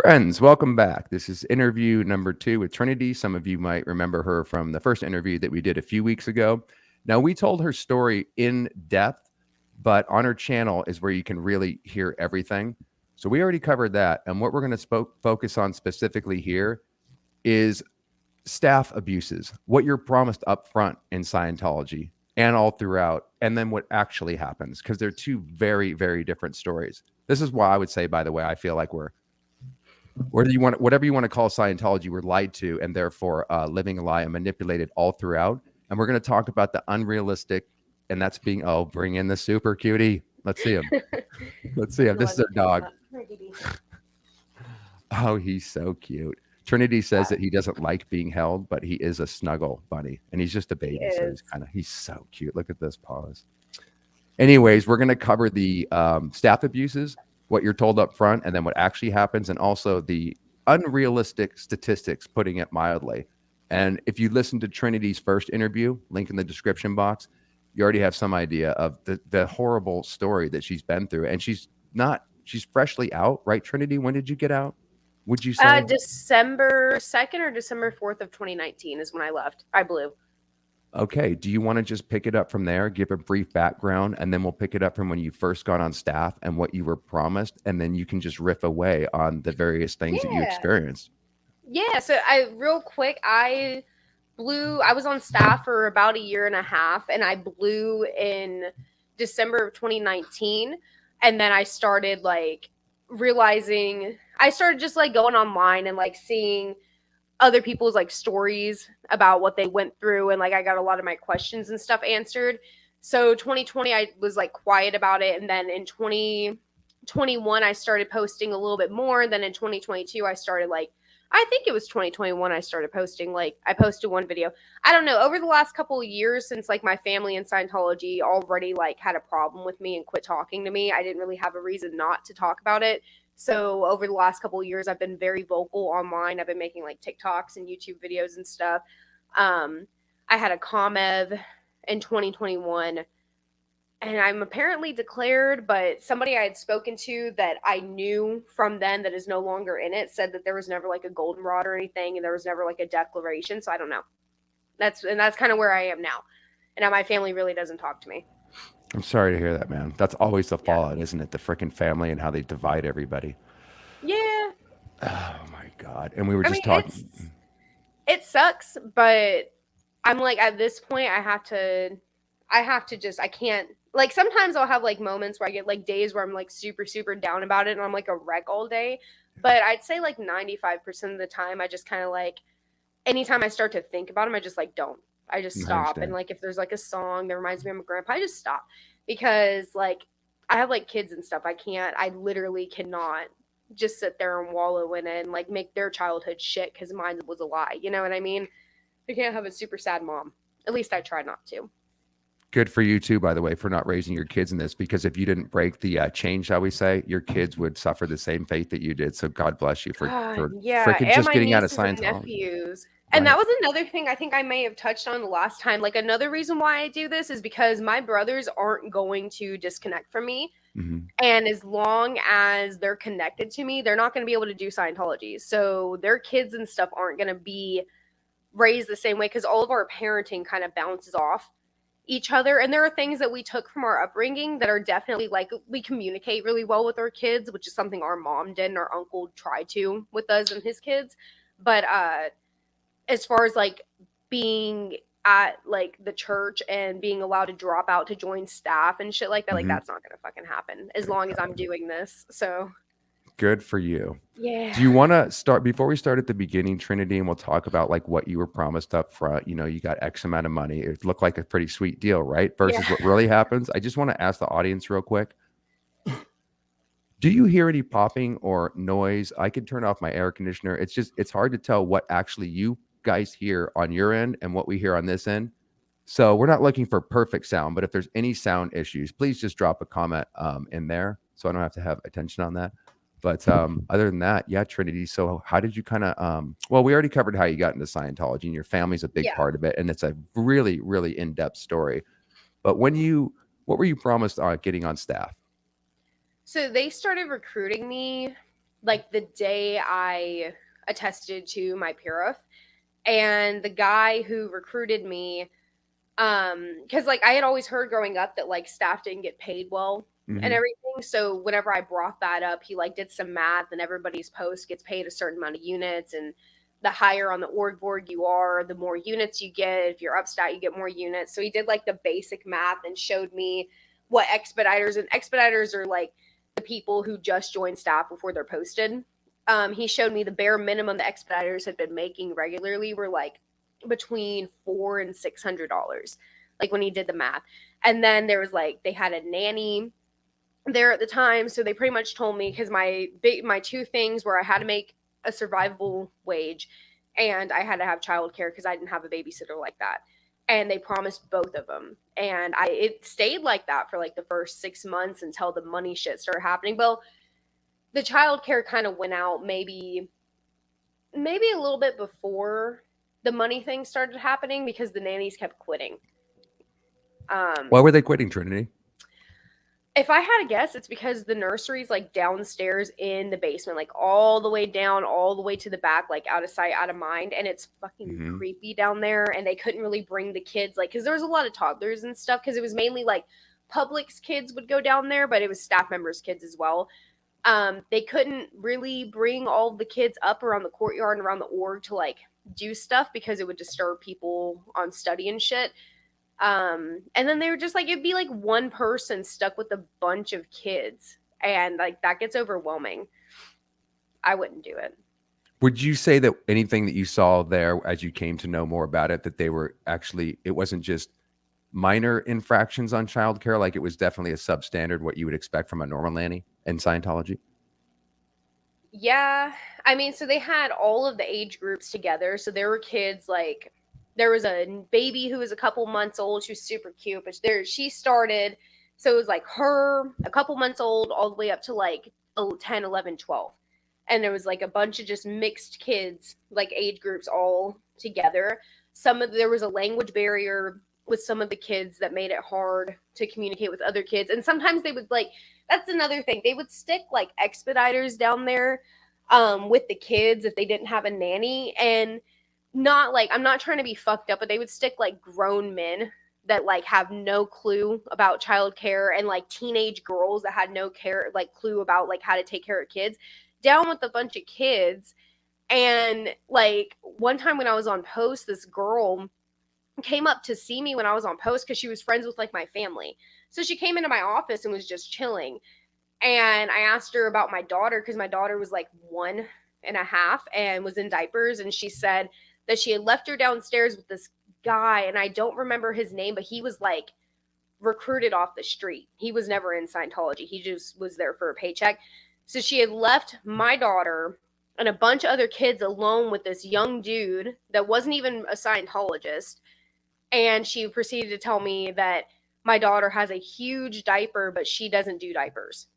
Friends, welcome back. This is interview number 2 with Trinity. Some of you might remember her from the first interview that we did a few weeks ago. Now, we told her story in depth, but on her channel is where you can really hear everything. So we already covered that. And what we're going to focus on specifically here is staff abuses, what you're promised up front in Scientology and all throughout, and then what actually happens, because they're two very, very different stories. This is why I would say, by the way, I feel like whatever you want to call Scientology, we're lied to and therefore living a lie and manipulated all throughout. And we're going to talk about the unrealistic, and that's bring in the super cutie. Let's see him. Let's see him. This is our dog. Oh, he's so cute. Trinity says that he doesn't like being held, but he is a snuggle bunny, and he's just a baby, so he's so cute. Look at this paws. Anyways, we're going to cover the staff abuses, what you're told up front, and then what actually happens, and also the unrealistic statistics, putting it mildly. And if you listen to Trinity's first interview, link in the description box, you already have some idea of the horrible story that she's been through. And she's freshly out, right, Trinity? When did you get out? Would you say? December 2nd or December 4th of 2019 is when I left. I believe. Okay. Do you want to just pick it up from there, give a brief background, and then we'll pick it up from when you first got on staff and what you were promised, and then you can just riff away on the various things that you experienced. Yeah. So real quick, I was on staff for about a year and a half, and I blew in December of 2019. And then I started realizing, I started just going online and seeing other people's stories about what they went through, and I got a lot of my questions and stuff answered. So 2020 I was quiet about it, and then in 2021 I started posting a little bit more, and then in 2022 I started I think it was 2021 I started posting, I posted one video. I don't know, over the last couple of years, since my family in Scientology already had a problem with me and quit talking to me, I didn't really have a reason not to talk about it. So over the last couple of years, I've been very vocal online. I've been making TikToks and YouTube videos and stuff. I had a ComEv in 2021, and I'm apparently declared, but somebody I had spoken to that I knew from then that is no longer in it said that there was never a goldenrod or anything, and there was never a declaration. So I don't know. That's kind of where I am now. And now my family really doesn't talk to me. I'm sorry to hear that, man. That's always the fallout, isn't it? The freaking family and how they divide everybody. Yeah. Oh my God. And we were just talking. It sucks, but I'm at this point, I can't, sometimes I'll have moments where I get days where I'm super, super down about it, and I'm a wreck all day. But I'd say 95% of the time, I just kind of anytime I start to think about them, I just don't. I just stop. And if there's a song that reminds me of my grandpa, I just stop, because I have kids and stuff. I literally cannot just sit there and wallow in it and make their childhood shit because mine was a lie. You know what I mean? I can't have a super sad mom. At least I try not to. Good for you too, by the way, for not raising your kids in this, because if you didn't break the chain, shall we say, your kids would suffer the same fate that you did. So God bless you for freaking just getting out of Scientology. And that was another thing I think I may have touched on the last time. Another reason why I do this is because my brothers aren't going to disconnect from me. Mm-hmm. And as long as they're connected to me, they're not going to be able to do Scientology. So their kids and stuff aren't going to be raised the same way, because all of our parenting kind of bounces off each other. And there are things that we took from our upbringing that are definitely we communicate really well with our kids, which is something our mom did and our uncle tried to with us and his kids. But as far as being at the church and being allowed to drop out to join staff and shit like that, mm-hmm. That's not gonna fucking happen as long as I'm doing this. So good for you. Yeah. Do you want to start before we start at the beginning, Trinity, and we'll talk about what you were promised up front? You got X amount of money. It looked like a pretty sweet deal, right? Versus what really happens. I just want to ask the audience real quick. Do you hear any popping or noise? I can turn off my air conditioner. It's hard to tell what actually you guys hear on your end and what we hear on this end. So we're not looking for perfect sound, but if there's any sound issues, please just drop a comment in there so I don't have to have attention on that. But other than that, yeah, Trinity. So how did you kind of, well, we already covered how you got into Scientology, and your family's a big part of it. And it's a really, really in-depth story. But what were you promised getting on staff? So they started recruiting me like the day I attested to my PRF. And the guy who recruited me, because like I had always heard growing up that like staff didn't get paid well and Hmm. everything. So whenever I brought that up, he like did some math, and everybody's post gets paid a certain amount of units, and the higher on the org board you are, the more units you get. If you're upstat, you get more units. So he did like the basic math and showed me what expediters are like the people who just joined staff before they're posted. He showed me the bare minimum the expediters had been making regularly were like between $400 and $600, like when he did the math. And then there was like they had a nanny there at the time, so they pretty much told me, because my two things were I had to make a survivable wage, and I had to have childcare because I didn't have a babysitter like that. And they promised both of them, and it stayed like that for like the first 6 months until the money shit started happening. Well, the childcare kind of went out maybe a little bit before the money thing started happening because the nannies kept quitting. Why Um, were they quitting, Trinity? if I had to guess, it's because the nursery's like downstairs in the basement, like all the way down, all the way to the back, like out of sight, out of mind. And it's fucking Hmm. creepy down there. And they couldn't really bring the kids, like, because there was a lot of toddlers and stuff, because it was mainly like Publix kids would go down there, but it was staff members' kids as well. They couldn't really bring all the kids up around the courtyard and around the org to like do stuff because it would disturb people on study and shit. And then they were just like, it'd be like one person stuck with a bunch of kids, and like that gets overwhelming. I wouldn't do it. Would you say that anything that you saw there as you came to know more about it, that they were actually, it wasn't just minor infractions on childcare, like it was definitely a substandard, what you would expect from a normal nanny in Scientology? Yeah, I mean, so they had all of the age groups together. So there were kids like there was a baby who was a couple months old. She was super cute, but there she started. So it was like her, a couple months old, all the way up to like 10, 11, 12. And there was like a bunch of just mixed kids, like age groups all together. There was a language barrier with some of the kids that made it hard to communicate with other kids. And sometimes they would like, that's another thing. They would stick like expediters down there with the kids if they didn't have a nanny. And not like, I'm not trying to be fucked up, but they would stick like grown men that like have no clue about childcare, and like teenage girls that had no care, like clue about like how to take care of kids, down with a bunch of kids. And like one time when I was on post, this girl came up to see me when I was on post because she was friends with like my family. So she came into my office and was just chilling. And I asked her about my daughter because my daughter was like 1.5 and was in diapers. And she said that she had left her downstairs with this guy. And I don't remember his name, but he was like recruited off the street. He was never in Scientology, he just was there for a paycheck. So she had left my daughter and a bunch of other kids alone with this young dude that wasn't even a Scientologist. And she proceeded to tell me that my daughter has a huge diaper, but she doesn't do diapers.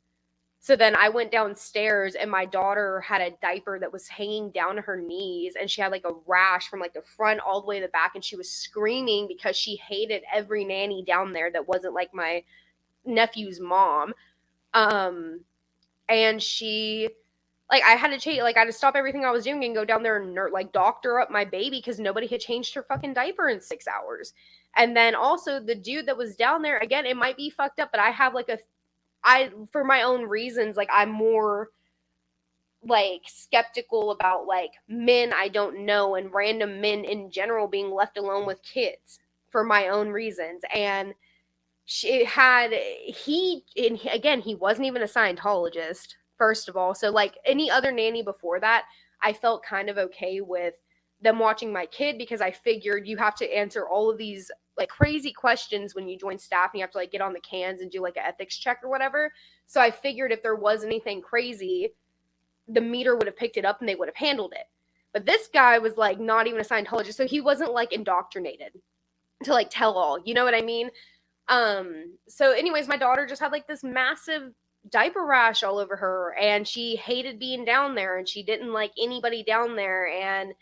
So then I went downstairs, and my daughter had a diaper that was hanging down to her knees, and she had like a rash from like the front all the way to the back, and she was screaming because she hated every nanny down there that wasn't like my nephew's mom. Um and she, like, I had to change, like I had to stop everything I was doing and go down there and like doctor up my baby because nobody had changed her fucking diaper in 6 hours. And then also the dude that was down there, again, it might be fucked up, but I have like I, for my own reasons, like I'm more like skeptical about like men I don't know and random men in general being left alone with kids for my own reasons. And she had he and again, he wasn't even a Scientologist, first of all. So like any other nanny before that, I felt kind of okay with them watching my kid because I figured you have to answer all of these like crazy questions when you join staff, and you have to like get on the cans and do like an ethics check or whatever. So I figured if there was anything crazy, the meter would have picked it up and they would have handled it. But this guy was like not even a Scientologist, so he wasn't like indoctrinated to like tell all, you know what I mean? So anyways, my daughter just had like this massive diaper rash all over her, and she hated being down there, and she didn't like anybody down there. And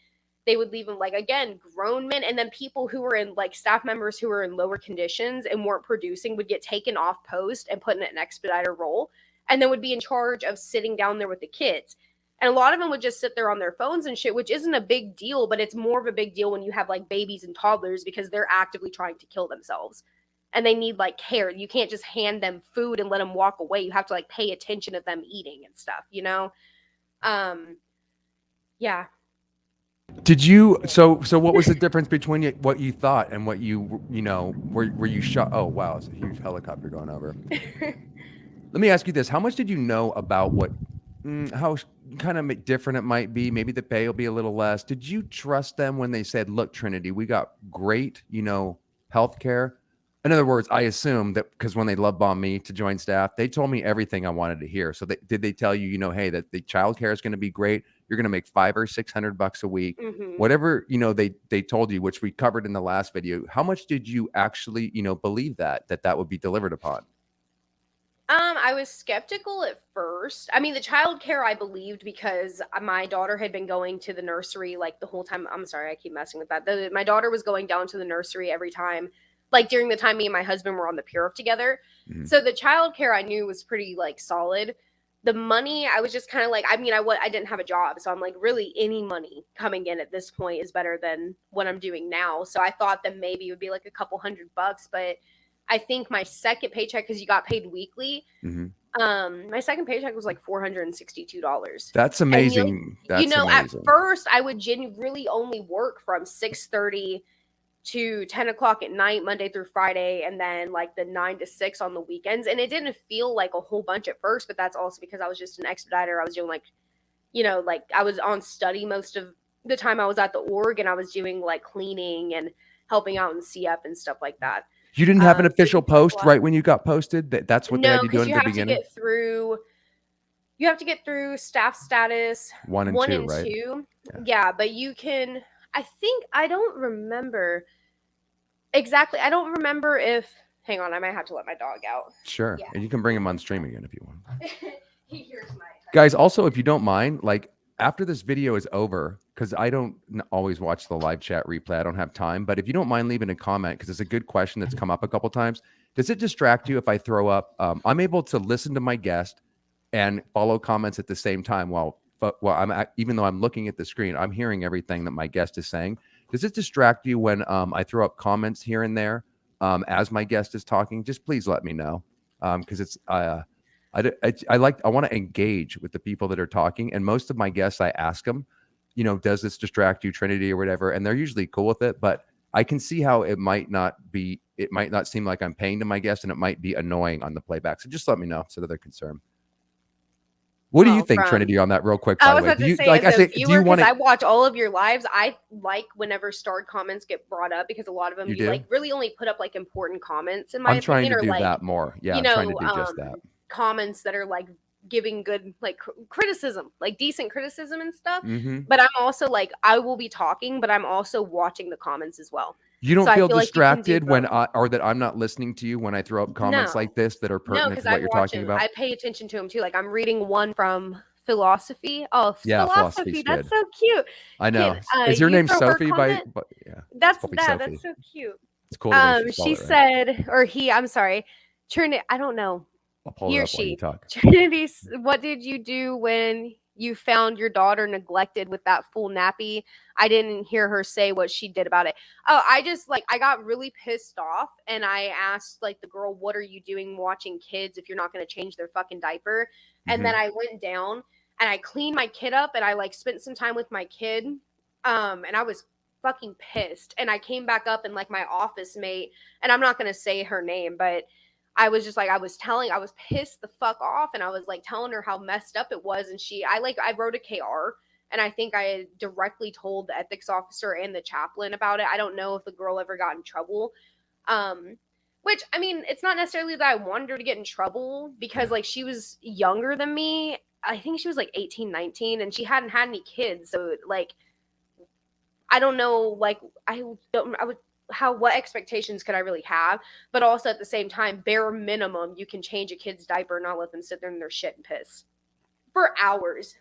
they would leave them, like, again, grown men, and then people who were in like staff members who were in lower conditions and weren't producing would get taken off post and put in an expediter role, and then would be in charge of sitting down there with the kids. And a lot of them would just sit there on their phones and shit, which isn't a big deal, but it's more of a big deal when you have like babies and toddlers because they're actively trying to kill themselves. And they need like care. You can't just hand them food and let them walk away. You have to like pay attention to them eating and stuff, you know? Yeah. Did you so what was the difference between what you thought and what you know were you shot? Oh wow, it's a huge helicopter going over. Let me ask you this: how much did you know about what how kind of different it might be? Maybe the pay will be a little less. Did you trust them when they said, "Look, Trinity, we got great, health care"? In other words, I assume that because when they love bombed me to join staff, they told me everything I wanted to hear. So did they tell you, hey, that the childcare is going to be great? You're going to make $500 or $600 a week, whatever, they told you, which we covered in the last video. How much did you actually, believe that would be delivered upon? I was skeptical at first. I mean, the childcare I believed because my daughter had been going to the nursery like the whole time. I'm sorry, I keep messing with that. My daughter was going down to the nursery every time, like during the time me and my husband were on the Pure together. So the childcare I knew was pretty like solid. The money, I was just kind of like, I mean, I didn't have a job, so I'm like, really, any money coming in at this point is better than what I'm doing now. So I thought that maybe it would be like a couple $100, but I think my second paycheck, because you got paid weekly, my second paycheck was like $462. That's amazing. At first I would really only work from 6:30 to 10 o'clock at night, Monday through Friday, and then like the 9 to 6 on the weekends. And it didn't feel like a whole bunch at first, but that's also because I was just an expediter. I was doing like, like I was on study most of the time I was at the org, and I was doing like cleaning and helping out in CF and stuff like that. You didn't have an official post right when you got posted? That's what they had you doing at the beginning? You have to get through staff status 1 and 2, right? Yeah, but you can, I don't remember exactly. I don't remember if, hang on, I might have to let my dog out. Sure. Yeah. And you can bring him on stream again if you want. He hears my guys, also, if you don't mind, like after this video is over, because I don't always watch the live chat replay, I don't have time, but if you don't mind leaving a comment, because it's a good question that's come up a couple times. Does it distract you if I throw up? I'm able to listen to my guest and follow comments at the same time while even though I'm looking at the screen, I'm hearing everything that my guest is saying. Does it distract you when I throw up comments here and there as my guest is talking? Just please let me know, because it's I want to engage with the people that are talking, and most of my guests, I ask them, does this distract you, Trinity, or whatever, and they're usually cool with it. But I can see how it might not seem like I'm paying to my guest, and it might be annoying on the playback. So just let me know so that they're concerned. What do you think, Trinity, on that real quick? By the way, do you want to? I watch all of your lives. I like whenever starred comments get brought up because a lot of them you like really only put up like important comments. In my opinion, I'm trying to do that more. Yeah, I'm trying to do just that. Comments that are like giving good like criticism, like decent criticism and stuff. But I'm also like, I will be talking, but I'm also watching the comments as well. You don't feel distracted when or that I'm not listening to you when I throw up comments like this that are pertinent to what you're talking about? I pay attention to them too. Like I'm reading one from Philosophy. Oh, yeah, Philosophy. That's so cute. I know. Is your name Sophie? Yeah. That's so cute. It's cool. She said, or he. I'm sorry, Trinity. I don't know. I'll pull it up while you talk. Trinity, what did you do when you found your daughter neglected with that full nappy? I didn't hear her say what she did about it. Oh, I got really pissed off, and I asked like the girl, what are you doing watching kids if you're not going to change their fucking diaper? And then I went down and I cleaned my kid up, and I like spent some time with my kid. And I was fucking pissed. And I came back up, and like my office mate, and I'm not going to say her name, but I was just like, I was pissed the fuck off, and I was like telling her how messed up it was. And I wrote a KR, and I think I directly told the ethics officer and the chaplain about it. I don't know if the girl ever got in trouble. Which, I mean, it's not necessarily that I wanted her to get in trouble, because like she was younger than me. I think she was like 18, 19, and she hadn't had any kids. So like, I don't know, like what expectations could I really have? But also at the same time, bare minimum, you can change a kid's diaper and not let them sit there in their shit and piss for hours.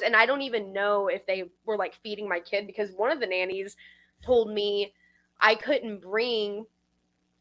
And I don't even know if they were like feeding my kid, because one of the nannies told me I couldn't bring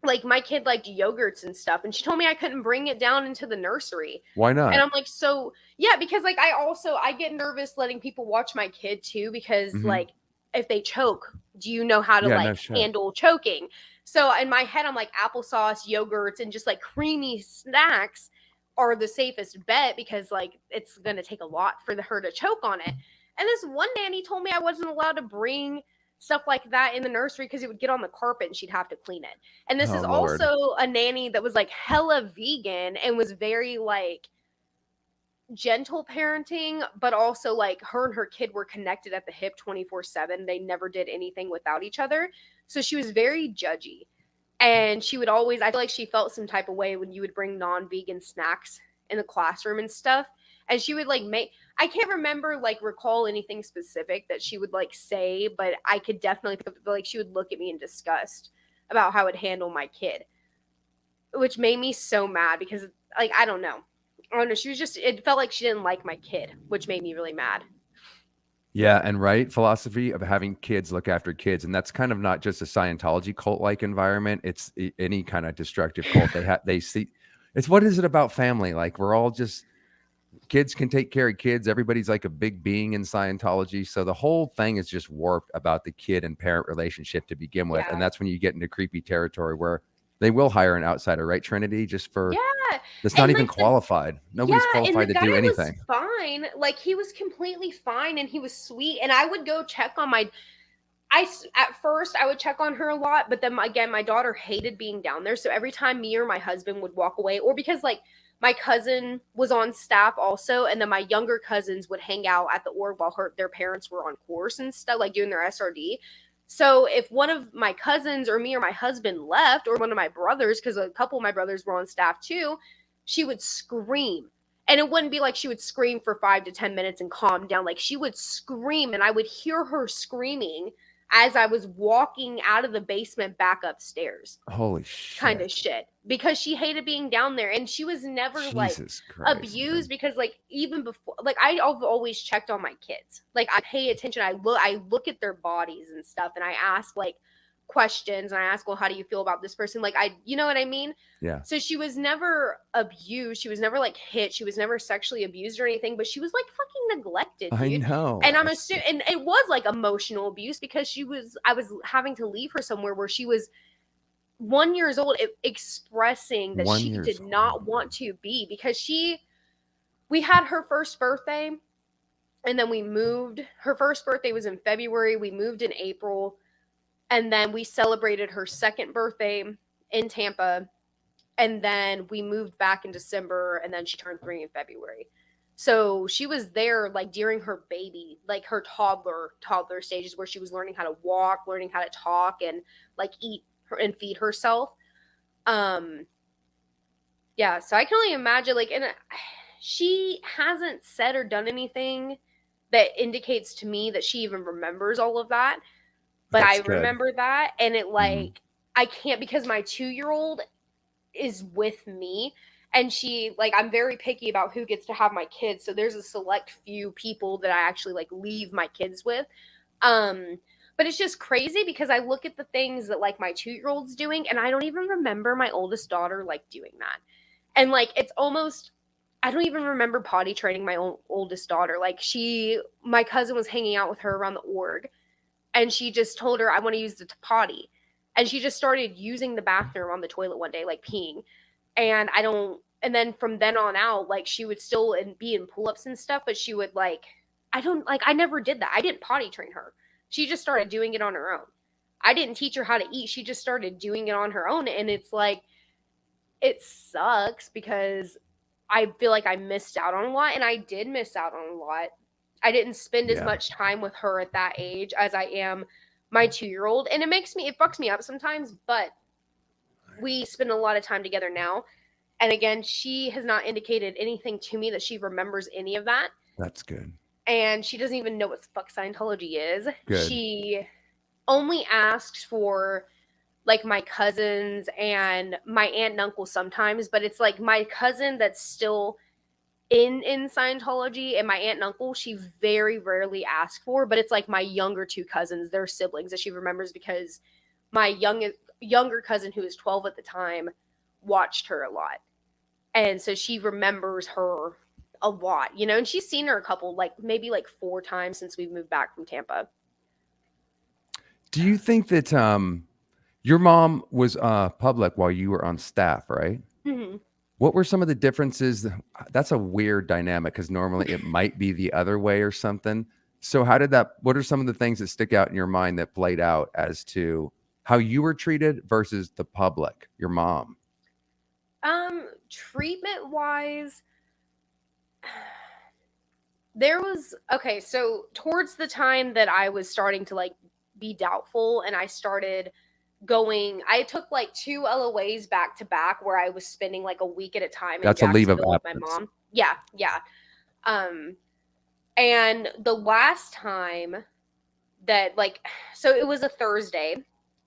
like my kid liked yogurts and stuff, and she told me I couldn't bring it down into the nursery. Why And not? I'm like, so yeah, because like I get nervous letting people watch my kid too, because Hmm. like if they choke, do you know how to Yeah, no like shit. handle choking? So in my head, I'm like applesauce, yogurts, and just like creamy snacks are the safest bet, because like it's gonna take a lot for her to choke on it. And this one nanny told me I wasn't allowed to bring stuff like that in the nursery because it would get on the carpet and she'd have to clean it. And this Oh is Lord. also a nanny that was like hella vegan and was very like gentle parenting, but also like her and her kid were connected at the hip 24/7. They never did anything without each other. So she was very judgy. And she would always, I feel like she felt some type of way when you would bring non vegan snacks in the classroom and stuff. And she would like I can't remember, like, recall anything specific that she would like say, but I could definitely, like, she would look at me in disgust about how I would handle my kid, which made me so mad because, like, I don't know. I don't know. She was just, it felt like she didn't like my kid, which made me really mad. Yeah, and right philosophy of having kids look after kids, and that's kind of not just a Scientology cult-like environment. It's any kind of destructive cult. They see it's what is it about family? Like we're all just kids can take care of kids. Everybody's like a big being in Scientology. So the whole thing is just warped about the kid and parent relationship to begin with. And Yeah. that's when you get into creepy territory where they will hire an outsider, right, Trinity? Just for Yeah. that's not And even like qualified. yeah, Nobody's and the qualified to guy do was anything. fine. Like he was completely fine and he was sweet. And I would go check on my at first I would check on her a lot, but then again my daughter hated being down there. So every time me or my husband would walk away, or because like my cousin was on staff also, and then my younger cousins would hang out at the org while their parents were on course and stuff, like doing their SRD. So if one of my cousins or me or my husband left, or one of my brothers, because a couple of my brothers were on staff too, she would scream. And it wouldn't be like she would scream for 5 to 10 minutes and calm down. Like she would scream, and I would hear her screaming as I was walking out of the basement back upstairs, Holy kind of shit. shit, because she hated being down there. And she was never like Jesus Christ, abused, man. because like even before, like I've always checked on my kids. Like I pay attention. I look at their bodies and stuff, and I ask like questions, and I ask, well, how do you feel about this person? Like you know what I mean? Yeah. So she was never abused. She was never like hit. She was never sexually abused or anything, but she was like fucking neglected, I dude. know. And I'm assuming, and it was like emotional abuse, because I was having to leave her somewhere where she was 1 years old, expressing that One she years did old. not want to be, because we had her first birthday, and then we moved. Her first birthday was in February. We moved in April, and then we celebrated her second birthday in Tampa, and then we moved back in December, and then she turned 3 in February. So she was there like during her baby, like her toddler stages, where she was learning how to walk, learning how to talk, and like eat and feed herself. Um yeah, so I can only imagine, like, and she hasn't said or done anything that indicates to me that she even remembers all of that, but I That's good. remember that, and it Mhm. like I can't, because my 2-year-old is with me, and she, like, I'm very picky about who gets to have my kids, so there's a select few people that I actually like leave my kids with. um but it's just crazy because I look at the things that like my 2-year-old's doing, and I don't even remember my oldest daughter like doing that. And like it's almost, I don't even remember potty training my oldest daughter. Like my cousin was hanging out with her around the org, and she just told her, I want to use the potty. And she just started using the bathroom on the toilet one day, like peeing. And I don't, and then from then on out, like she would still be in pull ups and stuff, but she would like, I don't, like, I never did that. I didn't potty train her. She just started doing it on her own. I didn't teach her how to eat. She just started doing it on her own. And it's like, it sucks because I feel like I missed out on a lot, and I did miss out on a lot. I didn't spend as Yeah. much time with her at that age as I am my 2-year-old, and it fucks me up sometimes, but we spend a lot of time together now. And again, she has not indicated anything to me that she remembers any of that. That's good. And she doesn't even know what fuck Scientology is. Good. She only asks for like my cousins and my aunt and uncle sometimes, but it's like my cousin that's still in Scientology, and my aunt and uncle she very rarely asks for, but it's like my younger two cousins, their siblings, that she remembers, because my youngest younger cousin, who was 12 at the time, watched her a lot. And so she remembers her a lot, you know, and she's seen her a couple, like maybe like 4 times since we've moved back from Tampa. Do you think that your mom was public while you were on staff, right? Mm-hmm. What were some of the differences? That's a weird dynamic because normally it might be the other way or something. So what are some of the things that stick out in your mind that played out as to how you were treated versus the public, your mom? Treatment wise, there was, okay, so towards the time that I was starting to like be doubtful, and I started I took like 2 LOAs back to back where I was spending like a week at a time in That's a leave of Jacksonville with my absence. mom. Yeah, yeah. And the last time that like, so it was a Thursday,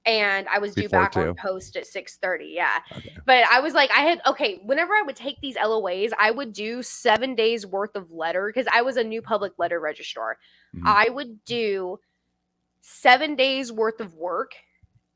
and I was due Before back on too. post at 6:30. Yeah. Okay. But I was like, whenever I would take these LOAs, I would do 7 days worth of letter, because I was a new public letter registrar. Mhm. I would do 7 days worth of work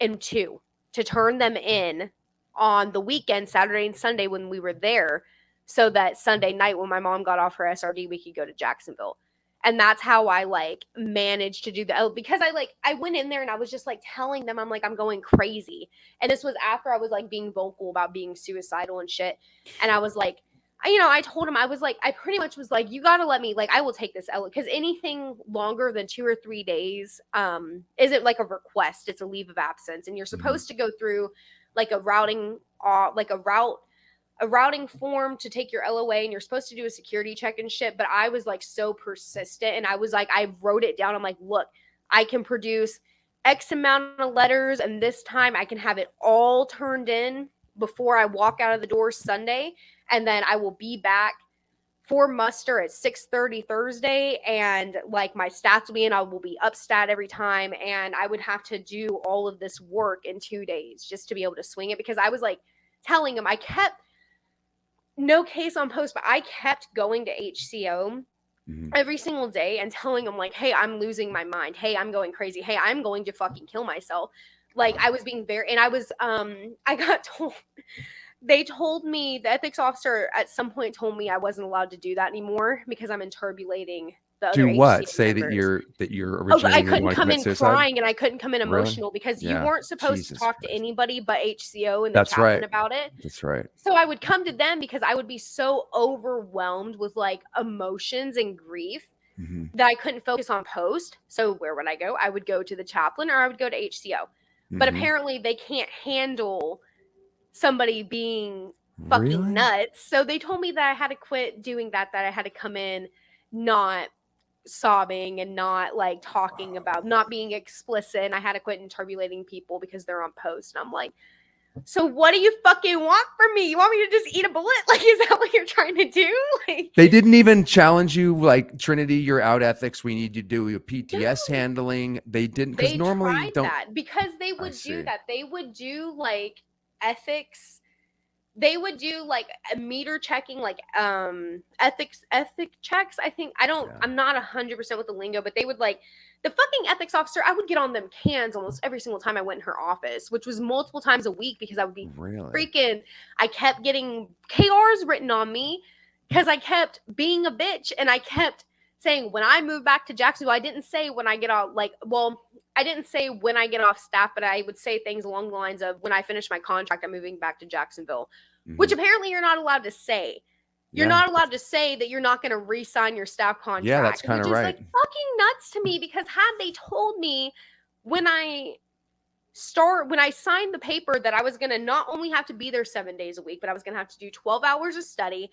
and 2 to turn them in on the weekend, Saturday and Sunday when we were there, so that Sunday night when my mom got off her SRD, we could go to Jacksonville. And that's how I like managed to do that, because I went in there and I was just like telling them, I'm like, I'm going crazy. And this was after I was like being vocal about being suicidal and shit. And I was like, I told him, I pretty much was like, you got to let me, like, I will take this L, because anything longer than 2 or 3 days isn't like a request, it's a leave of absence. And you're supposed to go through like a routing form to take your LOA, and you're supposed to do a security check and shit. But I was like so persistent, and I was like, I wrote it down. I'm like, look, I can produce X amount of letters, and this time I can have it all turned in before I walk out of the door Sunday, and then I will be back for muster at 6:30 Thursday, and like my stats will be in, I will be up stat every time, and I would have to do all of this work in 2 days just to be able to swing it, because I was like telling him, I kept no case on post, but I kept going to HCO every single day and telling them like, hey, I'm losing my mind. Hey, I'm going crazy. Hey, I'm going to fucking kill myself. Like, I was being very, and I was, I got told, they told me, the ethics officer at some point told me I wasn't allowed to do that anymore because I'm interpolating the other Do what? HCO Say members. that you're Oh, I originating and you couldn't want to come commit in suicide? crying, and I couldn't come in Really? emotional, because you Yeah. weren't supposed Jesus to talk to Christ. anybody but HCO and the That's chaplain right. about it. That's right. So I would come to them because I would be so overwhelmed with like emotions and grief that I couldn't focus on post. So where would I go? I would go to the chaplain, or I would go to HCO. But apparently they can't handle somebody being fucking Really? nuts. So they told me that I had to quit doing that I had to come in not sobbing and not like talking about, not being explicit, and I had to quit interpolating people because they're on post. And I'm like, so what do you fucking want from me? You want me to just eat a bullet? Like, is that what you're trying to do? Like, They didn't even challenge you like, Trinity, you're out ethics. We need you to do your PTS handling. They didn't, because they normally you tried don't. that, because they would do that. They would do like ethics. They would do like a meter checking, like ethic checks. I think I'm not 100% with the lingo, but they would like the fucking ethics officer. I would get on them cans almost every single time I went in her office, which was multiple times a week, because I would be freaking. I kept getting KRs written on me because I kept being a bitch, and I kept saying, when I move back to Jacksonville, I didn't say when I get off, like, well, I didn't say when I get off staff, but I would say things along the lines of, when I finish my contract, I'm moving back to Jacksonville, which apparently you're not allowed to say. You're not allowed to say that you're not going to re-sign your staff contract. Yeah, that's kind of right. Which is like fucking nuts to me, because had they told me when I signed the paper that I was going to not only have to be there 7 days a week, but I was going to have to do 12 hours of study,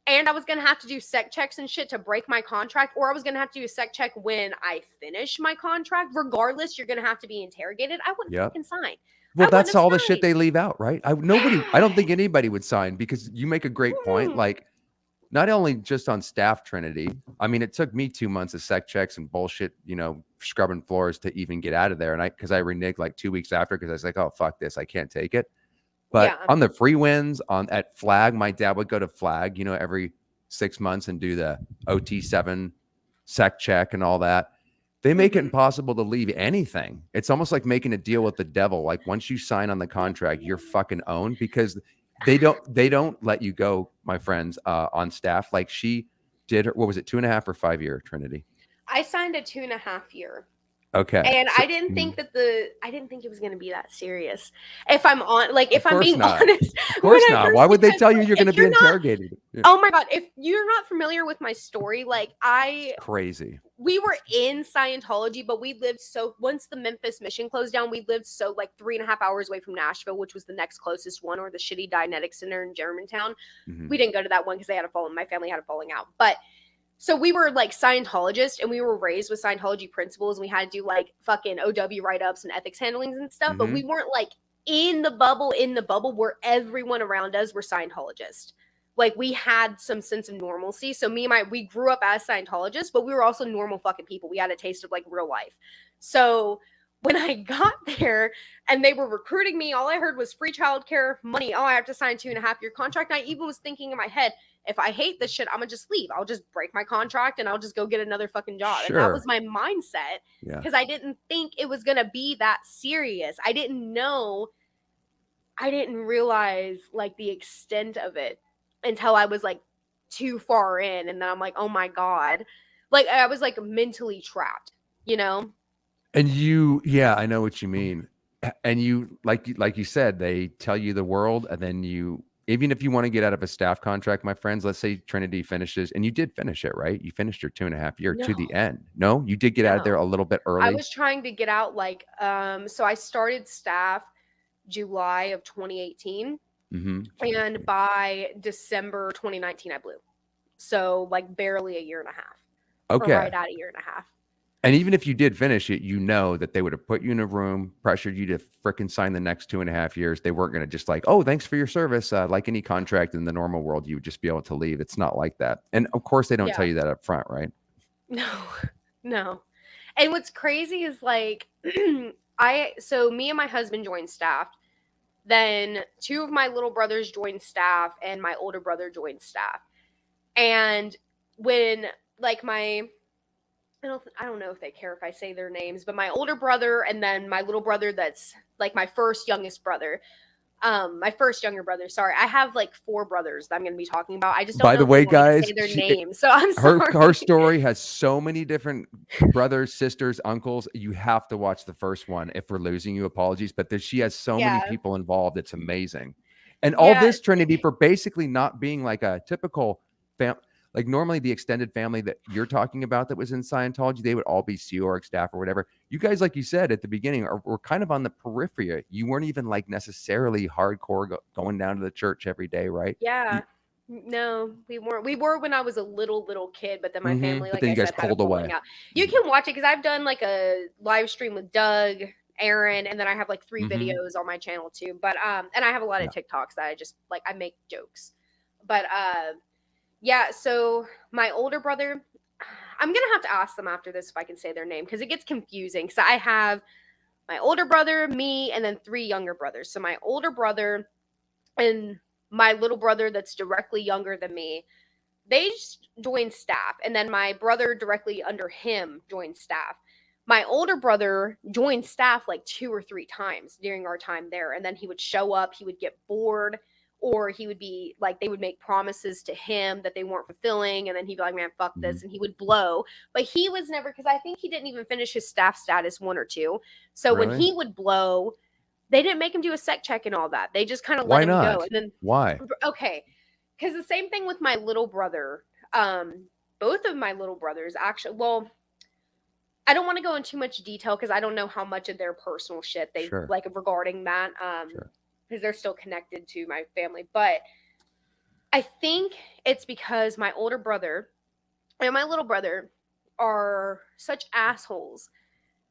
and I was going to have to do sec checks and shit to break my contract, or I was going to have to do a sec check when I finish my contract. Regardless, you're going to have to be interrogated. I wouldn't fucking sign. Well, that's all the shit they leave out, right? I don't think anybody would sign, because you make a great point. Like, not only just on staff, Trinity. I mean, it took me 2 months of sec checks and bullshit, scrubbing floors to even get out of there. And because I reneged like 2 weeks after, because I was like, oh, fuck this, I can't take it. But on the free wins at Flag, my dad would go to Flag, every 6 months and do the OT7 sec check and all that. They make it impossible to leave anything. It's almost like making a deal with the devil. Like once you sign on the contract, you're fucking owned because they don't let you go, my friends, on staff. Like she did her, what was it, 2.5 or 5 year, Trinity? I signed a 2.5 year. Okay. And So, I didn't think I didn't think it was going to be that serious. If I'm on, like, of if I'm course being not. honest, Of when course I not. first, Why would they because tell you like, you're going to if be you're not, interrogated? Yeah. oh my God, if you're not familiar with my story, like Crazy. we were in Scientology, but we lived so, once the Memphis mission closed down, we lived so like 3.5 hours away from Nashville, which was the next closest one, or the shitty Dianetic Center in Germantown. Mhm. We didn't go to that one because they had a falling, my family had a falling out. But so we were like Scientologists, and we were raised with Scientology principles, and we had to do like fucking OW write-ups and ethics handlings and stuff, but we weren't like in the bubble where everyone around us were Scientologists. Like we had some sense of normalcy. So we grew up as Scientologists, but we were also normal fucking people. We had a taste of like real life. So when I got there and they were recruiting me, all I heard was free childcare, money. Oh, I have to sign a 2.5 year contract. And I even was thinking in my head, if I hate this shit, I'm gonna just leave. I'll just break my contract and I'll just go get another fucking job. And that was my mindset because I didn't think it was gonna be that serious. I didn't realize like the extent of it until I was like too far in. And then I'm like, oh my God. Like I was like mentally trapped, you know? And I know what you mean. And like you said, they tell you the world, and then even if you want to get out of a staff contract, my friends, let's say Trinity finishes, and you did finish it, right? You finished your 2.5 year to the No, end. No, you did get out of there no. a little bit I early. was trying to get out like so I started staff July of 2018. And by December 2019, I blew. So like barely a year and a half, or Okay. right at a year and a half. And even if you did finish it, you know that they would have put you in a room, pressured you to fricking sign the next 2.5 years. They weren't going to just like, oh, thanks for your service. Like any contract in the normal world, you would just be able to leave. It's not like that. And of course, they don't tell Yeah. you that up front, right? No, no. And what's crazy is like, so me and my husband joined staff. Then two of my little brothers joined staff, and my older brother joined staff. And when like I don't know if they care if I say their names, but my older brother and then my little brother that's like my first youngest brother. My first younger brother. Sorry, I have like four brothers that I'm going to be talking about. I just don't By know the if they way, want me to guys, say their names, so I'm her sorry. story has so many different brothers, sisters, uncles. You have to watch the first one. If we're losing you, apologies, but she has so many Yeah, people involved. It's amazing. And all yeah, this, Trinity, for basically not being like a typical family. Like normally the extended family that you're talking about that was in Scientology, they would all be Sea Org staff or whatever. You guys, like you said at the beginning, were kind of on the periphery. You weren't even like necessarily hardcore going down to the church every day, right? yeah. No, we weren't. We were when I was a little kid, but then my family, But like then I you guys said, had a pulled falling away. out. You can watch it because I've done like a live stream with Doug, Aaron, and then I have like 3 videos on my channel too. But and I have a lot of Yeah. TikToks that I just like I make jokes. But yeah, so my older brother, I'm gonna have to ask them after this if I can say their name because it gets confusing. So I have my older brother, me, and then 3 younger brothers. So my older brother and my little brother that's directly younger than me, they joined staff. And then my brother directly under him joined staff. My older brother joined staff like 2 or 3 times during our time there. And then he would show up, he would get bored, or he would be like, they would make promises to him that they weren't fulfilling. And then he'd be like, man, fuck this. And he would blow. But he was never, because I think he didn't even finish his staff status 1 or 2. So when Really? he would blow, they didn't make him do a sec check and all that. They just kind of let Why him go. not? And then, Why? okay, because the same thing with my little brother. Both of my little brothers actually, well, I don't want to go in too much detail because I don't know how much of their personal shit they Sure. like regarding that. Sure. Because they're still connected to my family. But I think it's because my older brother and my little brother are such assholes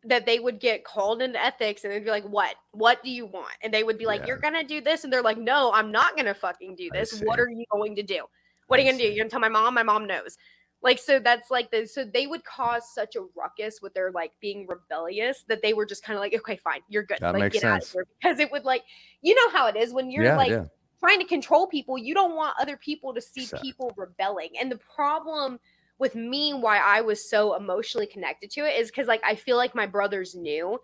that they would get called into ethics and they'd be like, what do you want? And they would be like, Yeah. you're gonna do this, and they're like, no, I'm not gonna fucking do I this. see. What are you going to do? What are you gonna do? You're gonna tell my mom? My mom knows. Like, so that's like so they would cause such a ruckus with their like being rebellious that they were just kind of like, okay, fine, you're good, That like makes get out of sense. here, because it would like, you know how it is when you're Yeah, like yeah. trying to control people, you don't want other people to see Exactly. people rebelling. And the problem with me, why I was so emotionally connected to it is because like I feel like my brothers knew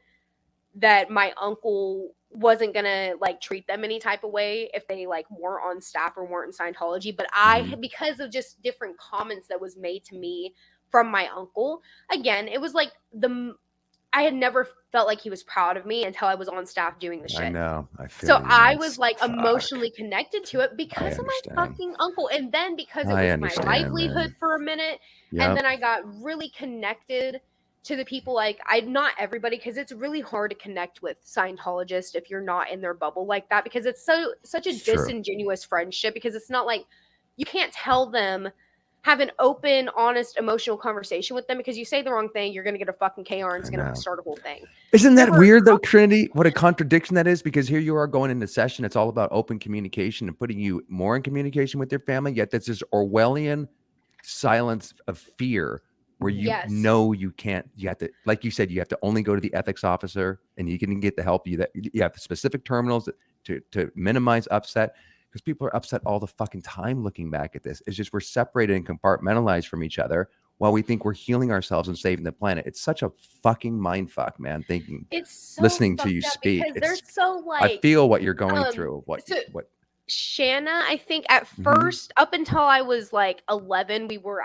that my uncle wasn't gonna like treat them any type of way if they like weren't on staff or weren't in Scientology. But Mhm. because of just different comments that was made to me from my uncle, again, it was like I had never felt like he was proud of me until I was on staff doing the I shit. know. I So feel you, I man. was like Fuck. emotionally connected to it I because of my understand. fucking uncle. And then because it I was my understand, livelihood man. for a minute. And Yep. then I got really connected to the people. Like, not everybody, because it's really hard to connect with Scientologists if you're not in their bubble like that, because it's such a It's true. disingenuous friendship, because it's not like you can't tell them, have an open, honest, emotional conversation with them, because you say the wrong thing, you're going to get a fucking KR and it's I going to know. start a whole thing. Isn't There that were weird though, Trinity? What a contradiction that is, because here you are going into session. It's all about open communication and putting you more in communication with your family. Yet that's this Orwellian silence of fear where you yes. know you can't, you have to, like you said, you have to only go to the ethics officer and you can get the help you have the specific terminals to minimize upset, because people are upset all the fucking time looking back at this. It's just we're separated and compartmentalized from each other while we think we're healing ourselves and saving the planet. It's such a fucking mind fuck, man. Thinking, It's so listening to you fucked up speak, because they're it's, so I like feel what you're going um through. so What? Shanna, I think at Mhm. first, up until I was like 11, we were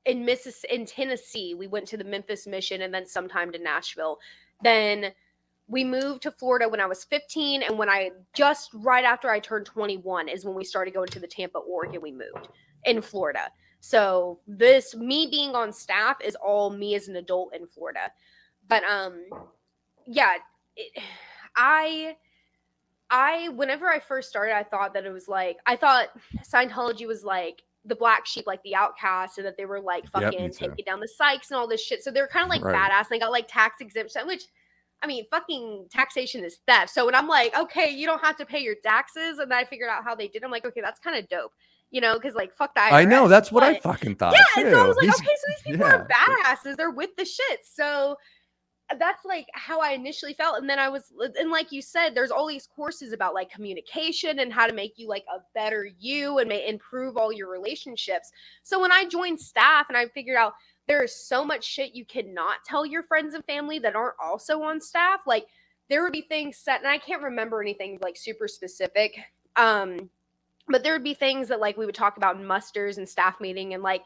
in Tennessee. We went to the Memphis mission and then sometime to Nashville. Then we moved to Florida when I was 15, and when I just right after I turned 21 is when we started going to the Tampa, Oregon. We moved in Florida. So this me being on staff is all me as an adult in Florida. But yeah, it, I whenever I first started, I thought that it was like, I thought Scientology was like the black sheep, like the outcast, and that they were like Yep, me fucking too. taking down the Sykes and all this shit. So they're kind of like Right. badass, and they got like tax exemption, which, I mean, fucking taxation is theft. So when I'm like, okay, you don't have to pay your taxes, and then I figured out how they did, I'm like, okay, that's kind of dope, because like fuck the I know. IRS. That's what I But fucking yeah, thought and so I too. was like, He's okay, so these people yeah. are badasses. They're with the shit. So that's like how I initially felt. And then and like you said, there's all these courses about like communication and how to make you like a better you and improve all your relationships. So when I joined staff and I figured out there is so much shit you cannot tell your friends and family that aren't also on staff, like there would be things set, and I can't remember anything like super specific. But there would be things that like we would talk about in musters and staff meeting, and like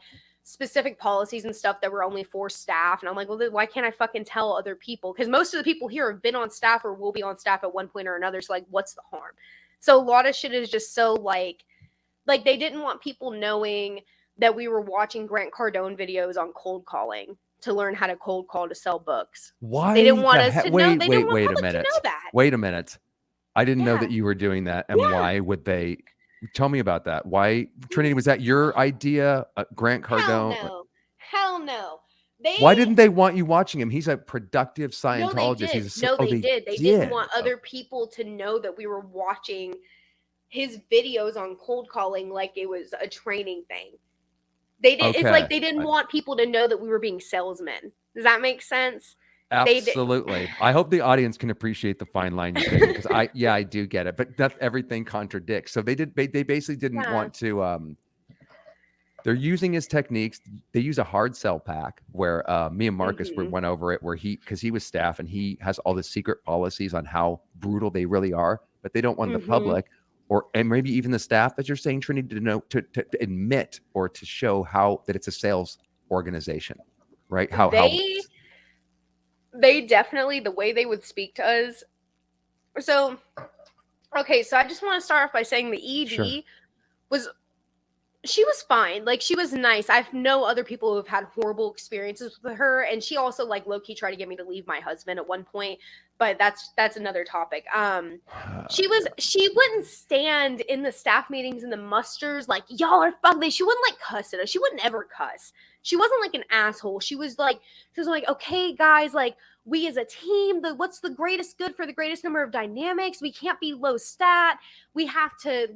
specific policies and stuff that were only for staff. And I'm like, well, then why can't I fucking tell other people? Because most of the people here have been on staff or will be on staff at one point or another. So like, what's the harm? So a lot of shit is just so like they didn't want people knowing that we were watching Grant Cardone videos on cold calling to learn how to cold call to sell books. They didn't Why want the us heck? to know. They didn't want Wait a public to know minute. that. Wait a minute. I didn't know Yeah. that you were doing that. And Yeah. why would they? Tell me about that. Why, Trinity, was that your idea? Grant Hell Cardone? no. Hell no. Why They didn't they want you watching him? He's a productive No, they Scientologist. did. He's a, No, oh, they they did. They didn't did. want other people to know that we were watching his videos on cold calling like it was a training thing. They did. It's like Okay. they didn't want people to know that we were being salesmen. Does that make sense? They did. Absolutely. I hope the audience can appreciate the fine line you're taking, because I do get it, but not everything contradicts. So they basically didn't Yeah. want to they're using his techniques. They use a hard sell pack where me and Marcus Mm-hmm. went over it, where because he was staff and he has all the secret policies on how brutal they really are, but they don't want the Mm-hmm. public and maybe even the staff that you're saying, Trinity, to know to admit or to show how that it's a sales organization, right? They definitely, the way they would speak to us. So okay, so I just want to start off by saying the ED Sure. was she was fine. Like, she was nice. I've know other people who have had horrible experiences with her, and she also like low-key tried to get me to leave my husband at one point, but that's another topic. She wouldn't stand in the staff meetings and the musters like, y'all are fugly. She wouldn't like cuss at us. She wouldn't ever cuss. She wasn't like an asshole. She was like, okay, guys, like, we as a team, what's the greatest good for the greatest number of dynamics? We can't be low stat. We have to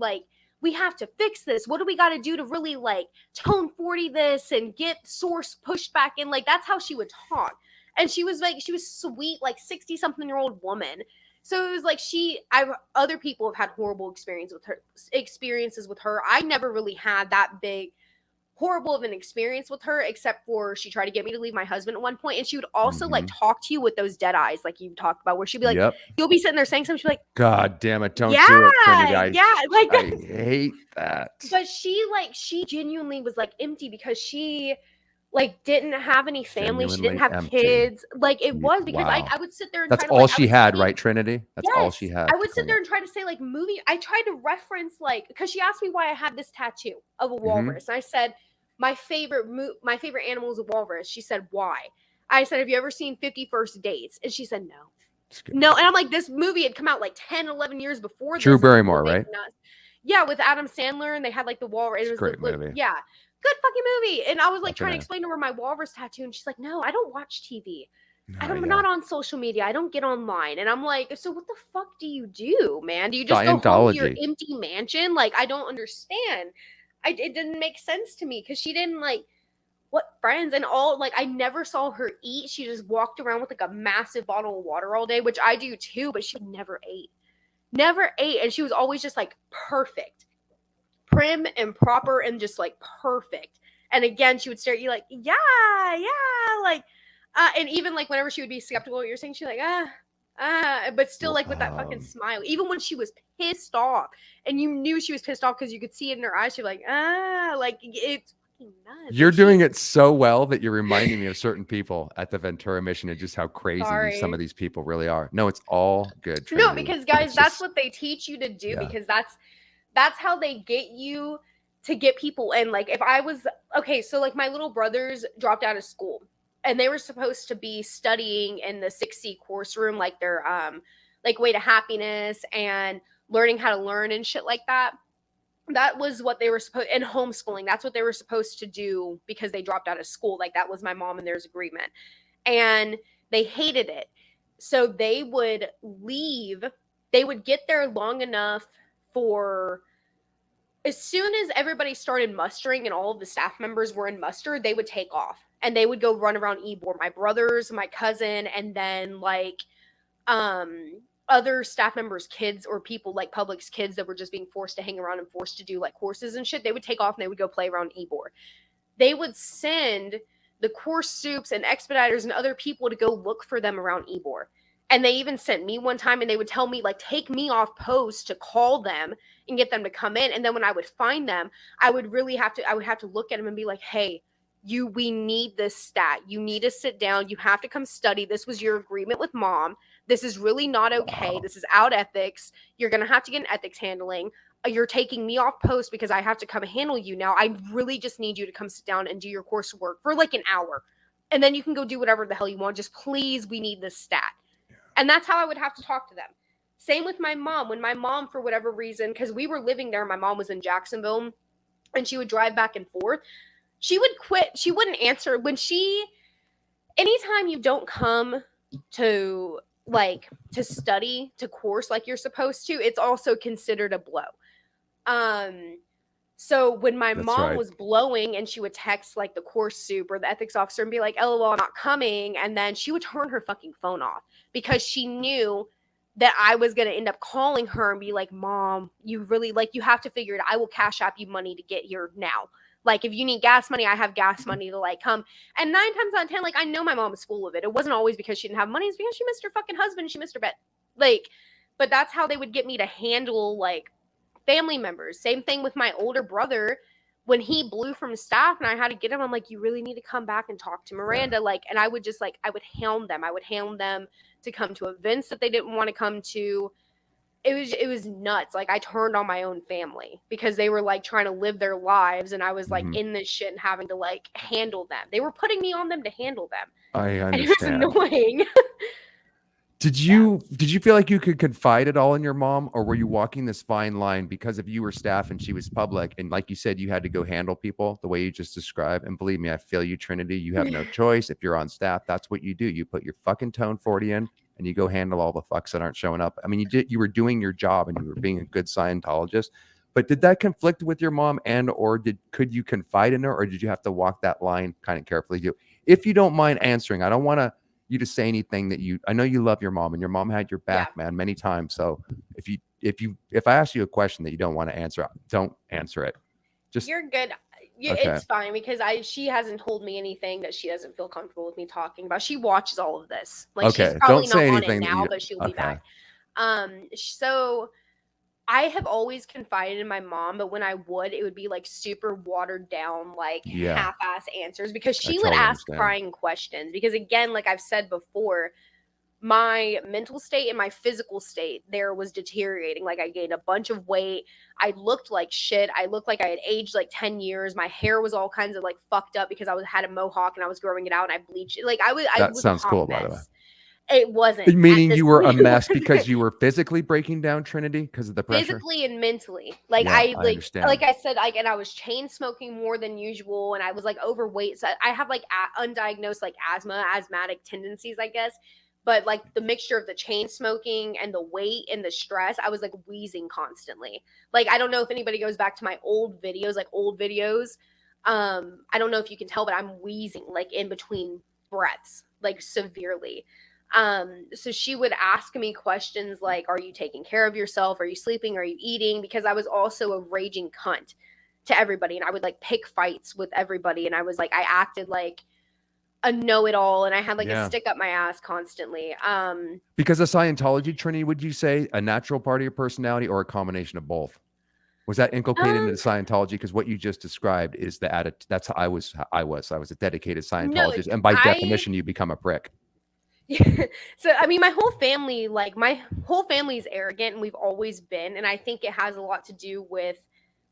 fix this. What do we got to do to really like tone 40 this and get source pushed back in? Like, that's how she would talk. And she was sweet, like 60 something year old woman. So it was like other people have had horrible experiences with her. I never really had that big horrible of an experience with her, except for she tried to get me to leave my husband at one point, and she would also like Mhm. talk to you with those dead eyes, like you talked about, where she'd be like, Yep. you'll be sitting there saying something, she'd be like, God damn it! Don't yeah, do it, Trinity. yeah, like I that. hate that. But she genuinely was like empty because she like didn't have any family. She didn't Genuinely have empty. kids. Like it was because Wow. I would sit there and That's try to all like I she would had, say right, Trinity? That's all she yes. had I to would sit cling there on. and try to say like movie. I tried to reference like because she asked me why I had this tattoo of a Mhm. walrus, and I said my favorite animal is a walrus. She said why? I said have you ever seen 50 First Dates? And she said no. No, and I'm like, this movie had come out like 10, 11 years before Drew this, and people Barrymore, were right? making us. Yeah, with Adam Sandler, and they had like the walrus. It's It a was the great movie. yeah, good fucking movie. And I was like Fucking trying to A. explain to her my walrus tattoo, and she's like, no, I don't watch TV. Oh, I'm yeah. not on social media. I don't get online. And I'm like, so what the fuck do you do, man? Do you just go home to your Scientology. empty mansion? Like, I don't understand. It didn't make sense to me because she didn't like what friends and all like I never saw her eat. She just walked around with like a massive bottle of water all day, which I do too, but she never ate. Never ate. And she was always just like perfect, prim and proper and just like perfect. And again, she would stare at you like, yeah, like, and even like whenever she would be skeptical of what you're saying, she's like, but still like with that fucking smile. Even when she was pissed off, and you knew she was pissed off because you could see it in her eyes, she'd be like, like it's fucking nuts. You're Like, doing it so well that you're reminding me of certain people at the Ventura mission and just how crazy some sorry. of these people really are. No, it's all good, No, Trinity. because guys, It's that's just, what they teach you to do yeah. because that's how they get you to get people in. Like if I was okay, so like my little brothers dropped out of school and they were supposed to be studying in the 6C course room, like their like way to happiness and learning how to learn and shit like that. That was what they were supposed and homeschooling. That's what they were supposed to do because they dropped out of school. Like that was my mom and theirs agreement. And they hated it. So they would leave. They would get there long enough for as soon as everybody started mustering and all of the staff members were in muster, they would take off and they would go run around Ybor. My brothers, my cousin, and then like other staff members' kids or people like Public's kids that were just being forced to hang around and forced to do like courses and shit. They would take off and they would go play around Ybor. They would send the course soups and expediters and other people to go look for them around Ybor. And they even sent me one time and they would tell me, like, take me off post to call them and get them to come in. And then when I would find them, I would have to look at them and be like, hey, we need this stat. You need to sit down. You have to come study. This was your agreement with mom. This is really not okay. Wow. This is out ethics. You're going to have to get an ethics handling. You're taking me off post because I have to come handle you now. I really just need you to come sit down and do your coursework for like an hour. And then you can go do whatever the hell you want. Just please, we need this stat. And that's how I would have to talk to them. Same with my mom. When my mom, for whatever reason, because we were living there, my mom was in Jacksonville, and she would drive back and forth. She would quit. She wouldn't answer. Anytime you don't come to study, to course like you're supposed to, it's also considered a blow. So when my mom was blowing and she would text like the course soup or the ethics officer and be like, LOL, I'm not coming. And then she would turn her fucking phone off because she knew that I was going to end up calling her and be like, Mom, you really you have to figure it out. I will cash app you money to get here now. Like if you need gas money, I have gas money to come. And 9 times out of 10, I know my mom was full of it. It wasn't always because she didn't have money. It's because she missed her fucking husband and she missed her bed. But that's how they would get me to handle family members. Same thing with my older brother. When he blew from staff and I had to get him, I'm like, you really need to come back and talk to Miranda. Yeah. And I would just I would hound them. I would hound them to come to events that they didn't want to come to. It was nuts. I turned on my own family because they were trying to live their lives and I was in this shit and having to handle them. They were putting me on them to handle them. I understand. And it was annoying. Did you feel like you could confide at all in your mom, or were you walking this fine line because if you were staff and she was public, and like you said, you had to go handle people the way you just described? And believe me, I feel you, Trinity. You have no choice. If you're on staff, that's what you do. You put your fucking tone 40 in, and you go handle all the fucks that aren't showing up. I mean, you were doing your job, and you were being a good Scientologist. But did that conflict with your mom, could you confide in her, or did you have to walk that line kind of carefully? If you don't mind answering, I don't want you to say anything that I know you love your mom and your mom had your back, man, many times. So if I ask you a question that you don't want to answer, don't answer it. You're good. Yeah, Okay. it's fine because she hasn't told me anything that she doesn't feel comfortable with me talking about. She watches all of this. Like she's Okay. probably Don't not say on it anything that now, you. but she'll be Okay. back. So I have always confided in my mom, but when I would, it would be like super watered down, like Yeah, half-ass answers because I she would totally ask understand. prying questions. Because again, like I've said before, my mental state and my physical state there was deteriorating. Like I gained a bunch of weight. I looked like shit. I looked like I had aged like 10 years. My hair was all kinds of like fucked up because had a mohawk and I was growing it out and I bleached it. Like I That was a sounds hot cool, by the way. mess. It wasn't at Meaning this you were point. a It mess because wasn't you were physically breaking down Trinity because of the pressure? physically and mentally. Like Yeah, I I understand. like I said, like, and I was chain smoking more than usual and I was like overweight. So I have like undiagnosed like asthmatic tendencies, I guess. But like the mixture of the chain smoking and the weight and the stress, I was like wheezing constantly. Like I don't know if anybody goes back to my old videos, like old videos. I don't know if you can tell, but I'm wheezing like in between breaths, like severely. So she would ask me questions like, are you taking care of yourself? Are you sleeping? Are you eating? Because I was also a raging cunt to everybody and I would like pick fights with everybody. And I was like, I acted like a know-it-all and I had like a Yeah. stick up my ass constantly. Because of Scientology, Trinity, would you say a natural part of your personality or a combination of both? Was that inculcated into Um, Scientology? Because what you just described is the attitude. That's how I was. I was a dedicated no, Scientologist, and by I definition, you become a prick. yeah. So I mean, my whole family is arrogant, and we've always been. And I think it has a lot to do with,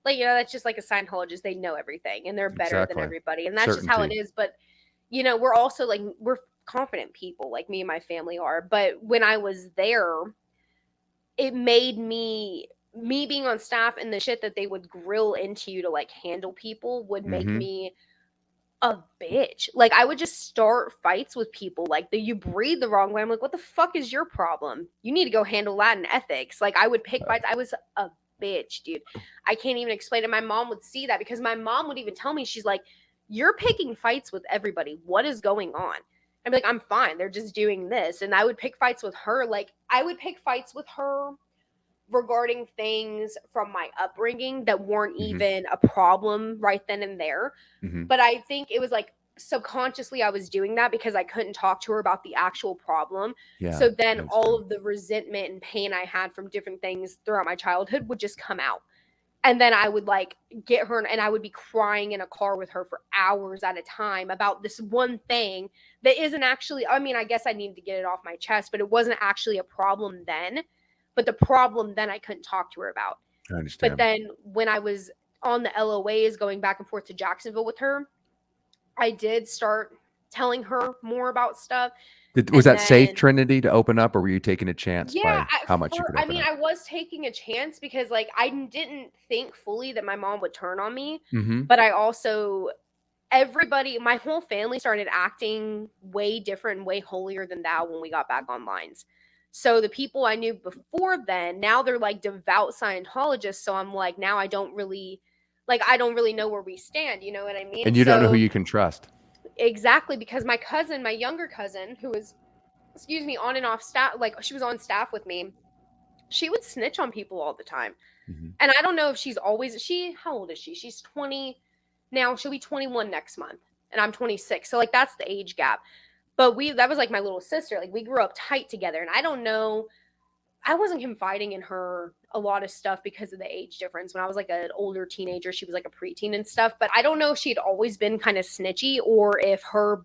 like, that's just like a Scientologist. They know everything, and they're better than Exactly. everybody, and that's just how it Certainty. is. But we're also like we're confident people, like me and my family are. But when I was there, it made me being on staff and the shit that they would grill into you to like handle people would make Mm-hmm. me a bitch. Like I would just start fights with people. Like you breathe the wrong way. I'm like, what the fuck is your problem? You need to go handle that in ethics. Like I would pick fights. I was a bitch, dude. I can't even explain it. My mom would see that because my mom would even tell me, she's like, you're picking fights with everybody. What is going on? I'm like, I'm fine. They're just doing this. And I would pick fights with her. Like I would pick fights with her regarding things from my upbringing that weren't Mm-hmm. even a problem right then and there. Mm-hmm. But I think it was like subconsciously I was doing that because I couldn't talk to her about the actual problem. Yeah, So I then all understand. of the resentment and pain I had from different things throughout my childhood would just come out. And then I would like get her and I would be crying in a car with her for hours at a time about this one thing that isn't actually, I mean, I guess I needed to get it off my chest, but it wasn't actually a problem then. But the problem then I couldn't talk to her about. I But understand. then when I was on the LOAs going back and forth to Jacksonville with her, I did start telling her more about stuff. Was And that safe, then, Trinity, to open up, or were you taking a chance yeah, by how much you could I open mean, up? I was taking a chance because, like, I didn't think fully that my mom would turn on me. Mm-hmm. But I also, my whole family started acting way different and way holier than thou when we got back on lines. So the people I knew before then, now they're like devout Scientologists. So I'm like, now I don't really know where we stand. You know what I mean? And you don't know who So you can trust. exactly, because my cousin, my younger cousin, who was, excuse me, on and off staff, like she was on staff with me, she would snitch on people all the time. Mm-hmm. And I don't know if how old is she? She's 20 now. She'll be 21 next month. And I'm 26. So like that's the age gap. But that was like my little sister. Like we grew up tight together. And I don't know, I wasn't confiding in her a lot of stuff because of the age difference. When I was like an older teenager, she was like a preteen and stuff. But I don't know if she'd always been kind of snitchy or if I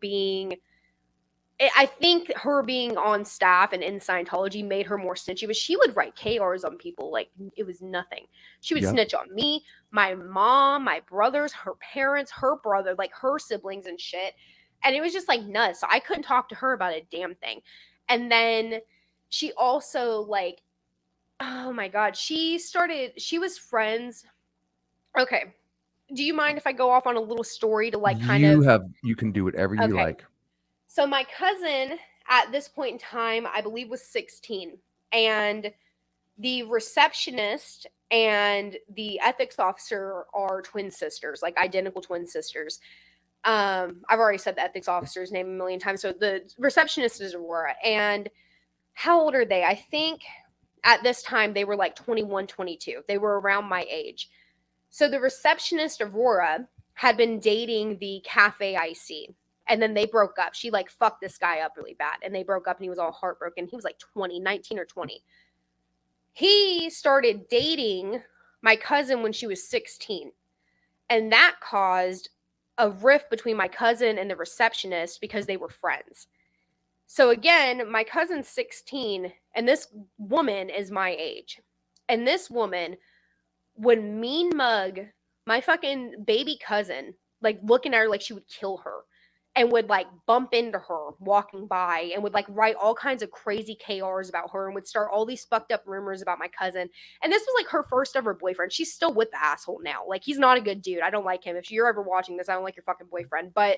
think her being on staff and in Scientology made her more snitchy, but she would write KRs on people like it was nothing. She would Yep. snitch on me, my mom, my brothers, her parents, her brother, like her siblings and shit. And it was just like nuts. So I couldn't talk to her about a damn thing. And then she also like, oh my God, she was friends. Okay. Do you mind if I go off on a little story to like kind of, You can do whatever you okay. like. So my cousin at this point in time, I believe was 16, and the receptionist and the ethics officer are twin sisters, like identical twin sisters. I've already said the ethics officer's name a million times. So the receptionist is Aurora. And how old are they? I think at this time they were like 21, 22. They were around my age. So the receptionist, Aurora, had been dating the cafe IC. And then they broke up. She like fucked this guy up really bad. And they broke up and he was all heartbroken. He was like 20, 19 or 20. He started dating my cousin when she was 16. And that caused a rift between my cousin and the receptionist because they were friends. So again, my cousin's 16 and this woman is my age. And this woman would mean mug my fucking baby cousin, like looking at her like she would kill her, and would like bump into her walking by and would like write all kinds of crazy KRs about her and would start all these fucked up rumors about my cousin. And this was like her first ever boyfriend. She's still with the asshole now. Like, he's not a good dude. I don't like him. If you're ever watching this, I don't like your fucking boyfriend. But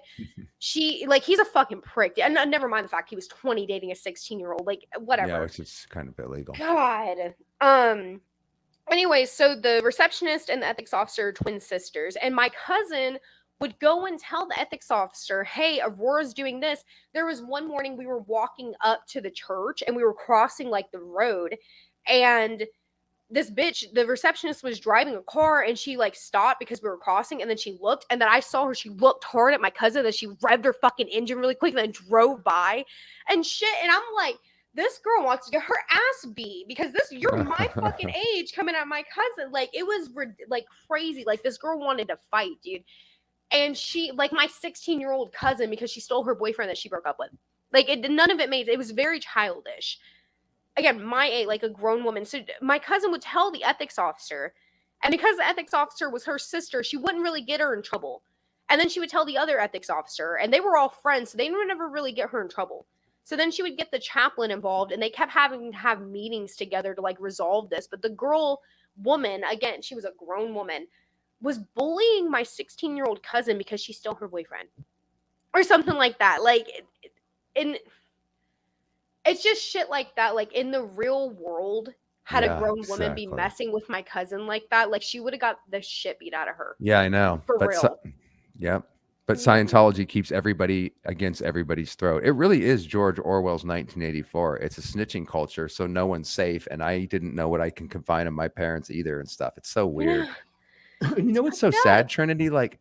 she, like, he's a fucking prick. And never mind the fact he was 20 dating a 16-year-old. Like, whatever. Yeah, which is kind of illegal. God. Anyway, so the receptionist and the ethics officer are twin sisters, and my cousin would go and tell the ethics officer, hey, Aurora's doing this. There was one morning we were walking up to the church and we were crossing like the road, and this bitch, the receptionist, was driving a car and she like stopped because we were crossing, and then she looked, and then I saw her, she looked hard at my cousin, that she revved her fucking engine really quick and then drove by and shit. And I'm like, this girl wants to get her ass beat because you're my fucking age coming at my cousin. Like, it was like crazy. Like, this girl wanted to fight, dude. And she, like, my 16-year-old cousin, because she stole her boyfriend that she broke up with. Like, none of it was very childish. Again, my age, like a grown woman. So my cousin would tell the ethics officer, and because the ethics officer was her sister, she wouldn't really get her in trouble. And then she would tell the other ethics officer, and they were all friends, so they would never really get her in trouble. So then she would get the chaplain involved, and they kept having to have meetings together to like resolve this. But the woman, again, she was a grown woman, was bullying my 16-year-old cousin because she stole her boyfriend or something like that. Like, and it's just shit like that. Like, in the real world, had a grown woman be messing with my cousin like that, like, she would have got the shit beat out of her. Yeah, I know. For real. Yeah. But Scientology keeps everybody against everybody's throat. It really is George Orwell's 1984. It's a snitching culture, so no one's safe. And I didn't know what I can confide in my parents either and stuff. It's so weird. You know what's so sad, Trinity? Like,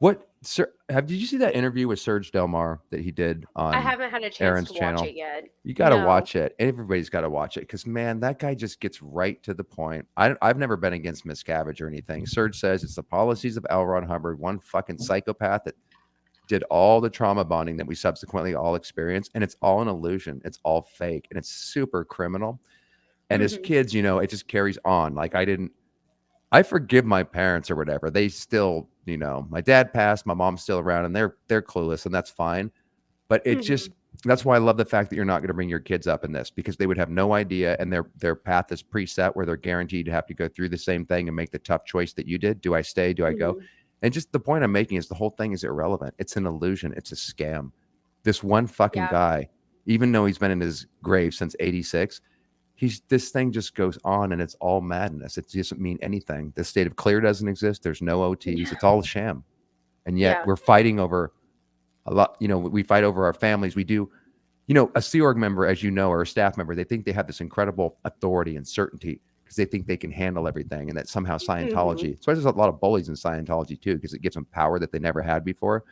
did you see that interview with Serge Delmar that he did on I haven't had a chance Aaron's to channel? watch it yet. You got to watch it. Everybody's got to watch it because, man, that guy just gets right to the point. I've never been against Miscavige or anything. Serge says it's the policies of L. Ron Hubbard, one fucking psychopath that did all the trauma bonding that we subsequently all experienced, and it's all an illusion. It's all fake, and it's super criminal. And as kids, it just carries on. Like, I forgive my parents or whatever. They still, my dad passed, my mom's still around, and they're clueless, and that's fine. But it just, that's why I love the fact that you're not going to bring your kids up in this, because they would have no idea, and their path is preset where they're guaranteed to have to go through the same thing and make the tough choice that you did. Do I stay? Do I go? And just the point I'm making is the whole thing is irrelevant. It's an illusion. It's a scam. This one fucking guy, even though he's been in his grave since 86, this thing just goes on, and it's all madness. It doesn't mean anything. The state of clear doesn't exist. There's no OTs. It's all a sham. And yet we're fighting over a lot. We fight over our families. We do, a Sea Org member, as you know, or a staff member, they think they have this incredible authority and certainty because they think they can handle everything, and that somehow Scientology, so there's a lot of bullies in Scientology too, because it gives them power that they never had before.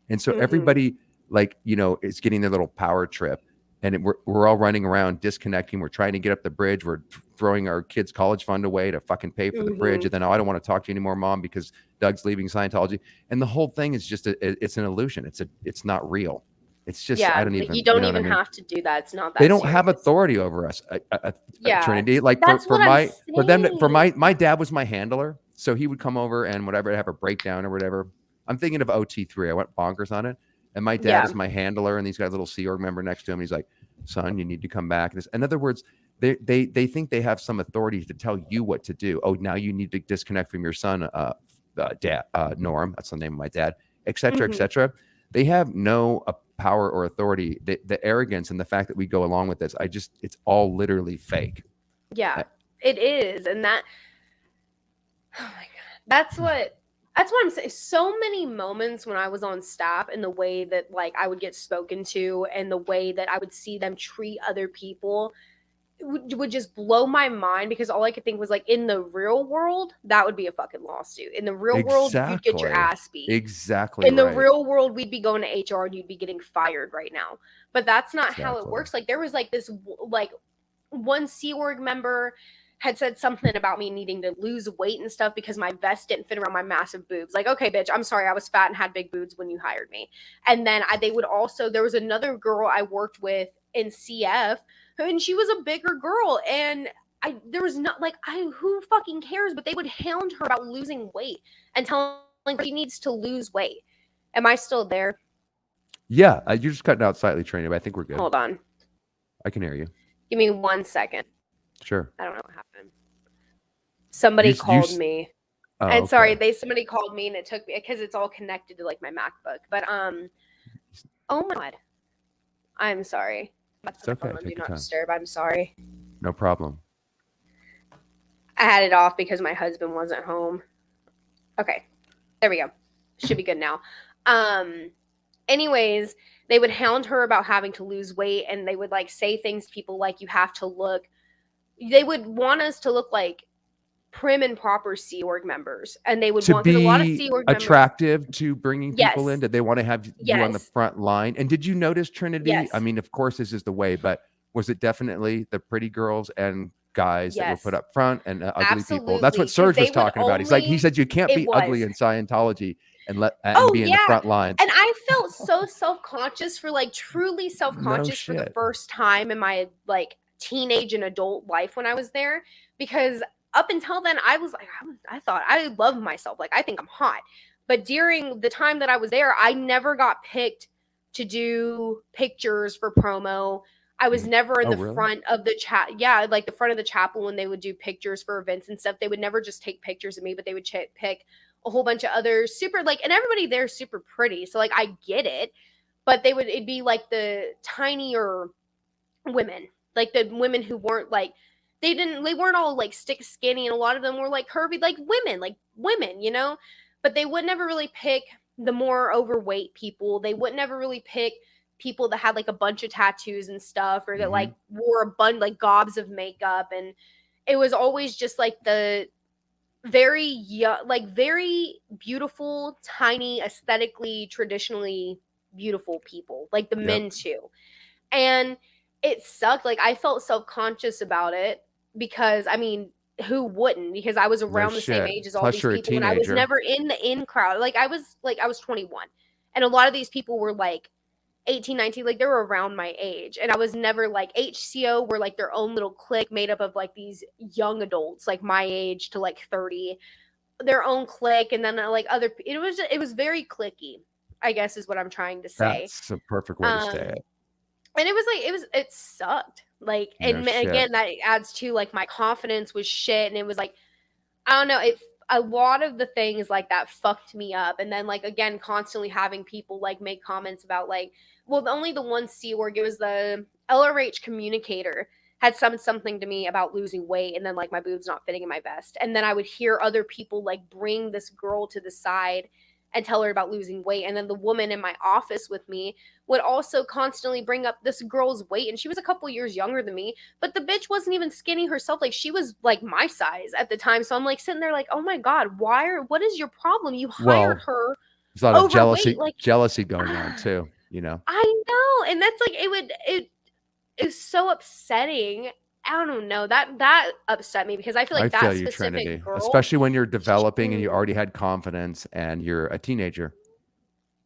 And so everybody, like, is getting their little power trip. And we're all running around disconnecting. We're trying to get up the bridge. We're throwing our kids' college fund away to fucking pay for the bridge. And then, I don't want to talk to you anymore, Mom, because Doug's leaving Scientology. And the whole thing is just it's an illusion. It's not real. It's just, I don't even. You don't even have to do that. It's not that. They don't have authority over us. Trinity. Like, for my dad was my handler, so he would come over and whatever, have a breakdown or whatever. I'm thinking of OT3. I went bonkers on it. And my dad is my handler, and he's got a little Sea Org member next to him. He's like, son, you need to come back. In other words, they think they have some authority to tell you what to do. Oh, now you need to disconnect from your son, dad, Norm. That's the name of my dad, et cetera, et cetera. They have no power or authority. The arrogance and the fact that we go along with this, it's all literally fake. Yeah, it is. And that, oh my God, that's what I'm saying. So many moments when I was on staff, and the way that, like, I would get spoken to and the way that I would see them treat other people, would just blow my mind, because all I could think was like, in the real world, that would be a fucking lawsuit. In the real world, you'd get your Exactly. ass beat. Exactly In the right. real world, we'd be going to HR and you'd be getting fired right now. But that's not how it Exactly. works. Like, there was like this, like, one Sea Org member had said something about me needing to lose weight and stuff because my vest didn't fit around my massive boobs. Like, okay, bitch, I'm sorry, I was fat and had big boobs when you hired me. And then they would also, there was another girl I worked with in CF, and she was a bigger girl, and there was not like, who fucking cares? But they would hound her about losing weight and telling her she needs to lose weight. Am I still there? Yeah, you're just cutting out slightly, Trini, but I think we're good. Hold on. I can hear you. Give me 1 second. Sure. I don't know what happened. Somebody called me. Oh, And sorry, okay. somebody called me, and it took me, because it's all connected to like my MacBook. But oh my God, I'm sorry. It's okay. Do Take your not time. disturb. I'm sorry. No problem. I had it off because my husband wasn't home. Okay, there we go. Should be good now. Anyways, they would hound her about having to lose weight, and they would like say things to people like, you have to look. They would want us to look like prim and proper Sea Org members, and they would To want, because a lot of be Sea Org members. attractive to bringing people in, Yes. did they want to have you on the Yes. front line? And did you notice, Trinity? Yes. I mean, of course, this is the way, but was it definitely the pretty girls and guys that were Yes. put up front and ugly people? Absolutely, That's what 'cause Serge they was would talking about. He's like, he only- said you can't it be ugly was. in Scientology and Oh, be in the yeah. front lines. And I felt so self-conscious for like, truly self-conscious for the shit. first time in my like teenage and adult life when I was there, because up until then I was like, I thought I love myself, like I think I'm hot. But during the time that I was there, I never got picked to do pictures for promo. I was never in Oh, the really? front of the chat. Yeah, like the front of the chapel when they would do pictures for events and stuff. They would never just take pictures of me, but they would pick a whole bunch of others super, like, and everybody there is super pretty. So like I get it, but it'd be like the tinier women, like the women who weren't like, they weren't all like stick skinny, and a lot of them were like curvy, like women, you know? But they would never really pick the more overweight people. They would never really pick people that had like a bunch of tattoos and stuff, or that like wore a bunch, like gobs of makeup. And it was always just like the very young, like very beautiful, tiny, aesthetically, traditionally beautiful people, like the men too. And it sucked. Like I felt self-conscious about it, because I mean, who wouldn't? Because I was around the same age as all Plus, these you're a people, and I was teenager. never in the in crowd. Like I was 21, and a lot of these people were like 18, 19, like they were around my age. And I was never like, HCO were like their own little clique made up of like these young adults, like my age to like 30, their own clique. And then like other, it was very cliquey, I guess is what I'm trying to say. That's a perfect way to say it. And it was like, it sucked. Like, and again, that adds to like my confidence was shit. And it was like, I don't know, a lot of the things like that fucked me up. And then like, again, constantly having people like make comments about like, well, only the one Sea Org, it was the LRH communicator had something to me about losing weight, and then like my boobs not fitting in my vest. And then I would hear other people like bring this girl to the side and tell her about losing weight. And then the woman in my office with me would also constantly bring up this girl's weight, and she was a couple years younger than me, but the bitch wasn't even skinny herself. Like she was like my size at the time. So I'm like sitting there like, oh my God, what is your problem? You hired her. There's a lot of overweight, jealousy going on too, you know? I know. And that's like, it is so upsetting. I don't know, that upset me, because I feel like that specific Trinity, girl, especially when you're developing and you already had confidence and you're a teenager.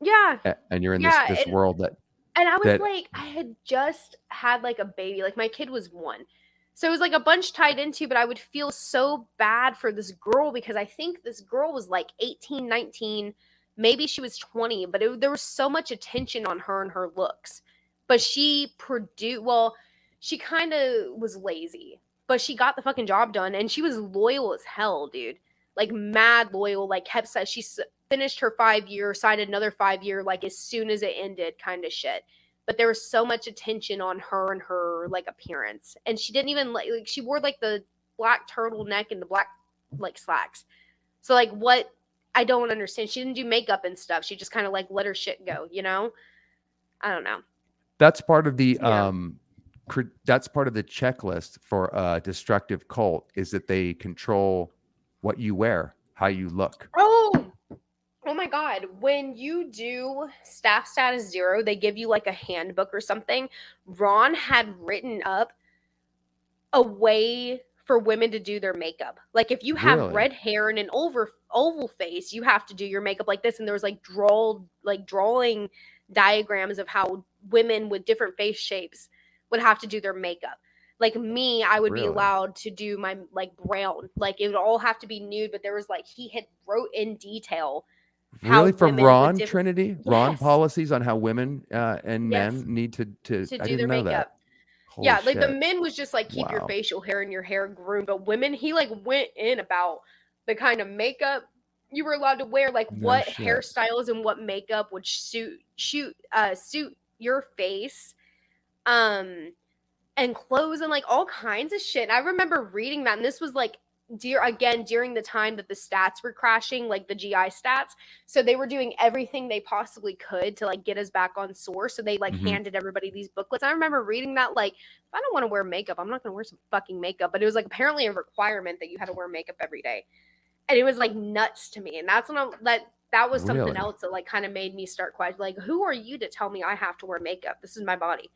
Yeah. And you're in this world that. And I was like, I had just had like a baby, like my kid was 1. So it was like a bunch tied into, but I would feel so bad for this girl, because I think this girl was like 18, 19, maybe she was 20, but there was so much attention on her and her looks. But she she kind of was lazy, but she got the fucking job done, and she was loyal as hell, dude. Like mad loyal, like kept saying, she finished her 5-year, signed another 5-year, like as soon as it ended, kind of shit. But there was so much attention on her and her like appearance, and she didn't even like she wore like the black turtleneck and the black like slacks. So like, what, I don't understand. She didn't do makeup and stuff. She just kind of like let her shit go, you know? I don't know. That's part of the that's part of the checklist for a destructive cult is that they control what you wear, how you look. Oh, oh my God. When you do staff status 0, they give you like a handbook or something. Ron had written up a way for women to do their makeup. Like if you have Really? red hair and an oval face, you have to do your makeup like this. And there was like drawing diagrams of how women with different face shapes would have to do their makeup. Like me, I would be Really? allowed to do my like brown. Like it would all have to be nude, but there was like he had wrote in detail how Really? From women with Ron different Trinity? Ron yes, policies on how women and yes, men need to to I do their didn't know that. makeup. Holy Yeah, like the shit. men was just like keep your Wow. facial hair and your hair groomed, but women he like went in about the kind of makeup you were allowed to wear, like No what shit. hairstyles and what makeup would suit your face, um, and clothes and like all kinds of shit. And I remember reading that, and this was like during the time that the stats were crashing, like the GI stats. So they were doing everything they possibly could to like get us back on source. So they like Hmm. handed everybody these booklets. I remember reading that like, if I don't want to wear makeup, I'm not going to wear some fucking makeup. But it was like apparently a requirement that you had to wear makeup every day, and it was like nuts to me. And that's when that was something Really? else that like kind of made me start questioning, like, who are you to tell me I have to wear makeup? This is my body.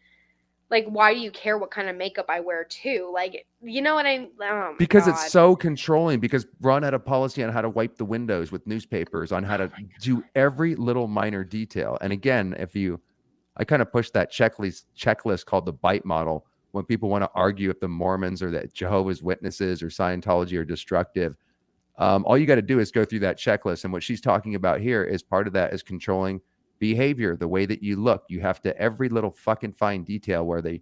Like, why do you care what kind of makeup I wear too? Like, you know what I? Oh my Because it's god. so controlling, because Ron had a policy on how to wipe the windows with newspapers, on how Oh to my do every little minor detail. And again, I kind of push that checklist called the bite model when people want to argue if the Mormons or the Jehovah's Witnesses or Scientology are destructive. All you got to do is go through that checklist. And what she's talking about here is part of that is controlling behavior, the way that you look. You have to, every little fucking fine detail where they,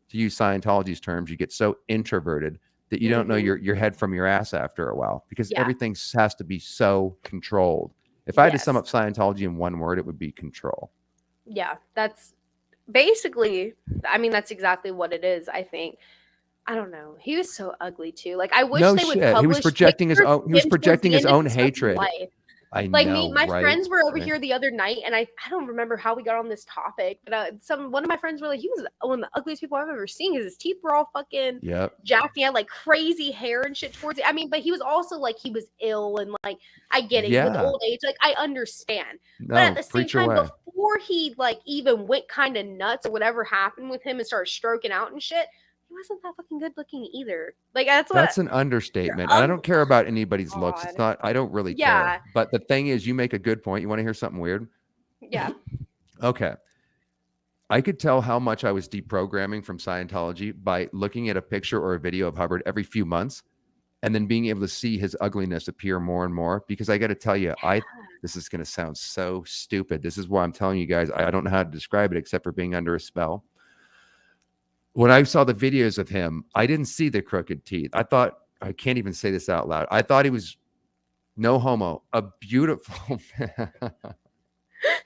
to use Scientology's terms, you get so introverted that you god. don't know Mhm. your head from your ass after a while, because Yeah. everything has to be so controlled. If I had to sum Yes. up Scientology in one word, it would be control. Yeah. That's basically. I mean, that's exactly what it is. I think. I don't know. He was so ugly too. Like, I wish No they would shit. He was publish projecting his pictures own. He of was him towards projecting the his end of own his fucking hatred. life. I Like know, my right? friends were over Right. here the other night, and I don't remember how we got on this topic, but one of my friends were like, he was one of the ugliest people I've ever seen because his teeth were all fucking Yep. jacked. He had like crazy hair and shit towards it. I mean, but he was also like he was ill and like I get it with Yeah. old age, like I understand, but at No, the same preach time, away. before he like even went kind of nuts or whatever happened with him and started stroking out and shit, he wasn't that fucking good looking either. Like that's what That's an you're understatement. And I don't care about anybody's looks. It's God. not, I don't really care. Yeah, But the thing is, you make a good point. You want to hear something weird? yeah, Okay. I could tell how much I was deprogramming from Scientology by looking at a picture or a video of Hubbard every few months and then being able to see his ugliness appear more and more. Because I got to tell you, this is going to sound so stupid. This is why I'm telling you guys, I don't know how to describe it except for being under a spell. When I saw the videos of him, I didn't see the crooked teeth. I thought, I can't even say this out loud. I thought he was, no homo, a beautiful man.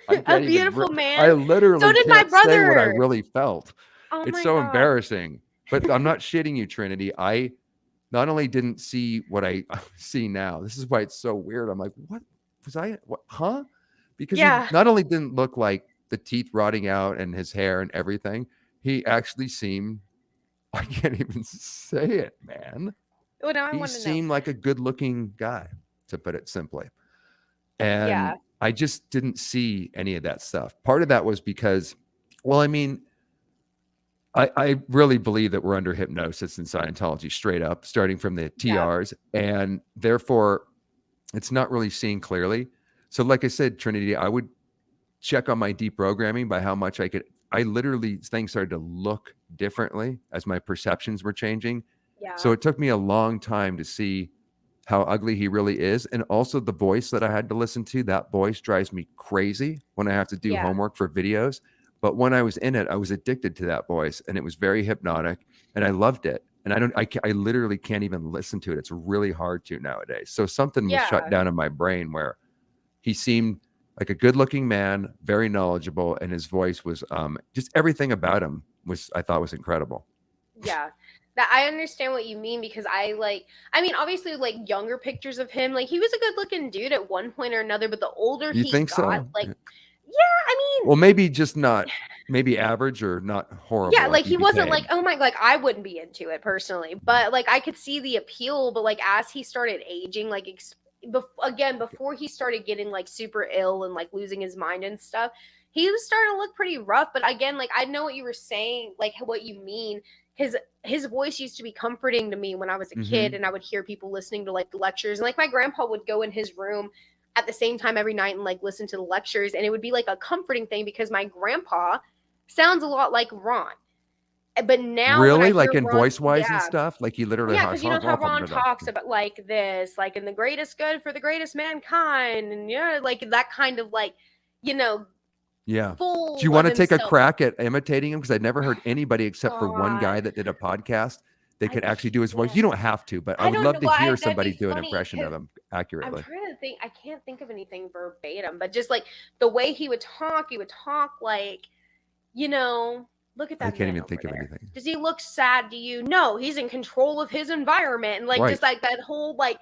I a can't even, beautiful I man. So literally did my can't say what I brother. really felt. Oh It's my so god. embarrassing. But I'm not shitting you, Trinity. I not only didn't see what I see now, this is why it's so weird. I'm like, what was I, what, huh? Because he Yeah. not only didn't look like the teeth rotting out and his hair and everything, he actually seemed, I can't even say it, man. Well, now I He want to know. seemed like a good looking guy, to put it simply. And Yeah. I just didn't see any of that stuff. Part of that was because, well, I mean, I really believe that we're under hypnosis in Scientology, straight up, starting from the Yeah. TRs. And therefore, it's not really seeing clearly. So, like I said, Trinity, I would check on my deprogramming by how much I literally, things started to look differently as my perceptions were changing. So Yeah. it took me a long time to see how ugly he really is. And also the voice that I had to listen to, that voice drives me crazy when I have to do Yeah. homework for videos. But when I was in it, I was addicted to that voice, and it was very hypnotic, and I loved it. And I literally can't even listen to it. It's really hard to nowadays. So something was shut Yeah. down in my brain where he seemed like a good looking man, very knowledgeable. And his voice was, just everything about him was, I thought was incredible. Yeah. That I understand what you mean because I mean obviously like younger pictures of him, like he was a good looking dude at one point or another, but the older You he think got, so? like Yeah. I mean, Well, maybe just not, maybe average or not yeah, horrible like like he he wasn't like, became. oh my, like I wouldn't be into it personally, but like I could see the appeal. But like as he started aging, like again before he started getting like super ill and like losing his mind and stuff, he was starting to look pretty rough. But again, like I know what you were saying, like what you mean. His voice used to be comforting to me when I was a kid, Mm-hmm. and I would hear people listening to like the lectures, and like my grandpa would go in his room at the same time every night and like listen to the lectures, and it would be like a comforting thing because my grandpa sounds a lot like Ron. But now when I Really? hear Like in Ron, voice wise and yeah, stuff? Like he well, literally yeah, has because you know hump, how hump, hump, Ron hump, hump. talks about like this, like in the greatest good for the greatest mankind, and yeah, like that kind of like, you know, Yeah. Do you full want of to take a himself. crack at imitating him? Because I'd never heard anybody except for one God, guy that did a podcast that I could actually do his voice. can't. You don't have to, but I I would don't love know to why hear that'd somebody be do an funny impression of because him I'm accurately. trying to think. I can't think of anything verbatim, but just like the way he would talk like, you know, look at I that can't man even over think of there. anything. Does he look sad to you? No, he's in control of his environment and like Right. just like that whole like,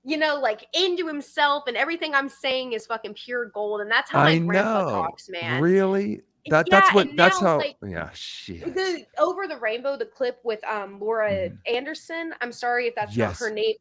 you know, like into himself, and everything I'm saying is fucking pure gold, and that's how my I grandpa know. talks, man. Really? Yeah, and That's now how, like yeah, shit. the Over the Rainbow, the clip with Laura Mhm. Anderson. I'm sorry if that's not her Yes, name.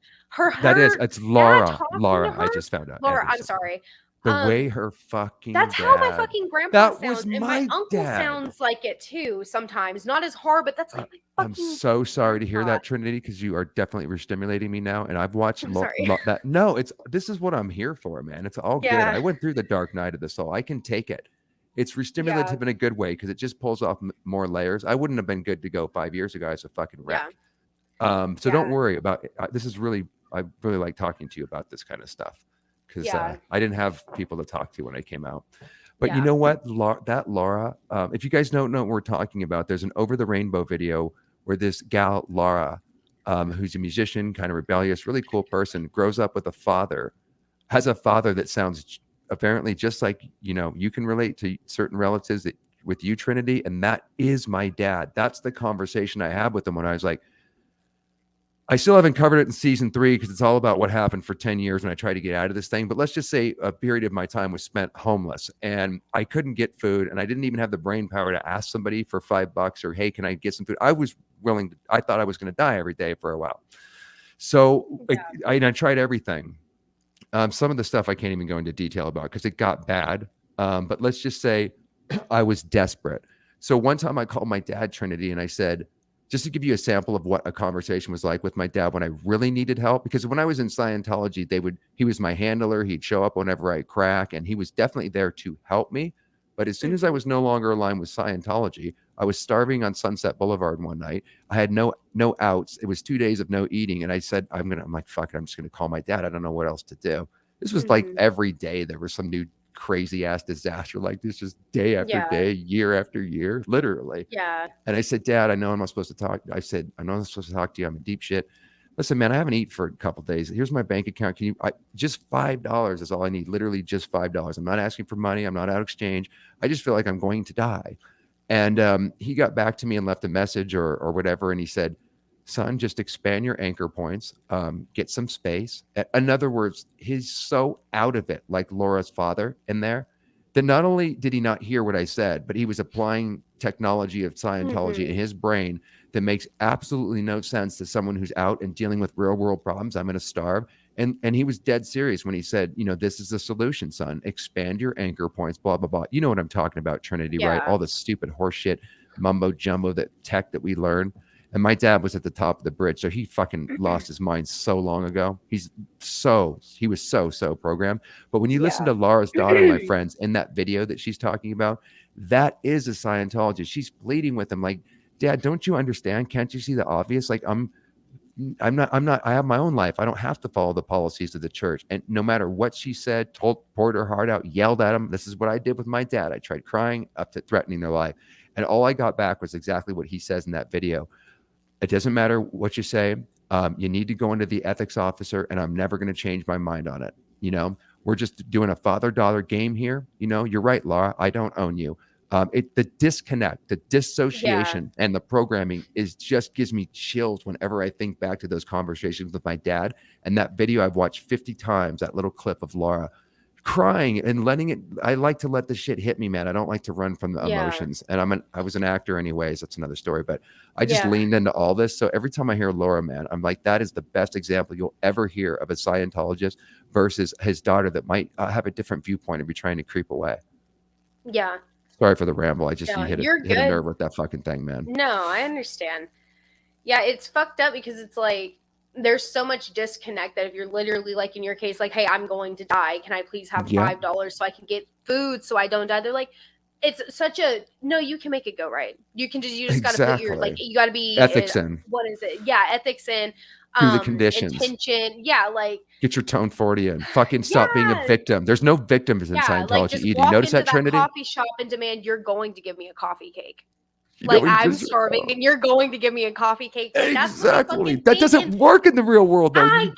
that is. Her It's dad Laura. talking to Laura, I her. just found out. Laura, I'm Anderson. sorry. The way Um, her fucking that's how my dad. fucking grandpa That sounds, was and my my uncle dad. sounds like it too sometimes. Not as hard, but that's Uh, like my I'm fucking so sorry to hear grandpa. that, Trinity, because you are definitely restimulating me now. And I've watched I'm sorry. that. No, it's this is what I'm here for, man. It's all good. Yeah, I went through the dark night of the soul. I can take it. It's yeah, restimulative in a good way because it just pulls off more layers. I wouldn't have been good to go 5 years ago as a fucking yeah, wreck. So don't yeah, worry about it. This is really, I really like talking to you about this kind of stuff because yeah, I didn't have people to talk to when I came out. But you yeah. know what? That Laura, if you guys don't know what we're talking about, there's an Over the Rainbow video where this gal, Laura, who's a musician, kind of rebellious, really cool person, grows up with a father, has a father that sounds apparently just like, you can relate to certain relatives that with you, Trinity. And that is my dad. That's the conversation I had with him when I was like, I still haven't covered it in season 3 because it's all about what happened for 10 years when I tried to get out of this thing. But let's just say a period of my time was spent homeless and I couldn't get food and I didn't even have the brain power to ask somebody for $5 or, hey, can I get some food? I was willing to, I thought I was going to die every day for a while. So I tried everything. Some of the stuff I can't even go into detail about because it got bad. But let's just say I was desperate. So one time I called my dad, Trinity, and I said, just to give you a sample of what a conversation was like with my dad when I really needed help, because when I was in Scientology, he was my handler. He'd show up whenever I crack, and he was definitely there to help me. But as soon as I Mhm. was no longer aligned with Scientology, I was starving on Sunset Boulevard one night. I had no outs. It was 2 days of no eating, and I said, I'm like, fuck it, I'm just gonna call my dad. I don't know what else to do. This was like Mhm. every day there was some new crazy ass disaster like this, just day after Yeah. day, year after year, literally. Yeah. And I said, Dad, I know I'm not supposed to talk. I said, I know I'm supposed to talk to you. I'm in deep shit. Listen, man, I haven't eaten for a couple days. Here's my bank account. Can you just $5 is all I need. Literally just $5. I'm not asking for money. I'm not out of exchange. I just feel like I'm going to die. And he got back to me and left a message or whatever. And he said, son, just expand your anchor points, get some space. In other words, he's so out of it, like Laura's father in there, that not only did he not hear what I said, but he was applying technology of Scientology in Mhm. his brain that makes absolutely no sense to someone who's out and dealing with real world problems. I'm going to starve. And he was dead serious when he said, this is the solution, son. Expand your anchor points, blah, blah, blah. You know what I'm talking about, Trinity, right? Yeah. All the stupid horseshit mumbo jumbo, that tech that we learn. And my dad was at the top of the bridge. So he fucking lost his mind so long ago. He was so programmed. But when you listen Yeah. to Laura's daughter, my friends, in that video that she's talking about, that is a Scientologist. She's pleading with him like, Dad, don't you understand? Can't you see the obvious? Like, I have my own life. I don't have to follow the policies of the church. And no matter what she said, poured her heart out, yelled at him. This is what I did with my dad. I tried crying up to threatening their life. And all I got back was exactly what he says in that video. It doesn't matter what you say. You need to go into the ethics officer, and I'm never going to change my mind on it. We're just doing a father-daughter game here. You're right, Laura. I don't own you. The disconnect, the Yeah. dissociation, and the programming just gives me chills whenever I think back to those conversations with my dad. And that video I've watched 50 times. That little clip of Laura crying and letting it. I like to let the shit hit me, man. I don't like to run from the emotions. And I was an actor anyways. That's another story. But I just leaned into all this. So every time I hear Laura, man, I'm like, that is the best example you'll ever hear of a Scientologist versus his daughter that might have a different viewpoint and be trying to creep away. Yeah. Sorry for the ramble. I just No, hit you're a good. nerve with that fucking thing, man. No, I understand. Yeah, it's fucked up because it's like there's so much disconnect that if you're literally like in your case, like, hey, I'm going to die. Can I please have $5 so I can get food so I don't die? They're like, it's such a no, you can make it go right. You just gotta put your like you gotta be ethics in. What is it? Yeah, ethics in. Do the conditions. Intention. Yeah, like get your tone 40 in. Fucking stop being a victim. There's no victims in Scientology like just either. Walk Notice into that, Trinity? coffee shop and demand you're going to give me a coffee cake. Like I'm starving and you're going to give me a coffee cake. Like, exactly. That doesn't work in the real world though.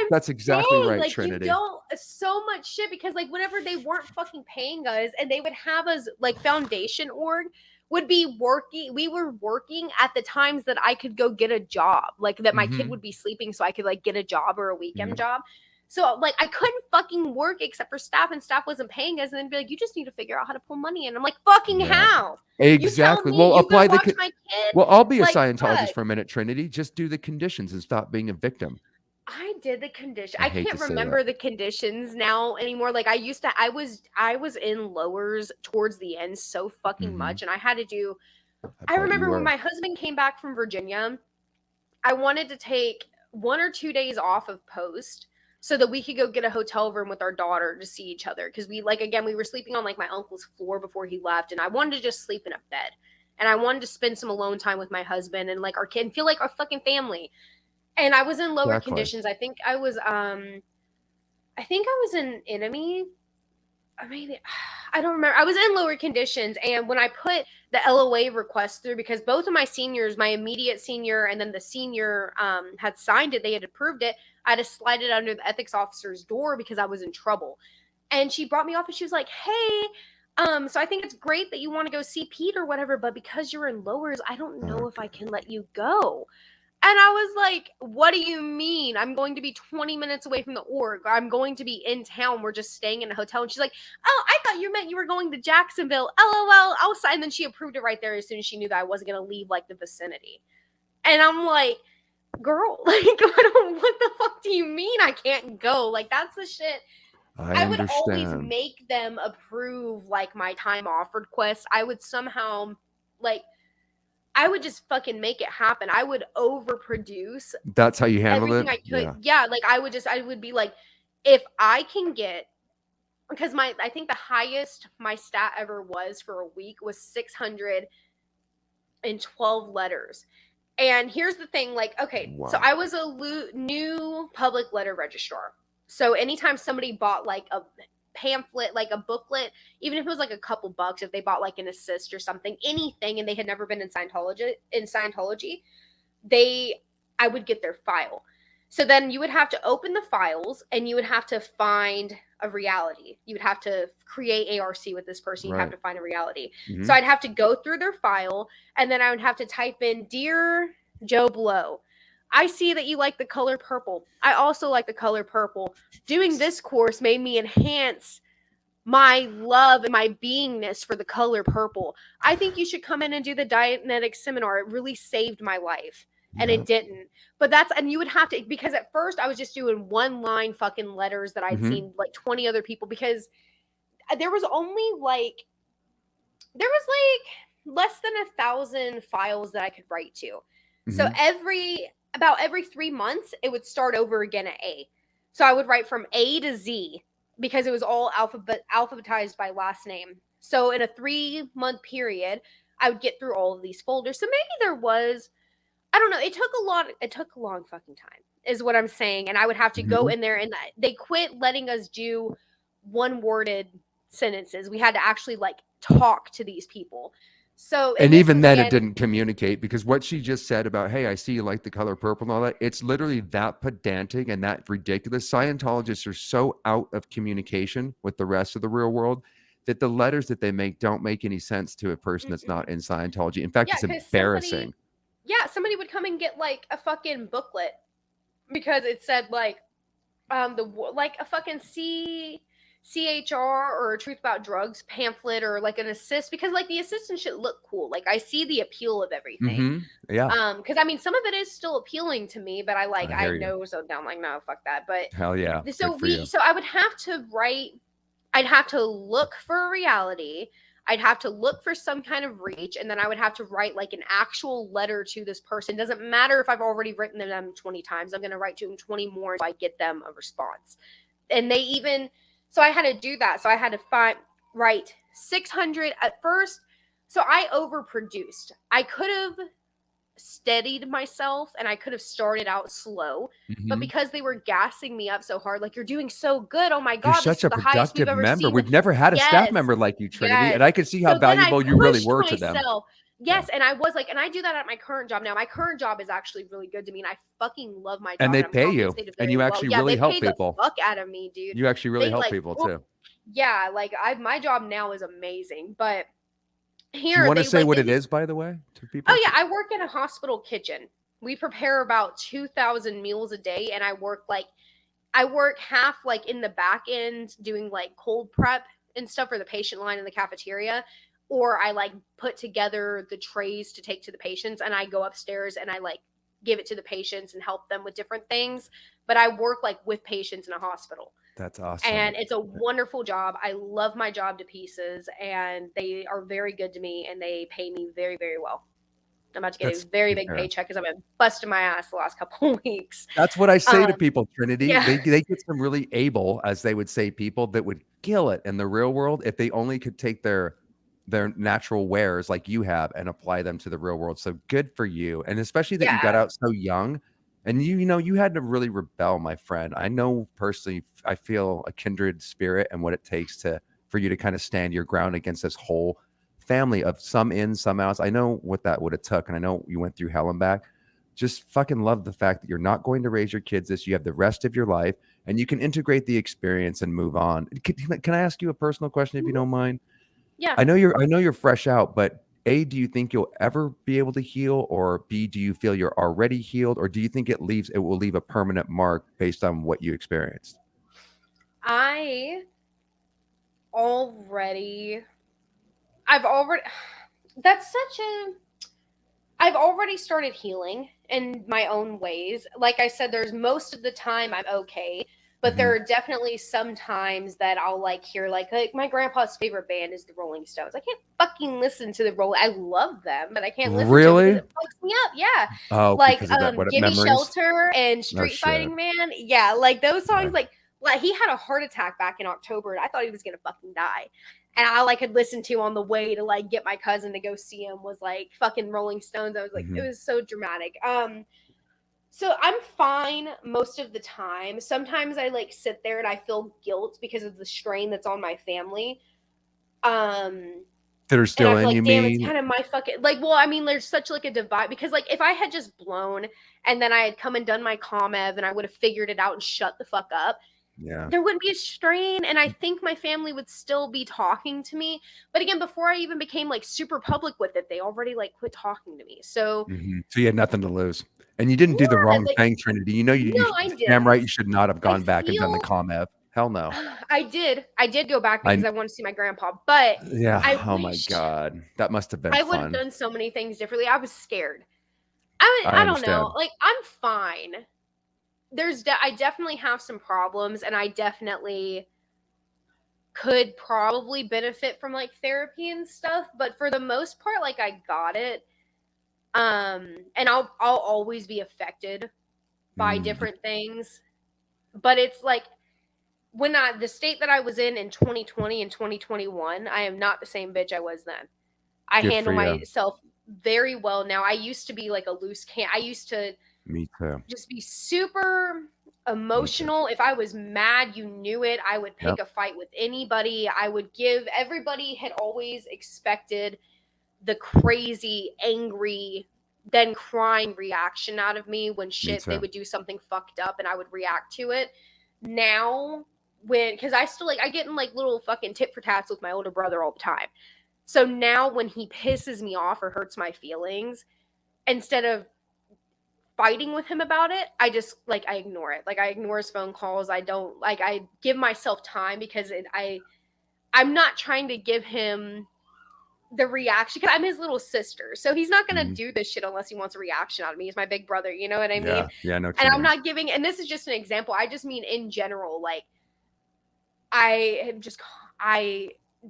That's exactly right, like, Trinity. You don't so much shit because like whenever they weren't fucking paying us and they would have us like foundation org would be working. We were working at the times that I could go get a job, like that my kid would be sleeping so I could like get a job or a weekend job. So like I couldn't fucking work except for staff and staff wasn't paying us and then be like, you just need to figure out how to pull money in. I'm like, fucking how? Exactly. Me, well, apply the my kid? Well, I'll be a like, Scientologist for a minute, Trinity. Just do the conditions and stop being a victim. I did the condition. I can't remember the conditions now anymore. Like I was in lowers towards the end so fucking much and I had to do I remember when my husband came back from Virginia, I wanted to take 1 or 2 days off of post so that we could go get a hotel room with our daughter to see each other. Cause we like, again, we were sleeping on like my uncle's floor before he left. And I wanted to just sleep in a bed and I wanted to spend some alone time with my husband and like our kid and feel like our fucking family. And I was in lower conditions. I think I was in enemy. Or maybe I don't remember. I was in lower conditions, and when I put the LOA request through, because both of my seniors, my immediate senior and then the senior, had signed it, they had approved it. I had to slide it under the ethics officer's door because I was in trouble. And she brought me off, and she was like, "Hey, so I think it's great that you want to go see Pete or whatever, but because you're in lowers, I don't know if I can let you go." And I was like, what do you mean? I'm going to be 20 minutes away from the org. Or I'm going to be in town. We're just staying in a hotel. And she's like, oh, I thought you meant you were going to Jacksonville. LOL. I'll sign. And then she approved it right there as soon as she knew that I wasn't going to leave like the vicinity. And I'm like, girl, like, what the fuck do you mean I can't go? Like, that's the shit. I would always make them approve like my time off requests. I would somehow like, I would just fucking make it happen. I would overproduce. That's how you handle everything I could. Yeah, like I would be like, if I can get, because I think the highest my stat ever was for a week was 612 letters. And here's the thing, like, okay, so I was a new public letter registrar. So anytime somebody bought like a pamphlet, like a booklet, even if it was like a couple bucks, if they bought like an assist or something, anything, and they had never been in Scientology, I would get their file. So then you would have to open the files and you would have to find a reality. You would have to create ARC with this person. You'd have to find a reality. So I'd have to go through their file and then I would have to type in, Dear Joe Blow, I see that you like the color purple. I also like the color purple. Doing this course made me enhance my love and my beingness for the color purple. I think you should come in and do the Dianetics seminar. It really saved my life. And it didn't. But and you would have to, because at first I was just doing one line fucking letters that I'd seen like 20 other people, because there was less than 1,000 files that I could write to. So about every 3 months, it would start over again at A. So I would write from A to Z because it was all alphabetized by last name. So in a 3-month period, I would get through all of these folders. So maybe there was, I don't know. It took a long fucking time is what I'm saying. And I would have to go in there, and they quit letting us do one-worded sentences. We had to actually like talk to these people. So, and even then it didn't communicate, because what she just said about, hey, I see you like the color purple and all that, it's literally that pedantic and that ridiculous. Scientologists are so out of communication with the rest of the real world that the letters that they make don't make any sense to a person that's not in Scientology. In fact, it's embarrassing. Somebody would come and get like a fucking booklet because it said like a fucking CHR or a Truth About Drugs pamphlet or like an assist, because like the assistant should look cool. Like I see the appeal of everything. Yeah. Because I mean, some of it is still appealing to me, but I I hear you. know, so now I'm like, no, fuck that. But Hell yeah. so Good for you. so I would have to write, I'd have to look for a reality. I'd have to look for some kind of reach, and then I would have to write like an actual letter to this person. Doesn't matter if I've already written to them 20 times. I'm going to write to them 20 more until I get them a response. And they even, so I had to do that. So I had to write 600 at first. So I overproduced. I could have steadied myself and I could have started out slow, but because they were gassing me up so hard, like, you're doing so good, oh my You're god, this such is a the highest we've productive ever member. seen. We've never had a staff Yes, member like you, Trinity, and yes. I could see how So then I valuable you really pushed were to them. myself. Yeah. Yes, and I was like, and I do that at my current job now. My current job is actually really good to me, and I fucking love my job, And they I'm pay you, compensated and very you well. actually Yeah, really they help pay the people. fuck out of me, dude. You actually really They help like, people too. yeah, like my job now is amazing, but Do you here want to they say like what they it is, by the way, to people? Oh yeah, I work in a hospital kitchen. We prepare about 2,000 meals a day, and I work half like in the back end doing like cold prep and stuff for the patient line in the cafeteria, or I like put together the trays to take to the patients, and I go upstairs and I like give it to the patients and help them with different things. But I work like with patients in a hospital. That's awesome. And it's a wonderful job. I love my job to pieces, and they are very good to me, and they pay me very, very well. I'm about to get That's a very big fair. paycheck because I've been busting my ass the last couple of weeks. That's what I say to people, Trinity. Yeah. They get some really able, as they would say, people that would kill it in the real world if they only could take their natural wares like you have and apply them to the real world. So good for you. And especially that you got Yeah. out so young, and you know, you had to really rebel, my friend. I know personally, I feel a kindred spirit and what it takes for you to kind of stand your ground against this whole family of some ins, some outs. I know what that would have took, and I know you went through hell and back. Just fucking love the fact that you're not going to raise your kids this. You have the rest of your life, and you can integrate the experience and move on. Can I ask you a personal question, if you don't mind? Yeah. I know you're fresh out, but A, do you think you'll ever be able to heal, or B, do you feel you're already healed, or do you think it will leave a permanent mark based on what you experienced? I've already started healing in my own ways. Like I said, there's most of the time I'm okay, but there are definitely some times that I'll like hear like my grandpa's favorite band is the Rolling Stones. I can't fucking listen to the Rolling. I love them, but I can't listen to them because it fucks me up. Yeah, Oh, like because of that, what "Gimme memories? Shelter" and No "Street shit. Fighting Man." Yeah, like those songs. Yeah. Like he had a heart attack back in October, and I thought he was gonna fucking die. And I like had listened to on the way to like get my cousin to go see him was like fucking Rolling Stones. I was like, it was so dramatic. So I'm fine most of the time. Sometimes I like sit there and I feel guilt because of the strain that's on my family. That are still And I feel in, like, you damn, it's mean? kind of my fucking like. Well, I mean, there's such like a divide because like if I had just blown and then I had come and done my comev and I would have figured it out and shut the fuck up, Yeah. there wouldn't be a strain, and I think my family would still be talking to me. But again, before I even became like super public with it, they already like quit talking to me. So So you had nothing to lose, and you didn't do the yeah, wrong like thing, Trinity. You know, no, I damn right, you didn't. should not have I gone back and done the feel comev. Hell no. I did go back I because I wanted to see my grandpa, but Yeah. I Oh my wished God, that must have been I would have fun. done so many things differently. I was scared. I I don't know. understand. Like I'm fine. I definitely have some problems, and I definitely could probably benefit from like therapy and stuff, but for the most part, like I got it. And I'll always be affected by different things. But it's like the state that I was in 2020 and 2021, I am not the same bitch I was then. I Good for handle you. myself very well now. I used to be like a loose can. I used to Me too. just be super emotional. If I was mad, you knew it. I would pick a fight with anybody. Everybody had always expected the crazy, angry, then crying reaction out of me when they would do something fucked up and I would react to it. Now, because I get in like little fucking tit for tats with my older brother all the time. So now when he pisses me off or hurts my feelings, instead of fighting with him about it. I just like I ignore it. Like I ignore his phone calls. I don't like I give myself time because I'm not trying to give him the reaction because I'm his little sister. So he's not gonna Mhm. do this shit unless he wants a reaction out of me. He's my big brother, you know what I mean? Yeah. Yeah. I know what And you I'm mean. not giving and this is just an example. I just mean in general, like I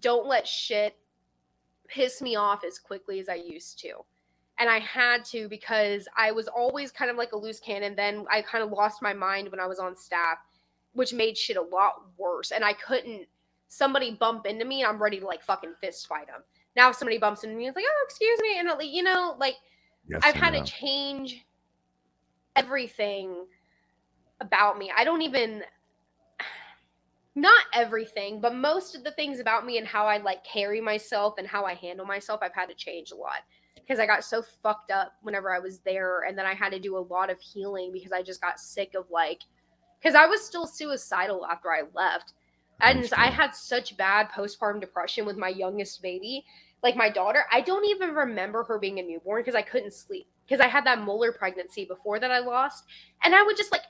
don't let shit piss me off as quickly as I used to. And I had to because I was always kind of like a loose cannon. Then I kind of lost my mind when I was on staff, which made shit a lot worse. And I couldn't, somebody bump into me and I'm ready to like fucking fist fight them. Now if somebody bumps into me, it's like, oh, excuse me. And you know, like Yes I've and had to no. change everything about me. I don't even, not everything, but most of the things about me and how I like carry myself and how I handle myself, I've had to change a lot because I got so fucked up whenever I was there. And then I had to do a lot of healing because I just got sick of like, because I was still suicidal after I left. I And I understand. had such bad postpartum depression with my youngest baby, like my daughter. I don't even remember her being a newborn because I couldn't sleep because I had that molar pregnancy before that I lost. And I would just like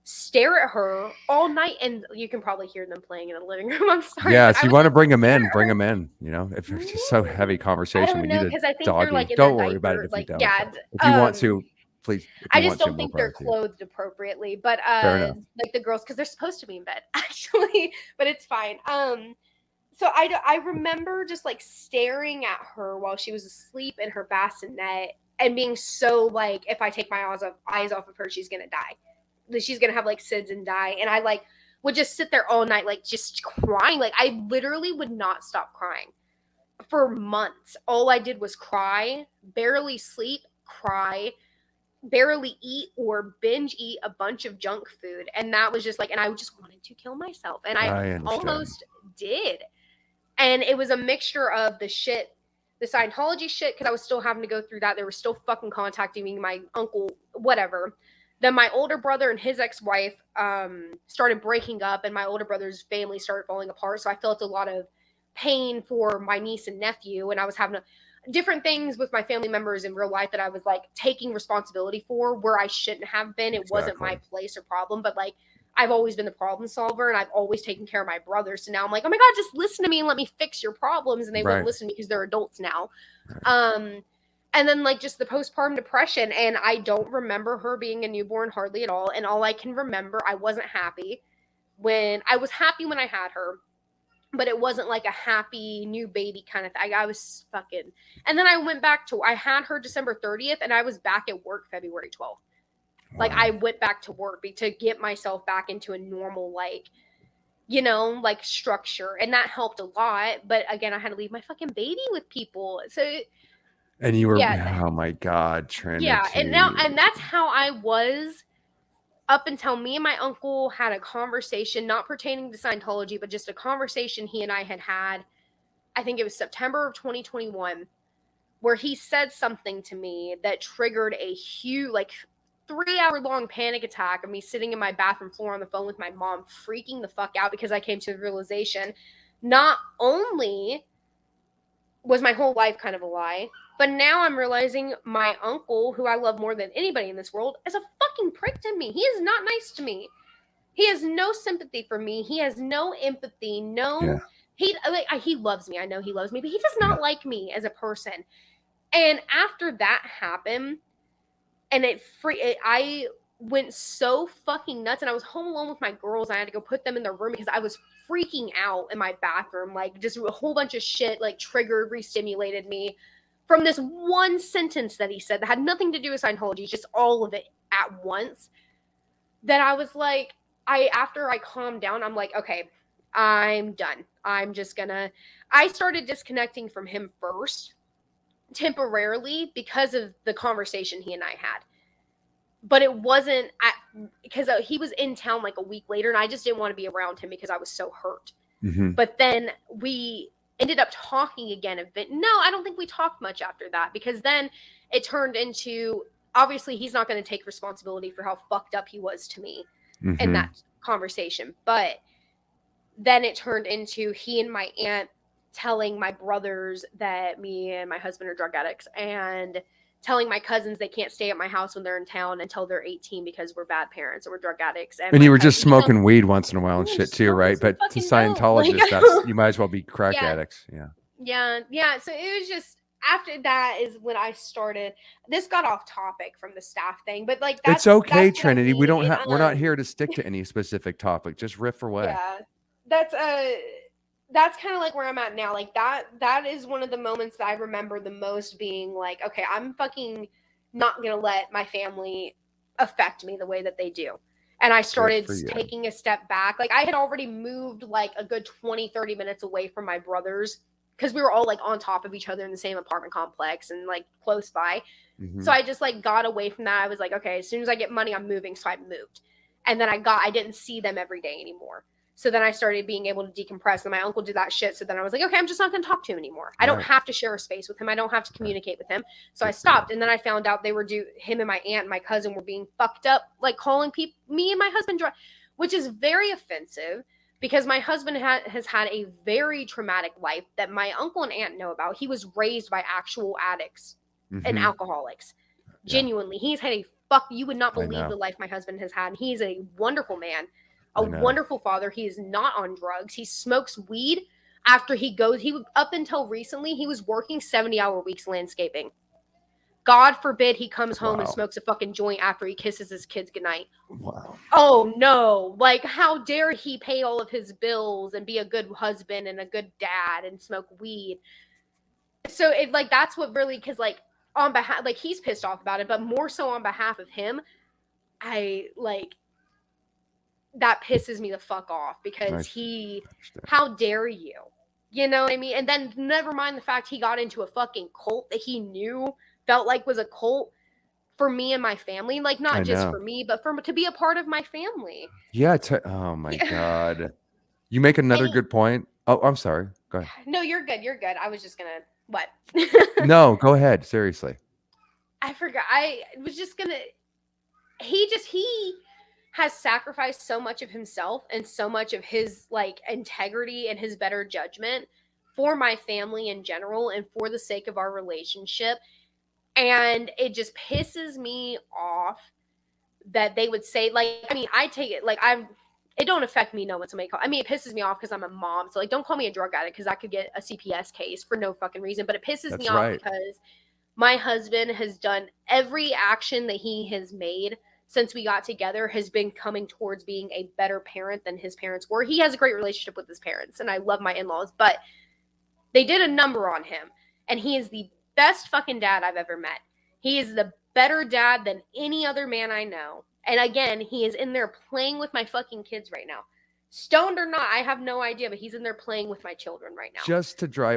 stare at her all night. And you can probably hear them playing in the living room. I'm sorry, but Yes, I you would want to just bring them stare in, at bring her. them in. You know, if it's just so heavy Mm, I conversation, we don't need know a because I think they're like doggy. in their Don't worry about it diaper. if you Like, don't. yeah. If you want to, please. If I you just want to, don't more think they're power to you. clothed appropriately, but Fair enough. like the girls because they're supposed to be in bed actually, but it's fine. So I remember just like staring at her while she was asleep in her bassinet and being so like, if I take my eyes off of her, she's gonna die. She's gonna have like SIDS and die. And I like would just sit there all night, like just crying. Like I literally would not stop crying for months. All I did was cry, barely sleep, cry, barely eat or binge eat a bunch of junk food. And that was just like, and I just wanted to kill myself. And I I understand. almost did. And it was a mixture of the Scientology shit, because I was still having to go through that. They were still fucking contacting me, my uncle, whatever. Then my older brother and his ex-wife started breaking up, and my older brother's family started falling apart. So I felt a lot of pain for my niece and nephew, and I was having different things with my family members in real life that I was like taking responsibility for where I shouldn't have been. It wasn't my Exactly. place or problem, but like I've always been the problem solver and I've always taken care of my brother. So now I'm like, oh my God, just listen to me and let me fix your problems. And they wouldn't Right. listen to me because they're adults now. Right. Um, and then like just the postpartum depression. And I don't remember her being a newborn hardly at all. And all I can remember, I wasn't happy when I was happy when I had her, but it wasn't like a happy new baby kind of thing. I was fucking, and then I went back to, I had her December 30th and I was back at work February 12th. Like Wow. I went back to work to get myself back into a normal, like, you know, like structure. And that helped a lot. But again, I had to leave my fucking baby with people. So And you were, yeah, oh my God, yeah. Trinity. And that's how I was up until me and my uncle had a conversation, not pertaining to Scientology, but just a conversation he and I had had. I think it was September of 2021, where he said something to me that triggered a huge, like, 3 hour long panic attack of me sitting in my bathroom floor on the phone with my mom, freaking the fuck out because I came to the realization not only was my whole life kind of a lie, but now I'm realizing my uncle, who I love more than anybody in this world, is a fucking prick to me. He is not nice to me. He has no sympathy for me. He has no empathy. Yeah. No, he loves me. I know he loves me, but he does Yeah. not like me as a person. And after that happened, and I went so fucking nuts, and I was home alone with my girls. I had to go put them in their room because I was freaking out in my bathroom, like just a whole bunch of shit, like triggered, re-stimulated me from this one sentence that he said that had nothing to do with Scientology, just all of it at once. That I was like, after I calmed down, I'm like, okay, I'm done. I'm just gonna. I started disconnecting from him first temporarily because of the conversation he and I had. But it wasn't because he was in town like a week later, and I just didn't want to be around him because I was so hurt. Mm-hmm. But then we ended up talking again a bit. No, I don't think we talked much after that because then it turned into, obviously he's not going to take responsibility for how fucked up he was to me in Mm-hmm. that conversation. But then it turned into he and my aunt telling my brothers that me and my husband are drug addicts and telling my cousins they can't stay at my house when they're in town until they're 18 because we're bad parents or we're drug addicts. And my you were just cousins, smoking weed once in a while and I'm shit just too, smoking right? some But to fucking dope. Like, Scientologists, you might as well be crack Yeah. addicts. Yeah. Yeah. So it was just after that is when I started. This got off topic from the staff thing, but like It's okay, that's what I Trinity. We mean. don't have. We're not here to stick to any specific topic. Just riff away. Yeah, that's kind of like where I'm at now. Like that is one of the moments that I remember the most, being like, okay, I'm fucking not gonna let my family affect me the way that they do. And I started taking a step back. Like I had already moved like a good 20-30 minutes away from my brothers, because we were all like on top of each other in the same apartment complex and like close by. Mm-hmm. So I just like got away from that. I was like, okay, as soon as I get money, I'm moving. So I moved. And then I didn't see them every day anymore. So then I started being able to decompress, and my uncle did that shit. So then I was like, okay, I'm just not going to talk to him anymore. I don't have to share a space with him. I don't have to communicate with him. So I stopped. And then I found out him and my aunt and my cousin were being fucked up, like calling people, me and my husband, which is very offensive, because my husband has had a very traumatic life that my uncle and aunt know about. He was raised by actual addicts and alcoholics. Genuinely. He's had you would not believe the life my husband has had. And he's a wonderful man, a wonderful father. He is not on drugs. He smokes weed after up until recently, he was working 70-hour weeks landscaping. God forbid he comes home and smokes a fucking joint after he kisses his kids goodnight. Wow. Oh no. Like, how dare he pay all of his bills and be a good husband and a good dad and smoke weed. So it like, that's what really, because like on behalf, like he's pissed off about it, but more so on behalf of him, I like, that pisses me the fuck off, because how dare you? You know what I mean? And then never mind the fact he got into a fucking cult that he felt like was a cult for me and my family. Like, not just for me, but to be a part of my family. Yeah. Oh my God. You make another good point. Oh, I'm sorry. Go ahead. No, you're good. You're good. I was just gonna, what? No, go ahead. Seriously. I forgot. I was just gonna, he has sacrificed so much of himself and so much of his like integrity and his better judgment for my family in general and for the sake of our relationship. And it just pisses me off that they would say, like, I mean, I take it like it don't affect me knowing somebody call. I mean, it pisses me off because I'm a mom. So like, don't call me a drug addict, because I could get a CPS case for no fucking reason. But it pisses me off because my husband has done every action that he has made since we got together has been coming towards being a better parent than his parents were. He has a great relationship with his parents, and I love my in-laws, but they did a number on him, and he is the best fucking dad I've ever met. He is the better dad than any other man I know. And again, he is in there playing with my fucking kids right now. Stoned or not, I have no idea, but he's in there playing with my children right now.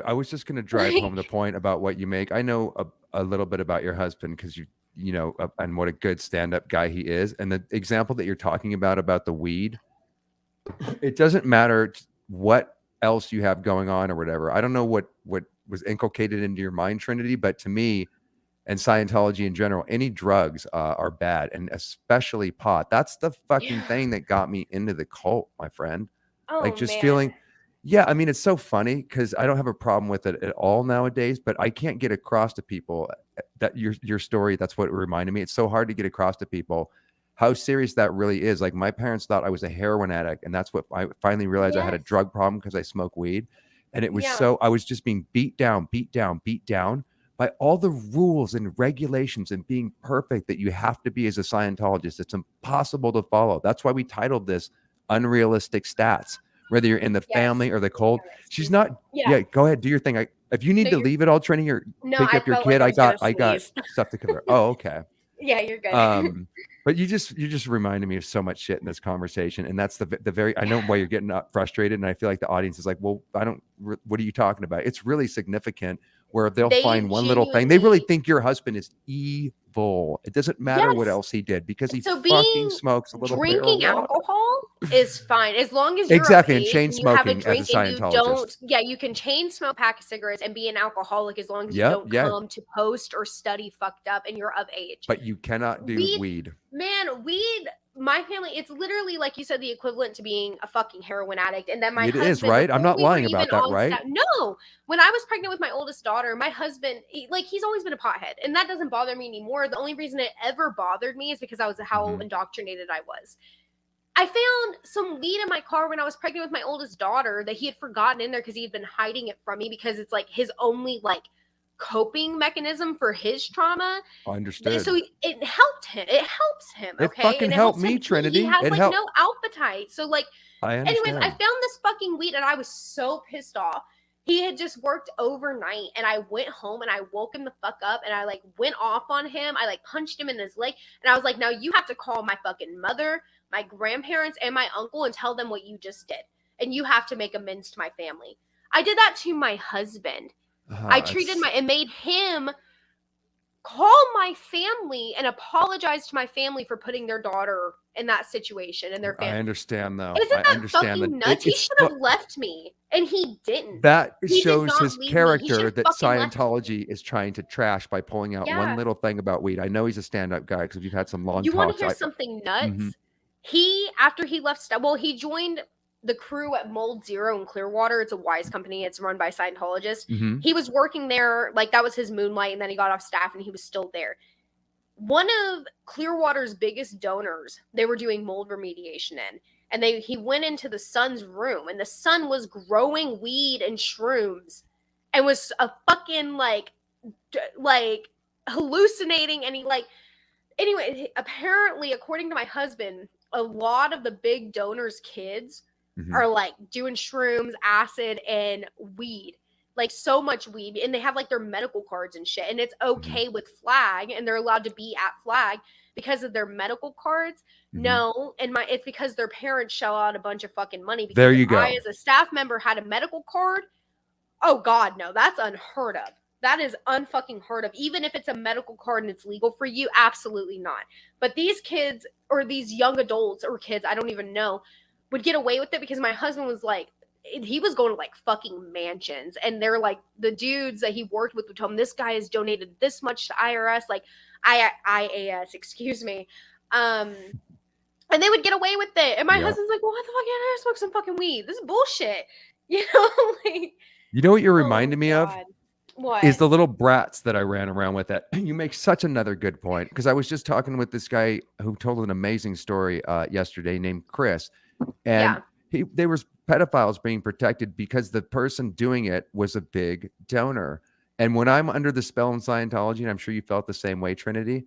I was just going to drive home the point about what you make. I know a little bit about your husband, because you know, and what a good stand-up guy he is. And the example that you're talking about the weed, it doesn't matter what else you have going on or whatever. I don't know what was inculcated into your mind, Trinity, but to me, and Scientology in general, any drugs are bad, and especially pot. That's the fucking thing that got me into the cult, my friend. Oh, like just man. feeling, I mean, it's so funny because I don't have a problem with it at all nowadays, but I can't get across to people that your story, that's what it reminded me. It's so hard to get across to people how serious that really is. Like, my parents thought I was a heroin addict, and that's what I finally realized. I had a drug problem because I smoke weed. And it was I was just being beat down by all the rules and regulations and being perfect that you have to be as a Scientologist. It's impossible to follow. That's why we titled this Unrealistic Stats, whether you're in the family or the cult. She's not. Yeah, go ahead. Do your thing. If you need to leave it all, Trini, or pick up your kid, I got stuff to cover. Oh, okay. Yeah, you're good. But you just reminded me of so much shit in this conversation. And that's the very, I know why you're getting frustrated. And I feel like the audience is like, well, what are you talking about? It's really significant, where they'll find one little thing. They really think your husband is evil. It doesn't matter what else he did, because he fucking smokes a little bit. Drinking alcohol is fine as long as you're exactly. of And age chain and you have a smoking drink as a and you Scientologist. don't. Yeah, you can chain smoke a pack of cigarettes and be an alcoholic as long as you don't come to post or study fucked up and you're of age. But you cannot do weed. Man, weed. my family, it's literally like you said, the equivalent to being a fucking heroin addict. And then my It is, husband, right? I'm before not we were lying even about that, on right? staff, no, when I was pregnant with my oldest daughter, my husband, he's always been a pothead, and that doesn't bother me anymore. The only reason it ever bothered me is because I was how indoctrinated I was. I found some weed in my car when I was pregnant with my oldest daughter that he had forgotten in there because he had been hiding it from me because it's like his only like coping mechanism for his trauma. Understood. So it helped him. It helps him, It okay? fucking And it helped helps him. me, He Trinity. has It like helped. no appetite. So like, I anyways, I understand. found this fucking weed and I was so pissed off. He had just worked overnight and I went home and I woke him the fuck up and I like went off on him. I like punched him in his leg and I was like, now you have to call my fucking mother, my grandparents, and my uncle and tell them what you just did. And you have to make amends to my family. I did that to my husband. I treated It's and made him call my family and apologize to my family for putting their daughter in that situation and their I family. understand, though. Isn't I that understand that fucking nuts? He it's should have left me, and he didn't. that He did shows not his leave me. He should character have that fucking left me. Scientology is trying to trash by pulling out one Yeah. little thing about weed. I know he's a stand-up guy because we've had some long You want to talks. hear something Mhm, nuts? After he left, well, he joined the crew at Mold Zero in Clearwater. It's a wise company. It's run by Scientologists. mhm, He was working there, like that was his moonlight, and then he got off staff and he was still there. One of Clearwater's biggest donors, they were doing mold remediation in. And he went into the son's room and the son was growing weed and shrooms and was a fucking like hallucinating and he like anyway, apparently according to my husband, a lot of the big donors' kids mhm, are like doing shrooms, acid, and weed. Like so much weed, and they have like their medical cards and shit, and it's mhm, okay with Flag, and they're allowed to be at Flag because of their medical cards. mhm. No, and it's because their parents shell out a bunch of fucking money. There Because if you I, go. as a staff member, had a medical card, oh God, no, that's unheard of. That is unfucking heard of. Even if it's a medical card and it's legal for you, absolutely not. But these kids or these young adults or kids, I don't even know, would get away with it because my husband was like, he was going to like fucking mansions, and they're like the dudes that he worked with would tell him this guy has donated this much to IRS, like IAS, excuse me. Um, and they would get away with it. And my Yep. husband's like, well, what the fuck? Yeah, I smoke some fucking weed. This is bullshit. You know, like, You know what you're oh reminding me of? God. Is What? the little brats that I ran around with that. You make such another good point because I was just talking with this guy who told an amazing story yesterday named Chris, and Yeah. there was pedophiles being protected because the person doing it was a big donor. And when I'm under the spell in Scientology, and I'm sure you felt the same way, Trinity,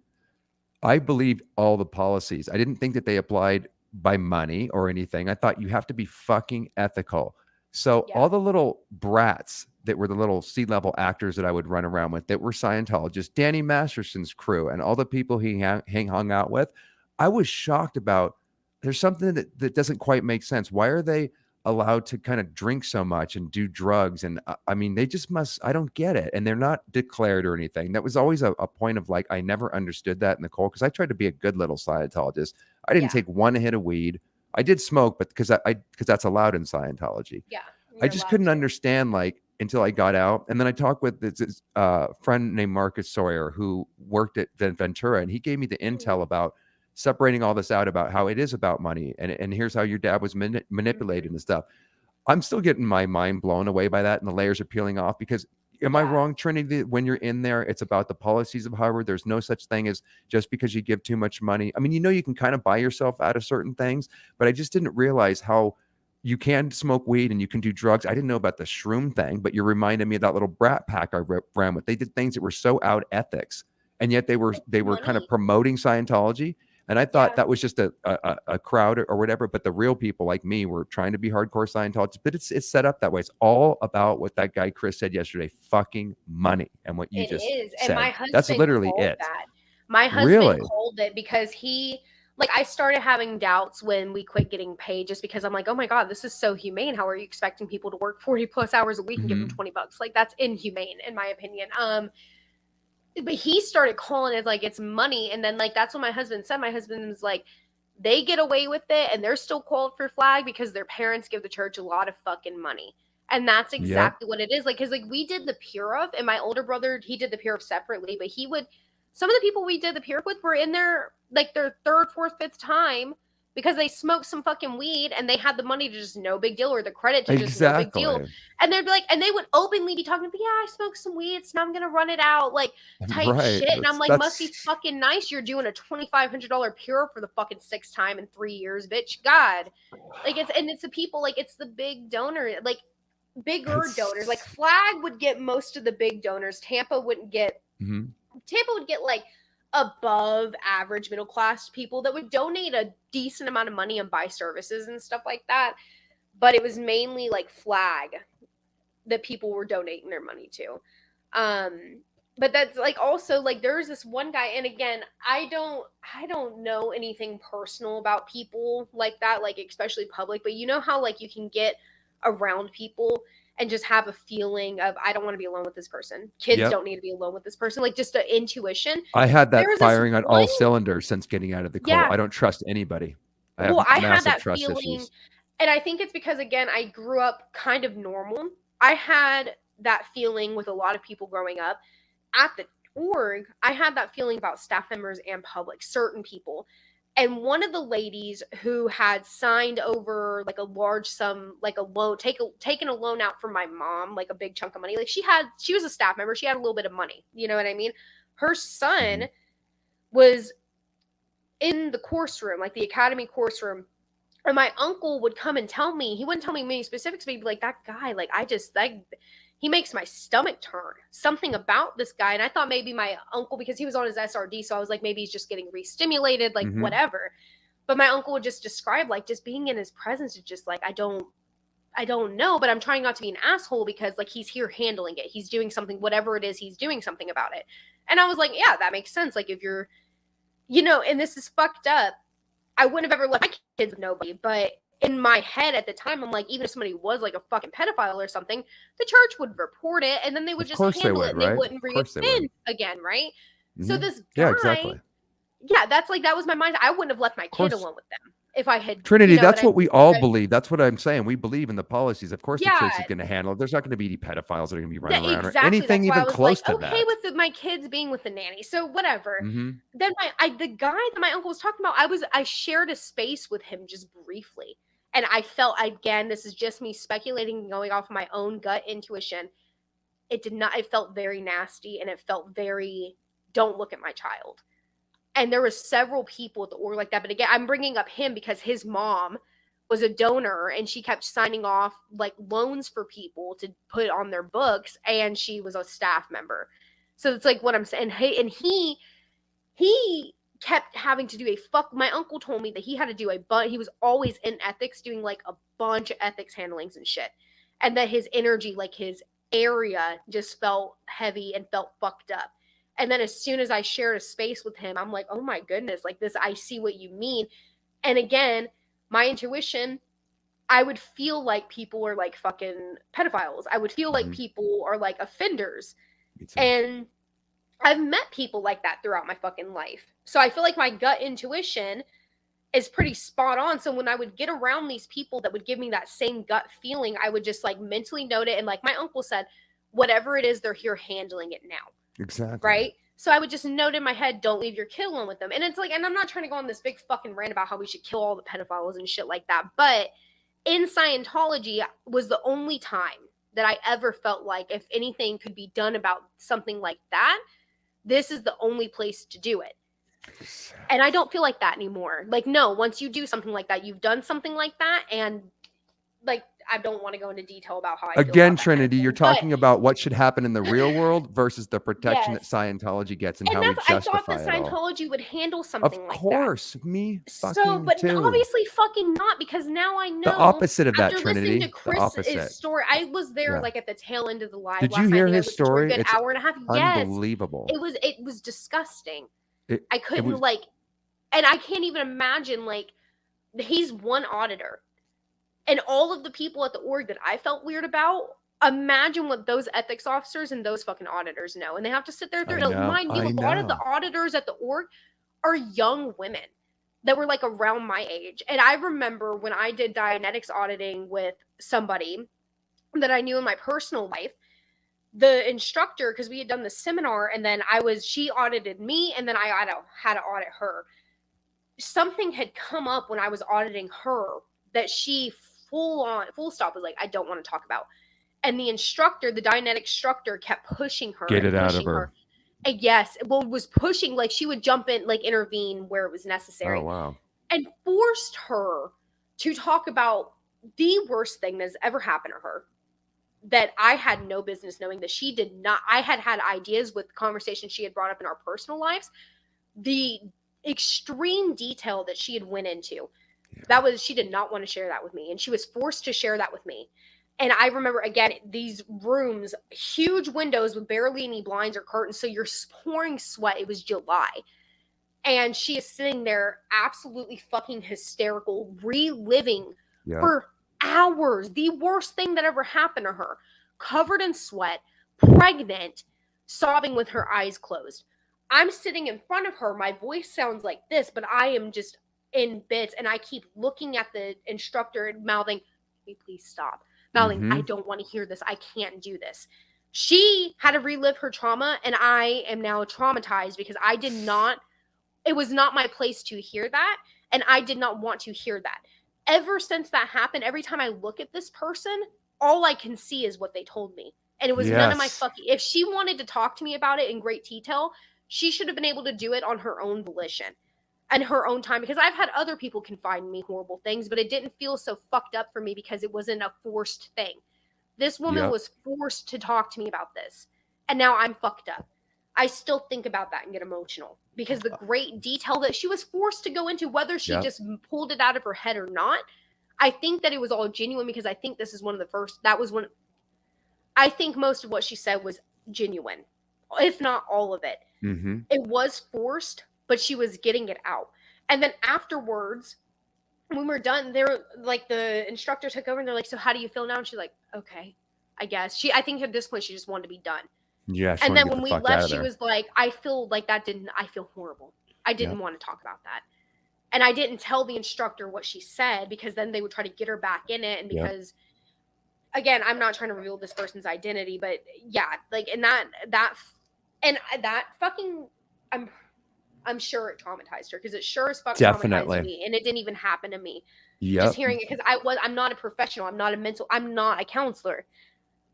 I believed all the policies. I didn't think that they applied by money or anything. I thought you have to be fucking ethical. So Yeah. all the little brats that were the little C-level actors that I would run around with that were Scientologists, Danny Masterson's crew, and all the people he hung out with, I was shocked about. There's something that doesn't quite make sense. Why are they allowed to kind of drink so much and do drugs? And I mean, they just must. I don't get it. And they're not declared or anything. That was always a point of like, I never understood that, Nicole, because I tried to be a good little Scientologist. I didn't Yeah. take one hit of weed. I did smoke, but because because that's allowed in Scientology. Yeah. I You're just allowed couldn't to. understand like until I got out. And then I talked with this friend named Marcus Sawyer who worked at Ventura, and he gave me the intel Mhm. about separating all this out about how it is about money and here's how your dad was manipulated Mhm. and stuff. I'm still getting my mind blown away by that, and the layers are peeling off because am I Yeah. wrong, Trinity? That when you're in there, it's about the policies of Harvard. There's no such thing as just because you give too much money. I mean, you can kind of buy yourself out of certain things, but I just didn't realize how you can smoke weed and you can do drugs. I didn't know about the shroom thing, but you're reminding me of that little brat pack I ran with. They did things that were so out ethics, and yet they were It's they were kind of money. promoting Scientology. And I thought Yeah. that was just a crowd or whatever, but the real people like me were trying to be hardcore Scientologists. But it's set up that way. It's all about what that guy Chris said yesterday: fucking money, and what you It just is. And my said. That's husband literally called it. that. My husband Really? called it because I started having doubts when we quit getting paid just because I'm like, oh my God, this is so humane. How are you expecting people to work 40 plus hours a week and give them Hmm. $20? Like that's inhumane in my opinion. But he started calling it like it's money. And then like that's what my husband said. My husband was like, they get away with it and they're still called for Flag because their parents give the church a lot of fucking money. And that's Yep. exactly what it is. Like, cause like we did the Pure of, and my older brother, he did the Pure of separately, but he would Some of the people we did the peer with were in their like their third, fourth, fifth time because they smoked some fucking weed and they had the money to just no big deal or the credit to just no big deal. Exactly. And they'd be like, and they would openly be talking, yeah, I smoked some weed, so now I'm gonna run it out, like type Right. shit. And I'm like, must be That's fucking nice. You're doing a $2,500 pure for the fucking sixth time in 3 years, bitch. God. Like it's the people, like it's the big donor, like bigger donors. Like Flag would get most of the big donors. Tampa wouldn't get. Mhm. Tampa would get like above average middle class people that would donate a decent amount of money and buy services and stuff like that. But it was mainly like Flag that people were donating their money to. But that's like also like there's this one guy, and again, I don't know anything personal about people like that, like especially public, but you know how like you can get around people and just have a feeling of I don't want to be alone with this person. Kids Yep. don't need to be alone with this person. Like just an intuition. I had that There was this firing on all one, cylinders since getting out of the cult. yeah. I don't trust anybody. I have Well, I had massive that trust feeling, issues. and I think it's because again I grew up kind of normal. I had that feeling with a lot of people growing up at the org. I had that feeling about staff members and public, certain people. And one of the ladies who had signed over like a large sum, like a loan, taken a loan out from my mom, like a big chunk of money. Like she was a staff member. She had a little bit of money. You know what I mean? Her son was in the course room, like the academy course room. And my uncle would come and tell me, he wouldn't tell me many specifics, but he'd be like, that guy, like, he makes my stomach turn. Something about this guy. And I thought maybe my uncle, because he was on his SRD, so I was like, maybe he's just getting re-stimulated, like whatever. But my uncle would just describe, like, just being in his presence is just like, I don't know, but I'm trying not to be an asshole because like he's here handling it. He's doing something, whatever it is, he's doing something about it. And I was like, yeah, that makes sense. Like if you're, and this is fucked up. I wouldn't have ever left my kids with nobody, but in my head at the time, I'm like, even if somebody was like a fucking pedophile or something, the church would report it and then they would just handle it and they wouldn't re-offend again, right? So this guy, Yeah, exactly. yeah, that's like, that was my mind. I wouldn't have left my kid alone with them if I had. Trinity, that's what we all I believe. That's what I'm saying. We believe in the policies. Of course, the church is Yeah. going to handle it. There's not going to be any pedophiles that are going to be running around or Exactly. anything That's why I even was close like, to okay that. with my kids being with the nanny. So whatever. Mhm. Then the guy that my uncle was talking about, I shared a space with him just briefly. And I felt, again, this is just me speculating and going off my own gut intuition. It felt very nasty and it felt very, don't look at my child. And there were several people at the org like that. But again, I'm bringing up him because his mom was a donor and she kept signing off like loans for people to put on their books, and she was a staff member. So it's like what I'm saying. Hey, and he kept having to do my uncle told me that he had to do he was always in ethics doing like a bunch of ethics handlings and shit. And that his energy, like his area just felt heavy and felt fucked up. And then as soon as I shared a space with him, I'm like, oh my goodness, like this, I see what you mean. And again, my intuition, I would feel like people are like fucking pedophiles. I would feel like people are like offenders. And I've met people like that throughout my fucking life. So I feel like my gut intuition is pretty spot on. So when I would get around these people that would give me that same gut feeling, I would just like mentally note it. And like my uncle said, whatever it is, they're here handling it now. Exactly. Right? So I would just note in my head, don't leave your kid alone with them. And it's like, and I'm not trying to go on this big fucking rant about how we should kill all the pedophiles and shit like that. But in Scientology was the only time that I ever felt like if anything could be done about something like that, this is the only place to do it. And I don't feel like that anymore. Like, no, once you do something like that, you've done something like that. And like, I don't want to go into detail about how I feel Again, about Trinity, you're talking about what should happen in the real world versus the protection that Yes. Scientology gets and how And we I thought justify that it all. Scientology would handle something like that. Of course, me So, fucking but too. obviously fucking not, because now I know The opposite of that, after listening Trinity. to The opposite. Chris's story, I was there Yeah. like at the tail end of the live Did last you night. hear I think I his listened to a story? good It's hour and a half. Yes. unbelievable. It was disgusting. It I couldn't was, like, and I can't even imagine, like, he's one auditor. And all of the people at the org that I felt weird about, imagine what those ethics officers and those fucking auditors know. And they have to sit there. Mind you, a lot of the auditors at the org are young women that were like around my age. And I remember when I did Dianetics auditing with somebody that I knew in my personal life, the instructor, because we had done the seminar, and then she audited me, and then I had to audit her. Something had come up when I was auditing her that she full stop was like, I don't want to talk about. And the instructor, the Dianetic instructor, kept pushing her Get and it out of pushing her. her. And yes, well, was pushing, like she would jump in, like intervene where it was necessary. Oh, wow. And forced her to talk about the worst thing that's ever happened to her, that I had no business knowing, that she did not. I had ideas with conversations she had brought up in our personal lives. The extreme detail that she had went into, she did not want to share that with me, and she was forced to share that with me. And I remember, again, these rooms, huge windows with barely any blinds or curtains, so you're pouring sweat. It was July. And she is sitting there absolutely fucking hysterical, reliving for hours the worst thing that ever happened to her, covered in sweat, pregnant, sobbing with her eyes closed. I'm sitting in front of her. My voice sounds like this, but I am just in bits, and I keep looking at the instructor and mouthing, "Can you please stop?" Mouthing, "I don't want to hear this. I can't do this." She had to relive her trauma, and I am now traumatized because it was not my place to hear that, and I did not want to hear that. Ever since that happened, every time I look at this person, all I can see is what they told me. And it was none of my fucking... If she wanted to talk to me about it in great detail, she should have been able to do it on her own volition and her own time, because I've had other people confide in me horrible things, but it didn't feel so fucked up for me because it wasn't a forced thing. This woman was forced to talk to me about this, and now I'm fucked up. I still think about that and get emotional because the great detail that she was forced to go into, whether she just pulled it out of her head or not, I think that it was all genuine, because I think this is one of the first, I think most of what she said was genuine, if not all of it. It was forced, but she was getting it out. And then afterwards, when we're done, they were like, the instructor took over and they're like, "So how do you feel now?" And she's like, "Okay, I guess." I think at this point she just wanted to be done. Yeah. And then when we left, she was like, "I feel like I feel horrible. I didn't want to talk about that." And I didn't tell the instructor what she said, because then they would try to get her back in it. And because, again, I'm not trying to reveal this person's identity, but yeah, like, and that fucking, I'm sure it traumatized her, because it sure as fuck traumatized me, and it didn't even happen to me. Just hearing it, because I'm not a professional, I'm not a counselor.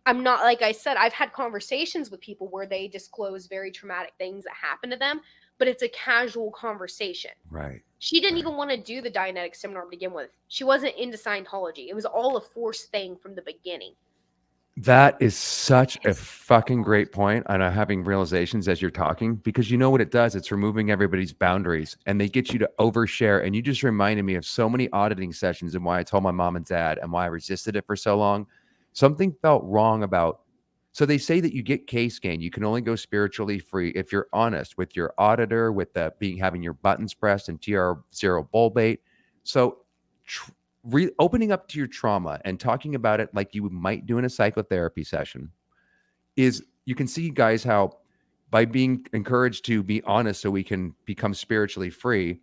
I'm not, like I said, I've had conversations with people where they disclose very traumatic things that happen to them, but it's a casual conversation. Right. She didn't even want to do the Dianetic seminar to begin with. She wasn't into Scientology. It was all a forced thing from the beginning. That is such a fucking great point. And I'm having realizations as you're talking, because you know what it does? It's removing everybody's boundaries, and they get you to overshare. And you just reminded me of so many auditing sessions and why I told my mom and dad and why I resisted it for so long. Something felt wrong about. So they say that you get case gain. You can only go spiritually free if you're honest with your auditor, with the having your buttons pressed and TR0 bulbate. So opening up to your trauma and talking about it like you might do in a psychotherapy session is, you can see, guys, how by being encouraged to be honest so we can become spiritually free,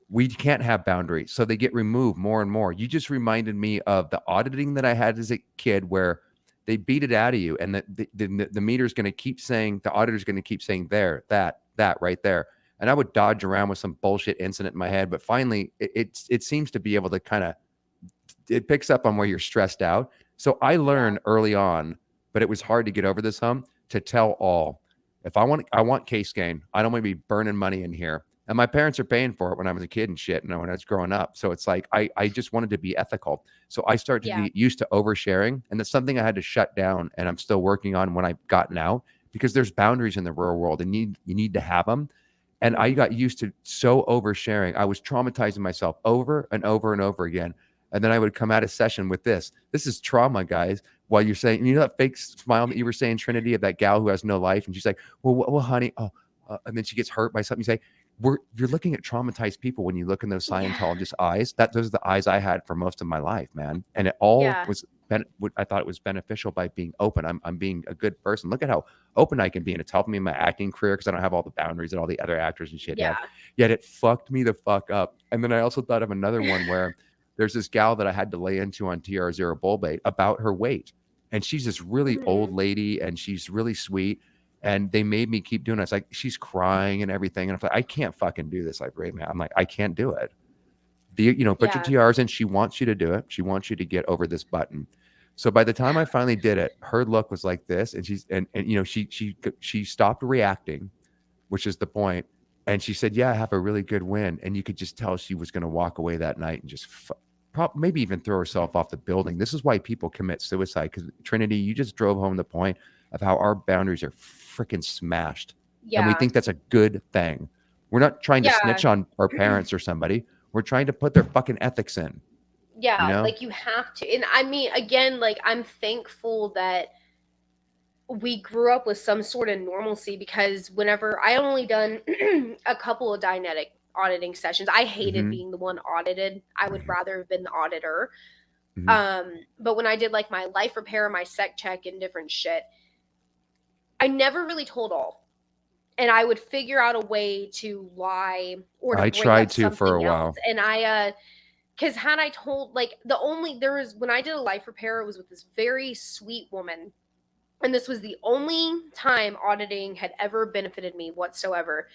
we can't have boundaries. So they get removed more and more. You just reminded me of the auditing that I had as a kid, where they beat it out of you, and the meter's going to keep saying, the auditor's going to keep saying there, that right there. And I would dodge around with some bullshit incident in my head, but finally it seems to be able to kind of, it picks up on where you're stressed out. So I learned early on, but it was hard to get over this hump, to tell all, if I want case gain. I don't want to be burning money in here. And my parents are paying for it when I was a kid and shit, and when I was growing up. So it's like, I just wanted to be ethical. So I started to be used to oversharing. And that's something I had to shut down, and I'm still working on when I've gotten out, because there's boundaries in the real world, and you need to have them. And I got used to so oversharing. I was traumatizing myself over and over and over again. And then I would come out of session with this. This is trauma, guys. While you're saying, you know, that fake smile that you were saying, Trinity, of that gal who has no life. And she's like, well, honey. And then she gets hurt by something. You say, you're looking at traumatized people when you look in those Scientologist eyes. Those are the eyes I had for most of my life, man. And it all was, I thought it was beneficial by being open. I'm being a good person. Look at how open I can be. And it's helping me in my acting career, because I don't have all the boundaries that all the other actors and shit have. Yet it fucked me the fuck up. And then I also thought of another one where there's this gal that I had to lay into on TR0 bulbate about her weight. and she's this really old Mhm. lady, and she's really sweet. And they made me keep doing it. It's like she's crying and everything, and I'm like, I can't fucking do this. Like, right, man, I'm like, I can't do it. Put your Yeah. tiaras in. She wants you to do it. She wants you to get over this button. So by the time I finally did it, her look was like this, and she stopped reacting, which is the point. And she said, "Yeah, I have a really good win." And you could just tell she was going to walk away that night and just maybe even throw herself off the building. This is why people commit suicide, because Trinity, you just drove home the point of how our boundaries are freaking smashed, and we Yeah. think that's a good thing. We're not trying to Yeah. snitch on our parents or somebody. We're trying to put their fucking ethics in. You Yeah, know? like you have to. And I mean, again, like I'm thankful that we grew up with some sort of normalcy, because whenever I only done a couple of Dianetic auditing sessions, I hated Hmm. being the one audited. I would rather have been the auditor. Hmm. But when I did like my life repair, my sec check, and different shit, I never really told all. And I would figure out a way to lie or to I bring up tried to for a something else. while. And because had I told, like, there was, when I did a life repair, it was with this very sweet woman. And this was the only time auditing had ever benefited me whatsoever.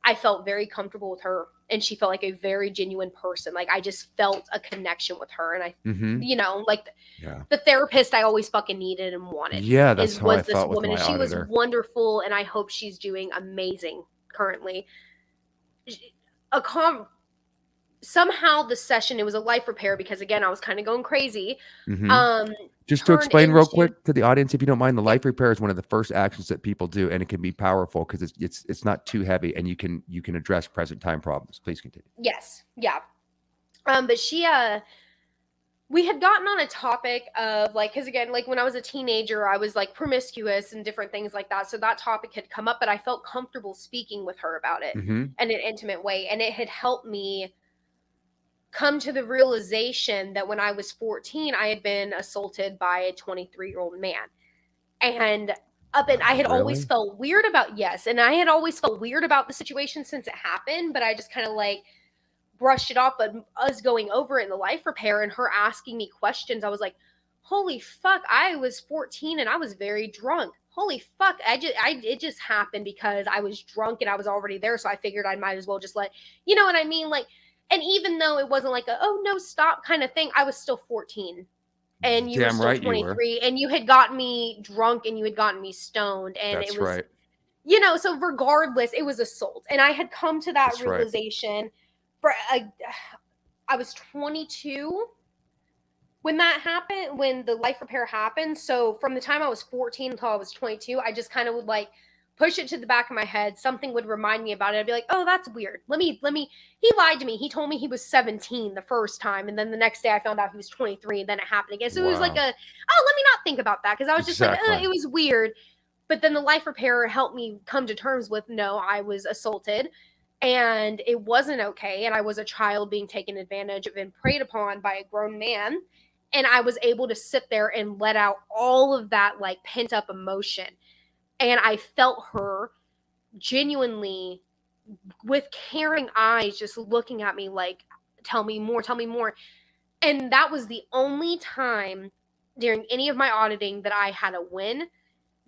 I felt very comfortable with her, and she felt like a very genuine person. Like, I just felt a connection with her. And Hmm. like Yeah. the therapist I always fucking needed and wanted Yeah, that's is how I was this felt with woman, and my she was auditor. wonderful, and I hope she's doing amazing currently. A com Somehow the session, it was a life repair, because again I was kind of going crazy, Hmm. um Just to turned explain real into, quick to the audience, if you don't mind, the yeah, life repair is one of the first actions that people do, and it can be powerful because it's not too heavy, and you can address present time problems. Please continue. yes, yeah. But we had gotten on a topic of, like, because again, like when I was a teenager, I was like promiscuous and different things like that. So that topic had come up, but I felt comfortable speaking with her about it Hmm. in an intimate way. And it had helped me come to the realization that when I was 14, I had been assaulted by a 23-year-old man. And I Wow, had always really? felt weird about, yes, and I had always felt weird about the situation since it happened, but I just kind of like brushed it off. But us going over it in the life repair and her asking me questions, I was like, holy fuck, I was 14 and I was very drunk. Holy fuck, it just happened because I was drunk and I was already there, so I figured I might as well just let, you know what I mean? Like, and even though it wasn't like a, oh no, stop kind of thing, I was still 14 and you were Damn still right you were. 23, and you had gotten me drunk and you had gotten me stoned, and it That's was, right. so regardless, it was assault. And I had come to that That's right. realization for I was 22 when that happened, when the life repair happened. So from the time I was 14 until I was 22, I just kind of would like push it to the back of my head. Something would remind me about it. I'd be like, oh, that's weird. He lied to me. He told me he was 17 the first time. And then the next day I found out he was 23, and then it happened again. So it was like Wow. let me not think about that. Cause I was just like, Exactly. it was weird. But then the life repair helped me come to terms with, no, I was assaulted and it wasn't okay. And I was a child being taken advantage of and preyed upon by a grown man. And I was able to sit there and let out all of that like pent up emotion. And I felt her genuinely with caring eyes just looking at me like, tell me more, tell me more. And that was the only time during any of my auditing that I had a win,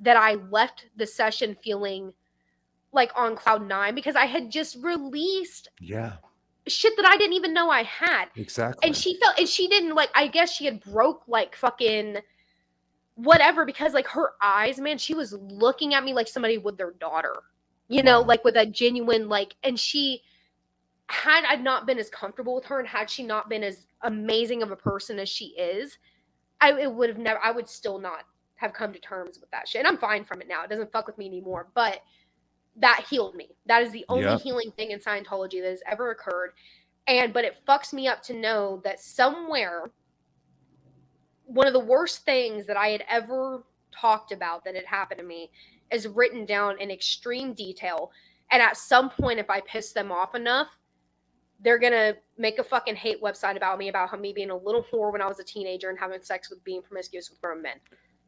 that I left the session feeling like on cloud nine, because I had just released Yeah, shit that I didn't even know I had. And exactly. she felt, and she didn't like, I guess she had broke like fucking whatever, because like her eyes, man, she was looking at me like somebody with their daughter, Wow. like with a genuine, like, and she, had I not been as comfortable with her and had she not been as amazing of a person as she is, it would have never, I would still not have come to terms with that shit. And I'm fine from it now. It doesn't fuck with me anymore. But that healed me. That is the only Yep. healing thing in Scientology that has ever occurred. But it fucks me up to know that somewhere, one of the worst things that I had ever talked about that had happened to me is written down in extreme detail. And at some point, if I piss them off enough, they're gonna make a fucking hate website about me, about how me being a little whore when I was a teenager and having sex with, being promiscuous with grown men.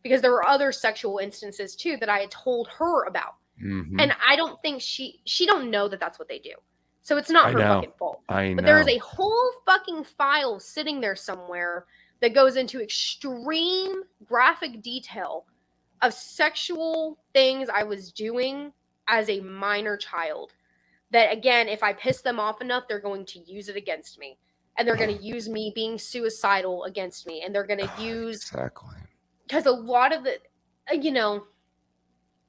Because there were other sexual instances too that I had told her about. Hmm. And I don't think she don't know that that's what they do. So it's not I her know. fucking fault. I But there is know. a whole fucking file sitting there somewhere that goes into extreme graphic detail of sexual things I was doing as a minor child. That again, if I piss them off enough, they're going to use it against me. And they're going to use me being suicidal against me. And they're going to use, Exactly. because a lot of the, you know,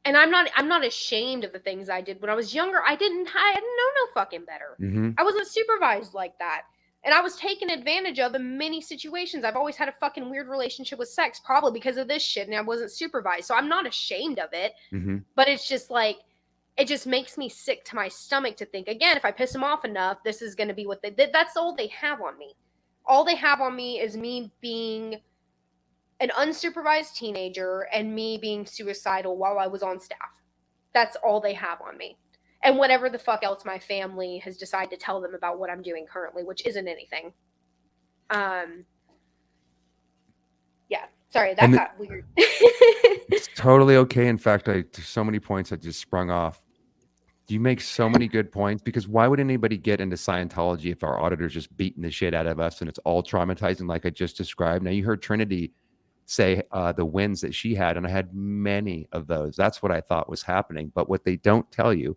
and I'm not ashamed of the things I did when I was younger. I didn't know no fucking better. Mm-hmm. I wasn't supervised like that. And I was taken advantage of in many situations. I've always had a fucking weird relationship with sex, probably because of this shit, and I wasn't supervised. So I'm not ashamed of it. Mm-hmm. But it's just like, it just makes me sick to my stomach to think, again, if I piss them off enough, this is going to be what they did. That's all they have on me. All they have on me is me being an unsupervised teenager and me being suicidal while I was on staff. That's all they have on me. And whatever the fuck else my family has decided to tell them about what I'm doing currently, which isn't anything. Yeah. Sorry, that got weird. It's totally okay. In fact, there's so many points that just sprung off. You make so many good points, because why would anybody get into Scientology if our auditor's just beating the shit out of us and it's all traumatizing like I just described? Now, you heard Trinity say the wins that she had, and I had many of those. That's what I thought was happening. But what they don't tell you,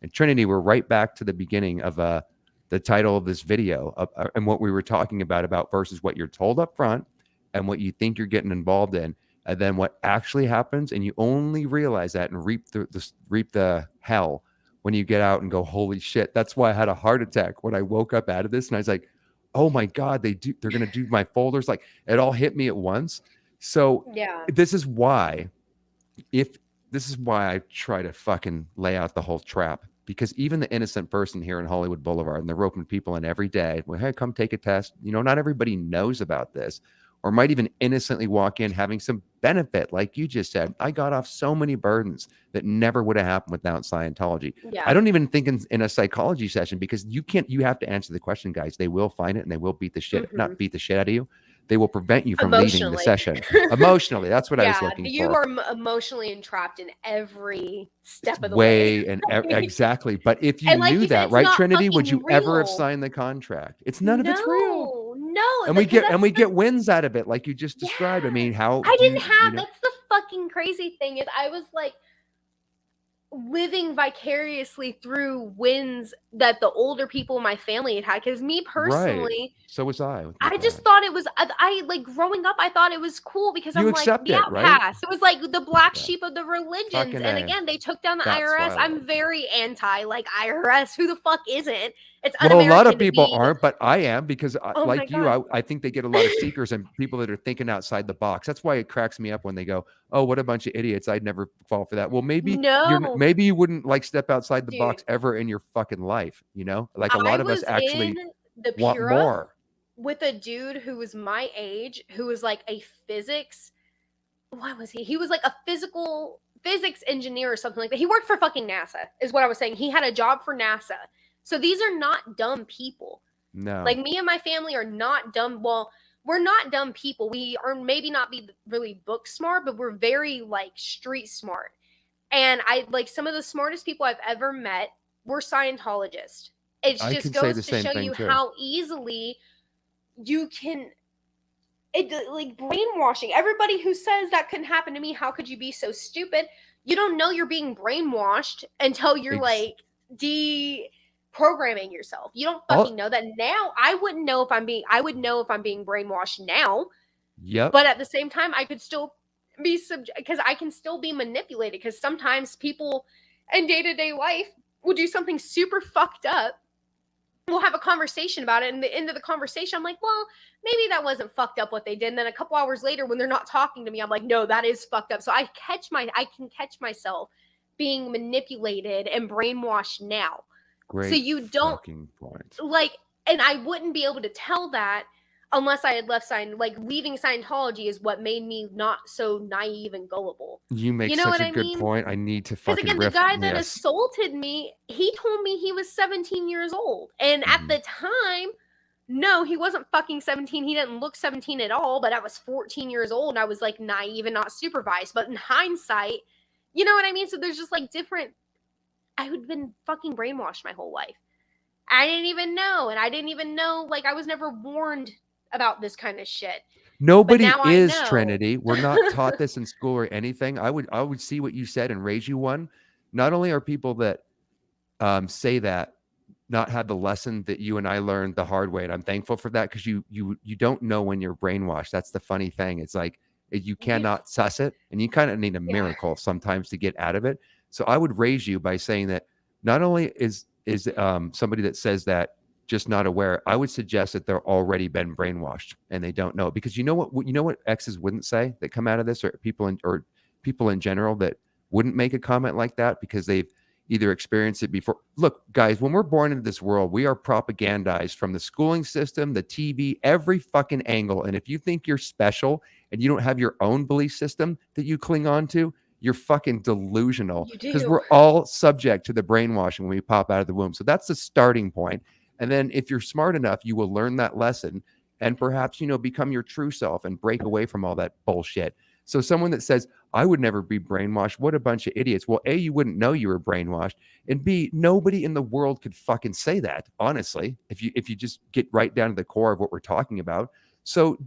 and Trinity, we're right back to the beginning of the title of this video and what we were talking about versus what you're told up front and what you think you're getting involved in, and then what actually happens. And you only realize that and reap the hell when you get out and go, holy shit. That's why I had a heart attack when I woke up out of this. And I was like, oh my God, they're going to do my folders. Like, it all hit me at once. So yeah. this is why I try to fucking lay out the whole trap, because even the innocent person here in Hollywood Boulevard, and they're roping people in every day, well, hey, come take a test. Not everybody knows about this, or might even innocently walk in having some benefit. Like you just said, I got off so many burdens that never would have happened without Scientology. Yeah. I don't even think in a psychology session, because you have to answer the question, guys. They will find it and they will beat the shit, not beat the shit out of you. They will prevent you from leaving the session emotionally. That's what I was looking for. You are emotionally entrapped in every step of the way. And exactly. But if you knew that, right, Trinity, would you ever have signed the contract? It's none of it's real. No. And we get wins out of it, like you just described. I mean, how I didn't have. That's the fucking crazy thing, is I was like living vicariously through wins that the older people in my family had. Because me personally, right. So was I. I just thought it was, I like growing up, I thought it was cool because I'm like the outcast. Right? It was like the black sheep of the religions. Fucking and again, they took down the IRS. I'm very anti like IRS. Who the fuck isn't? It's un-American. Well, a lot of people aren't, but I am, because like you, I think they get a lot of seekers and people that are thinking outside the box. That's why it cracks me up when they go, oh, what a bunch of idiots. I'd never fall for that. Well, maybe you wouldn't like step outside the box ever in your fucking life. Like a lot of us actually want more. With a dude who was my age, who was like a physics, what was he? He was like a physics engineer or something like that. He worked for fucking NASA, is what I was saying. He had a job for NASA. So these are not dumb people. No. Like me and my family are not dumb. Well, we're not dumb people. We are maybe not be really book smart, but we're very like street smart. And I like some of the smartest people I've ever met were Scientologists. It just goes to show you how easily you can, like brainwashing. Everybody who says that couldn't happen to me, how could you be so stupid? You don't know you're being brainwashed until you're like deprogramming yourself. You don't fucking know that. Now I would know if I'm being brainwashed now. Yep. But at the same time, I could still be because I can still be manipulated, because sometimes people in day-to-day life will do something super fucked up. We'll have a conversation about it, and the end of the conversation, I'm like, well, maybe that wasn't fucked up what they did. And then a couple hours later, when they're not talking to me, I'm like, no, that is fucked up. So I can catch myself being manipulated and brainwashed now. Great. So you don't point. Like, and I wouldn't be able to tell that unless I had left leaving Scientology is what made me not so naive and gullible. You make such a good point. I need to fucking because again, the guy that assaulted me, he told me he was 17 years old. And at the time, no, he wasn't fucking 17. He didn't look 17 at all, but I was 14 years old and I was like naive and not supervised. But in hindsight, you know what I mean? So there's just like I had been fucking brainwashed my whole life. I didn't even know. And I didn't even know, like I was never warned about this kind of shit. But Nobody now I is know. Trinity. We're not taught this in school or anything. I would see what you said and raise you one. Not only are people that say that not had the lesson that you and I learned the hard way, and I'm thankful for that because you don't know when you're brainwashed. That's the funny thing. It's like you You, cannot suss it, and you kind of need a yeah. miracle sometimes to get out of it. So I would raise you by saying that not only is somebody that says that just not aware, I would suggest that they're already been brainwashed and they don't know, because you know what exes wouldn't say that come out of this, or people in general that wouldn't make a comment like that because they've either experienced it before. Look, guys, when we're born into this world, we are propagandized from the schooling system, the TV, every fucking angle. And if you think you're special and you don't have your own belief system that you cling on to, you're fucking delusional, You because do. we're all subject to the brainwashing when we pop out of the womb. So that's the starting point. And then if you're smart enough, you will learn that lesson and perhaps, become your true self and break away from all that bullshit. So someone that says, I would never be brainwashed, what a bunch of idiots. Well, A, you wouldn't know you were brainwashed. And B, nobody in the world could fucking say that, honestly, if you just get right down to the core of what we're talking about. So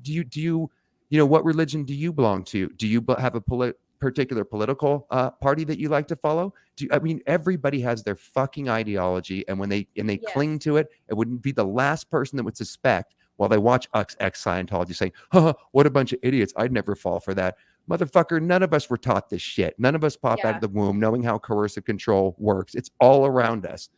what religion do you belong to? Do you have a particular political party that you like to follow? I mean, everybody has their fucking ideology, and when they cling Yes. to it, it wouldn't be the last person that would suspect while they watch ex Scientology saying, "Huh, what a bunch of idiots! I'd never fall for that." Motherfucker, none of us were taught this shit. None of us pop out Yeah. of the womb knowing how coercive control works. It's all around us.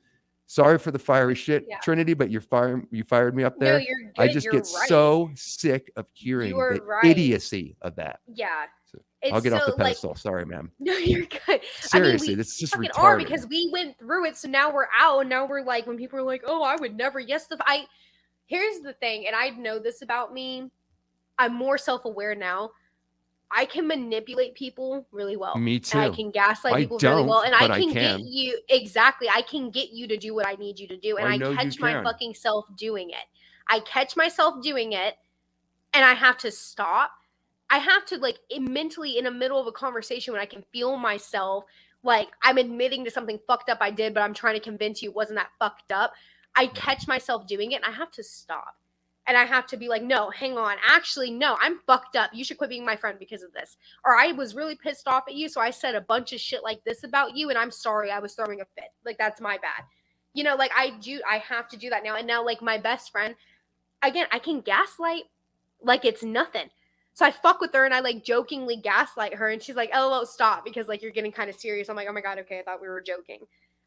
Sorry for the fiery shit, Yeah. Trinity, but you fired me up No, there. you're I good. just You're get right. so sick of You hearing are the right. idiocy of that. Yeah. So I'll It's get off the so like, pedestal. Sorry, ma'am. no, you're good. I mean, Seriously, we this is just fucking are, retarded. because we went through it. So now we're out, and now we're like, when people are like, "Oh, I would never." Yes, here's the thing, and I know this about me. I'm more self-aware now. I can manipulate people really well. Me And I too. can gaslight I people really well. don't, And I but I can get can. you exactly. I can get you to do what I need you to do. And I I know you catch my can. fucking self doing it. I catch myself doing it, and I have to stop. I have to, like, mentally, in the middle of a conversation, when I can feel myself like I'm admitting to something fucked up I did, but I'm trying to convince you it wasn't that fucked up. I catch myself doing it, and I have to stop. And I have to be like, no, hang on. Actually, no, I'm fucked up. You should quit being my friend because of this. Or I was really pissed off at you, so I said a bunch of shit like this about you, and I'm sorry. I was throwing a fit. Like, that's my bad. Like, I have to do that now. And now, like, my best friend, again, I can gaslight like it's nothing. So I fuck with her, and I like jokingly gaslight her, and she's like, "Oh, stop," because like you're getting kind of serious. I'm like, "Oh my god, okay, I thought we were joking."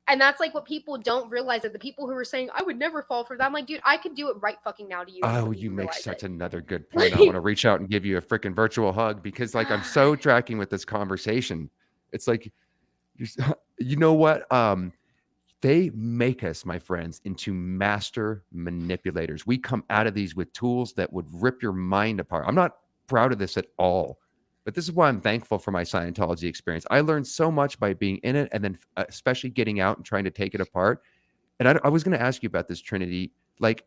And that's like what people don't realize, that the people who are saying I would never fall for that, I'm like, dude, I could do it right fucking now to you, and you Oh, wouldn't you even make realize it. such another good point. I want to reach out and give you a freaking virtual hug, because like I'm so tracking with this conversation. It's like, you know what? They make us, my friends, into master manipulators. We come out of these with tools that would rip your mind apart. I'm not proud of this at all, but this is why I'm thankful for my Scientology experience. I learned so much by being in it, and then especially getting out and trying to take it apart. And I was going to ask you about this, Trinity. Like,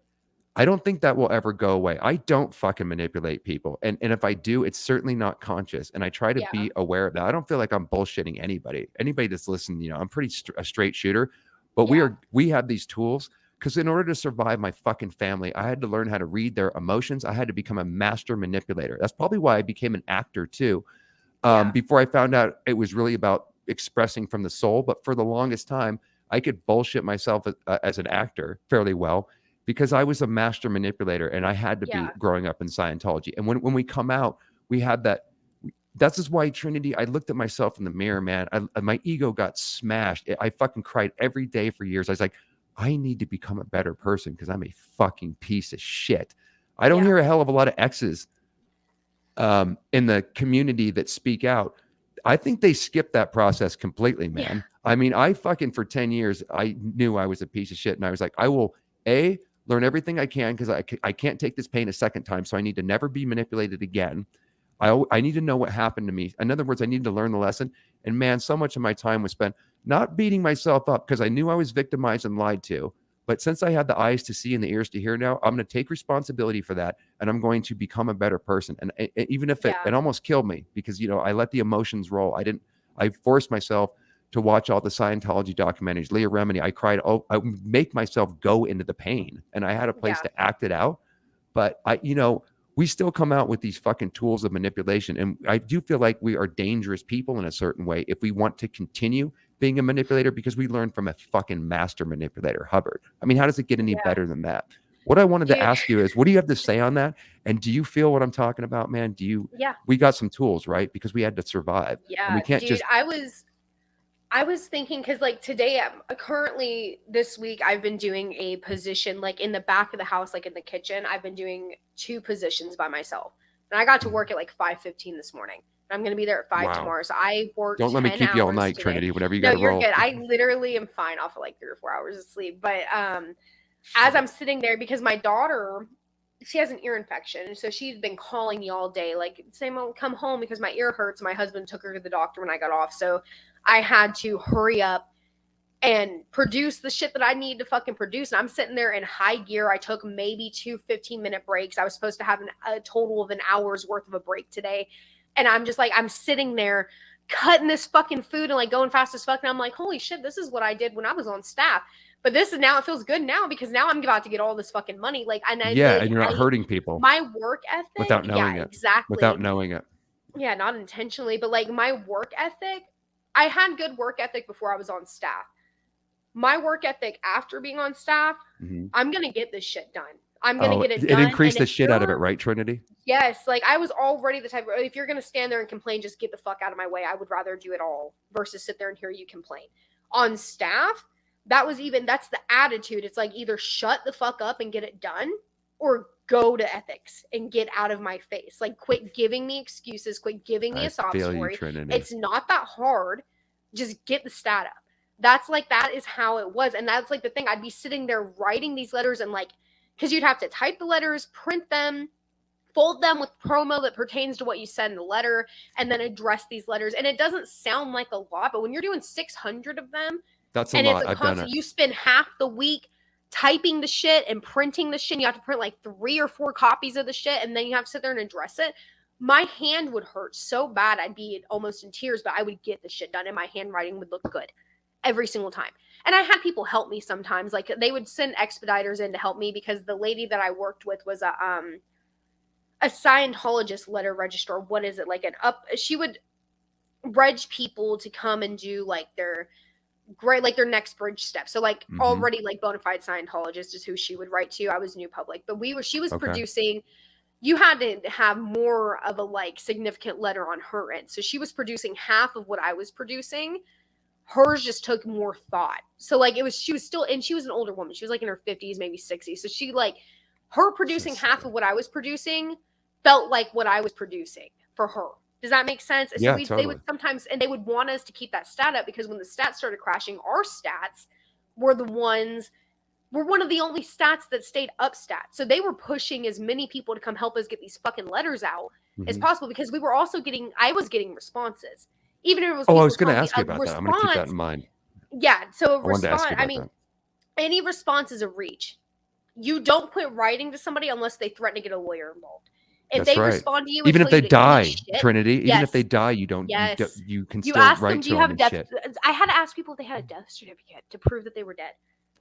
I don't think that will ever go away. I don't fucking manipulate people. And if I do, it's certainly not conscious. And I try to Yeah, be aware of that. I don't feel like I'm bullshitting anybody. Anybody that's listening, I'm pretty a straight shooter, but yeah, we have these tools, because in order to survive my fucking family, I had to learn how to read their emotions. I had to become a master manipulator. That's probably why I became an actor too. yeah, Before I found out it was really about expressing from the soul. But for the longest time, I could bullshit myself as an actor fairly well, because I was a master manipulator, and I had to be yeah, growing up in Scientology. And when we come out, we have that. That's just why, Trinity, I looked at myself in the mirror, man. My ego got smashed. I fucking cried every day for years. I was like, I need to become a better person, because I'm a fucking piece of shit. I don't yeah, hear a hell of a lot of exes in the community that speak out. I think they skipped that process completely, yeah, man. I mean, I fucking for 10 years, I knew I was a piece of shit. And I was like, I will learn everything I can, because I can't take this pain a second time. So I need to never be manipulated again. I need to know what happened to me. In other words, I need to learn the lesson. And man, so much of my time was spent not beating myself up, because I knew I was victimized and lied to. But since I had the eyes to see and the ears to hear now, I'm going to take responsibility for that, and I'm going to become a better person. And even if it yeah, almost killed me, because I let the emotions roll. I forced myself to watch all the Scientology documentaries, Leah Remini. I cried. Oh, I would make myself go into the pain, and I had a place yeah, to act it out. But we still come out with these fucking tools of manipulation. And I do feel like we are dangerous people in a certain way if we want to continue being a manipulator, because we learned from a fucking master manipulator, Hubbard. I mean, how does it get any better than that? What I wanted to ask you is, what do you have to say on that? And do you feel what I'm talking about, man? Do you, we got some tools, right? Because we had to survive. Yeah, and we can't dude, just, I was thinking, because like today, currently this week, I've been doing a position like in the back of the house, like in the kitchen. I've been doing 2 positions by myself, and I got to work at like 5:15 this morning. And I'm gonna be there at 5 tomorrow. So I worked. Don't let me keep you all night, today. Trinity. Whatever you got to you're roll. good. I literally am fine off of like 3 or 4 hours of sleep. But as I'm sitting there, because my daughter, she has an ear infection, so she's been calling me all day, like saying, "Mom, come home because my ear hurts." My husband took her to the doctor when I got off, so I had to hurry up and produce the shit that I need to fucking produce. And I'm sitting there in high gear. I took maybe 2 15-minute breaks. I was supposed to have a total of an hour's worth of a break today, and I'm just like, I'm sitting there cutting this fucking food and like going fast as fuck. And I'm like, holy shit, this is what I did when I was on staff. But this is now, it feels good now because now I'm about to get all this fucking money. Like, and and you're not hurting people. My work ethic, without knowing it. Exactly. Without knowing it. Yeah, not intentionally, but like my work ethic, I had good work ethic before I was on staff. My work ethic after being on staff, I'm gonna get this shit done. I'm gonna get it done. It increased the shit out of it, right, Trinity? Yes, like I was already the type of, if you're gonna stand there and complain, just get the fuck out of my way. I would rather do it all versus sit there and hear you complain. On staff, that's the attitude. It's like either shut the fuck up and get it done, or go to ethics and get out of my face. Like, quit giving me excuses, quit giving me a sob story. It's not that hard. Just get the stat up. That is how it was. And that's like the thing. I'd be sitting there writing these letters, and like, because you'd have to type the letters, print them, fold them with promo that pertains to what you said in the letter, and then address these letters. And it doesn't sound like a lot, but when you're doing 600 of them, that's a lot. I've done it. You spend half the week typing the shit and printing the shit, and you have to print like 3 or 4 copies of the shit, and then you have to sit there and address it. My hand would hurt so bad, I'd be almost in tears, but I would get the shit done, and my handwriting would look good every single time. And I had people help me sometimes. Like, they would send expediters in to help me, because the lady that I worked with was a Scientologist letter registrar. What is it? Like she would reg people to come and do like their next bridge step. So like already like bona fide Scientologist is who she would write to. I was New Public, but she was producing, you had to have more of a like significant letter on her end. So she was producing half of what I was producing. Hers just took more thought. So like she was still, and she was an older woman. She was like in her 50s, maybe 60s. So she like, her producing half of what I was producing felt like what I was producing for her. Does that make sense? Yeah, so totally. They would sometimes, and they would want us to keep that stat up, because when the stats started crashing, our stats were one of the only stats that stayed up stats. So they were pushing as many people to come help us get these fucking letters out as possible, because I was getting responses. Even if it was, I was going to ask you about that. I'm going to keep that in mind. Yeah. So that. Any response is a reach. You don't quit writing to somebody unless they threaten to get a lawyer involved. If they respond to you, even if they die, Trinity, even if they die, you don't. You can still write to them. I had to ask people if they had a death certificate to prove that they were dead,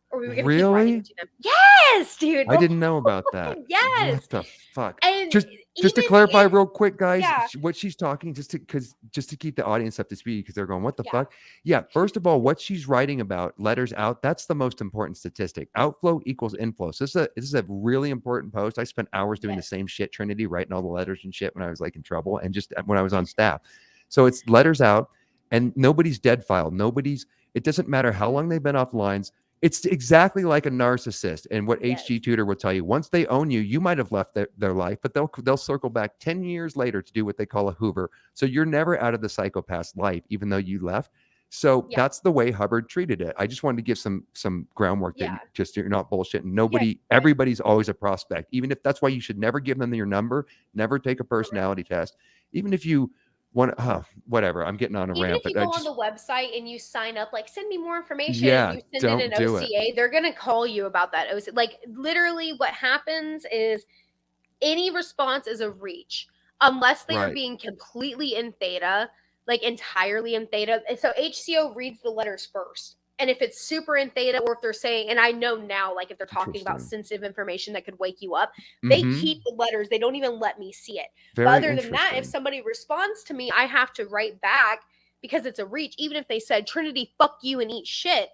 or we were going to keep writing to them. Yes, dude. I didn't know about that. Yes. What the fuck? And just to clarify real quick, guys, what she's talking, just to keep the audience up to speed, because they're going, what the fuck? Yeah. First of all, what she's writing about, letters out, that's the most important statistic. Outflow equals inflow. So this is a really important post. I spent hours doing the same shit, Trinity, writing all the letters and shit when I was like in trouble, and just when I was on staff. So it's letters out, and nobody's dead file. It doesn't matter how long they've been off lines. It's exactly like a narcissist. And what HG Tutor will tell you, once they own you, you might have left their life, but they'll circle back 10 years later to do what they call a Hoover. So you're never out of the psychopath's life, even though you left. So that's the way Hubbard treated it. I just wanted to give some groundwork that you're not bullshitting. Everybody's always a prospect. Even if that's why you should never give them your number, never take a personality test. Even if you whatever. I'm getting on a rant. If you go on the website and you sign up, like, send me more information. And you send in an OCA, they're gonna call you about that OCA. Like, literally, what happens is any response is a reach, unless they are being completely in theta, like entirely in theta. And so HCO reads the letters first. And if it's super in theta, or if they're saying, and I know now, like if they're talking about Interesting. sensitive information that could wake you up, they Mm-hmm. keep the letters. They don't even let me see it. But Very other than that, if interesting. somebody responds to me, I have to write back because it's a reach. Even if they said, Trinity, fuck you and eat shit,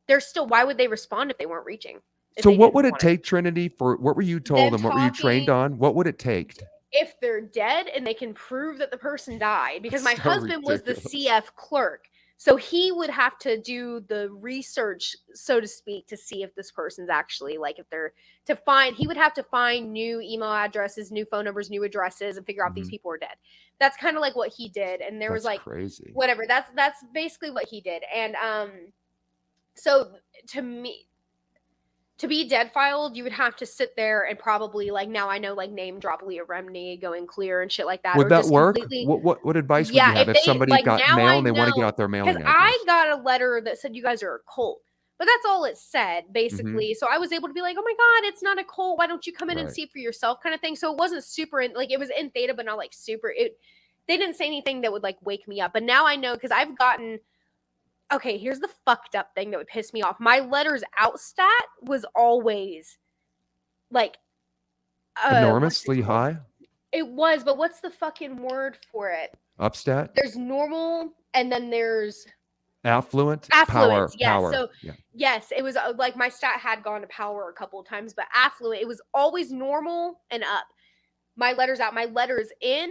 they're still, why would they respond if they weren't reaching? If So they what didn't would it want it? take, Trinity, for what were you told Them and what were you trained talking, on? What would it take? if they're dead and they can prove that the person died, because my So husband was the ridiculous. CF clerk. So he would have to do the research, so to speak, to see if this person's actually, like, if they're, to find, he would have to find new email addresses, new phone numbers, new addresses, and figure out if these people are dead. That's kind of like what he did. And there was That's like, crazy. whatever, that's basically what he did. And so to me, to be dead filed, you would have to sit there and probably, like, now I know, like, name drop Leah Remini, going clear and shit like that, Would or that just work? completely. What advice would you Yeah, have if if they, somebody like, got now mail I and they want to get know, out their because mailing I address? got a letter that said you guys are a cult, but that's all it said, Mm-hmm. basically. So I was able to be like, oh my God, it's not a cult. Why don't you come in and Right. see it for yourself, kind of thing. So it wasn't super in, like, it was in theta, but not like super. They didn't say anything that would like wake me up. But now I know, because I've gotten, okay, here's the fucked up thing that would piss me off. My letters out stat was always like, what's it Enormously called? high? It was, but what's the fucking word for it? Upstat? There's normal, and then there's Affluent? affluence. Yes. Power. So Yeah. yes, it was like my stat had gone to power a couple of times, but affluent, it was always normal and up. My letters out, my letters in,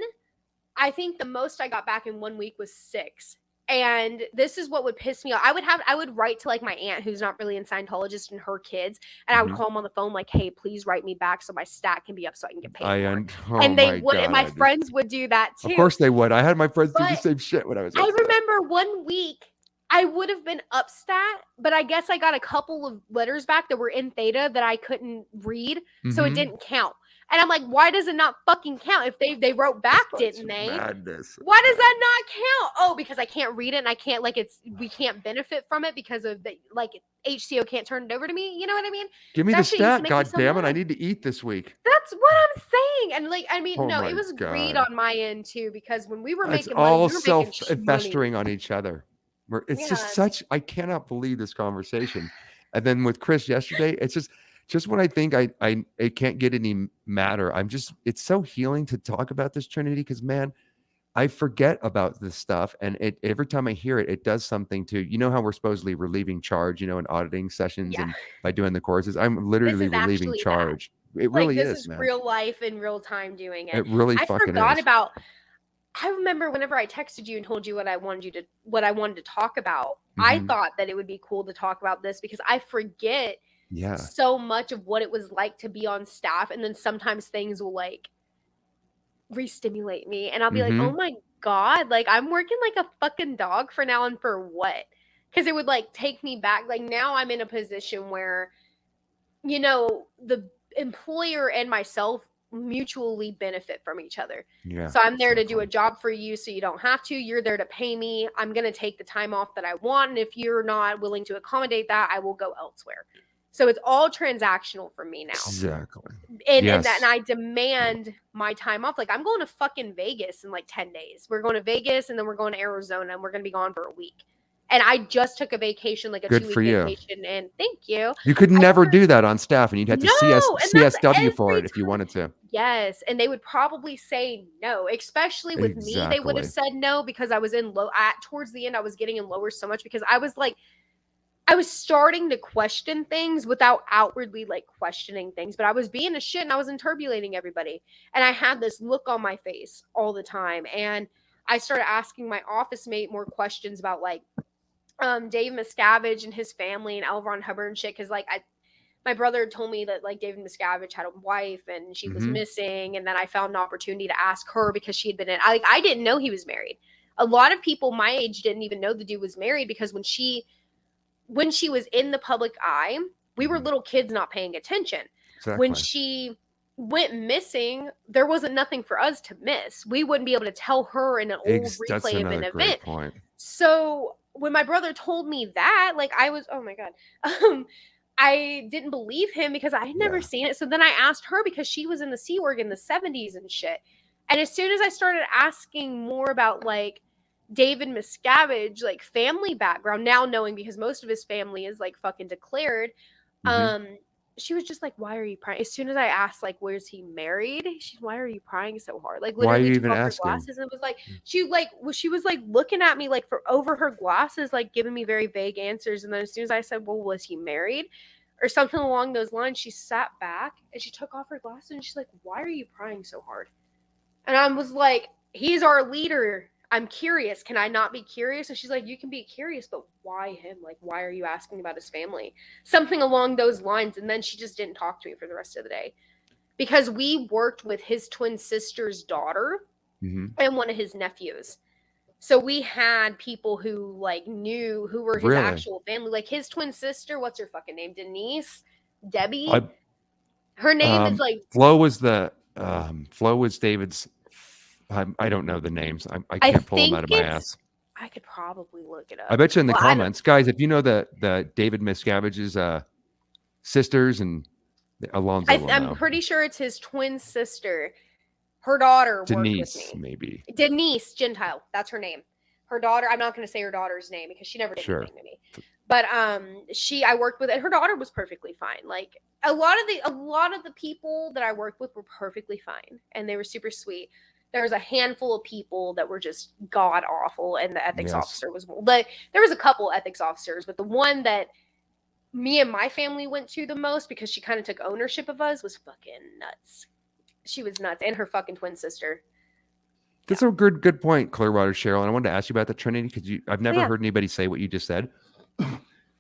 I think the most I got back in 1 week was 6. And this is what would piss me off. I would write to like my aunt, who's not really in Scientologist, and her kids, and I would Mm-hmm. call them on the phone like, hey, please write me back so my stat can be up so I can get paid more. Oh And they my would, and God. my friends would do that Of too. course they would. I had my friends do the But same shit when I was I upset. remember 1 week I would have been up stat, but I guess I got a couple of letters back that were in theta that I couldn't read, so it Mm-hmm. didn't count. And I'm like, why does it not fucking count? If they wrote back, That's didn't they? madness. Why does that not count? Oh, because I can't read it, and I can't, like, we can't benefit from it because of the, like, HCO can't turn it over to me. You know what I mean? Give me the That shit used to stat. make me God so damn it. I mad. need to eat this week. That's what I'm saying. And like, I mean, Oh no, it my was greed God. on my end too, because when we were It's making money, all we were making money. festering on each other. It's Yeah. just such, I cannot believe this conversation. And then with Chris yesterday, it's just when I think I it can't get any madder. It's so healing to talk about this, Trinity, because man, I forget about this stuff. And every time I hear it, it does something to, you know, how we're supposedly relieving charge, in auditing sessions Yeah. and by doing the courses, I'm This literally is relieving actually that. charge. It Like, really this is, is man. real life in real time doing it. It really I fucking forgot is. about, I remember whenever I texted you and told you what I wanted to talk about, I Mhm. thought that it would be cool to talk about this because I forget Yeah. so much of what it was like to be on staff, and then sometimes things will like re-stimulate me, and I'll be like, oh Mhm. my God, like I'm working like a fucking dog for now, and for what? Because it would like take me back. Like now I'm in a position where, the employer and myself mutually benefit from each other. Yeah. So I'm there to do exactly. a job for you so you don't have to. You're there to pay me. I'm going to take the time off that I want. And if you're not willing to accommodate that, I will go elsewhere. So it's all transactional for me now. Exactly. And Yes. I demand my time off. Like I'm going to fucking Vegas in like 10 days. We're going to Vegas and then we're going to Arizona and we're going to be gone for a week. And I just took a vacation, like a Good 2-week for you. vacation. And thank you. You could never do that on staff, and you'd have to No, and that's CSW for every it if you time. wanted to. Yes, and they would probably say no, especially with me. They would have Exactly. said no because I was in towards the end, I was getting in lower so much because I was like, I was starting to question things without outwardly like questioning things, but I was being a shit and I was interpolating everybody. And I had this look on my face all the time. And I started asking my office mate more questions about like Dave Miscavige and his family and L. Ron Hubbard and shit. Cause like my brother told me that like David Miscavige had a wife and she was Mhm. missing, and then I found an opportunity to ask her because she had been in. I didn't know he was married. A lot of people my age didn't even know the dude was married because when she was in the public eye, we were little kids not paying attention. When Exactly. she went missing, there wasn't nothing for us to miss. We wouldn't be able to tell her in an old That's replay of an another great event. point. So when my brother told me that, like I was, oh my God, I didn't believe him because I had never Yeah. seen it. So then I asked her because she was in the Sea Org in the 70s and shit. And as soon as I started asking more about like David Miscavige, like, family background, now knowing because most of his family is like fucking declared. Mm-hmm. She was just like, "Why are you crying?" As soon as I asked, like, "Where's he married?" She's, "Why are you crying so hard?" Like, Why are literally you took even off her asking? glasses and was like, she was like looking at me like for over her glasses, like giving me very vague answers. And then as soon as I said, "Well, was he married?" or something along those lines, she sat back and she took off her glasses and she's like, "Why are you crying so hard?" And I was like, "He's our leader. I'm curious. Can I not be curious?" And she's like, "You can be curious, but why him? Like, why are you asking about his family?" Something along those lines. And then she just didn't talk to me for the rest of the day because we worked with his twin sister's daughter Mm-hmm. and one of his nephews. So we had people who like knew who were his Really? actual family, like his twin sister. What's her fucking name? Denise, I Debbie. Her name is like, Flo was David's. I don't know the names. I I can't pull them think out of my it's, ass. I could probably look it I up. bet you in the Well, I don't. comments, guys, if you know the David Miscavige's sisters, and Alonzo will I'm know. pretty sure it's his twin sister. Her daughter worked with Denise, me. maybe. Denise Gentile, that's her name. Her daughter. I'm not going to say her daughter's name because she never did Sure. anything to me. But I worked with, and her daughter was perfectly fine. Like a lot of the people that I worked with were perfectly fine, and they were super sweet. There was a handful of people that were just god awful, and the ethics Yes. officer was. But there was a couple ethics officers, but the one that me and my family went to the most because she kind of took ownership of us was fucking nuts. She was nuts, and her fucking twin sister. That's a good point, Clearwater Cheryl. And I wanted to ask you about the Trinity because I've never Yeah, heard anybody say what you just said.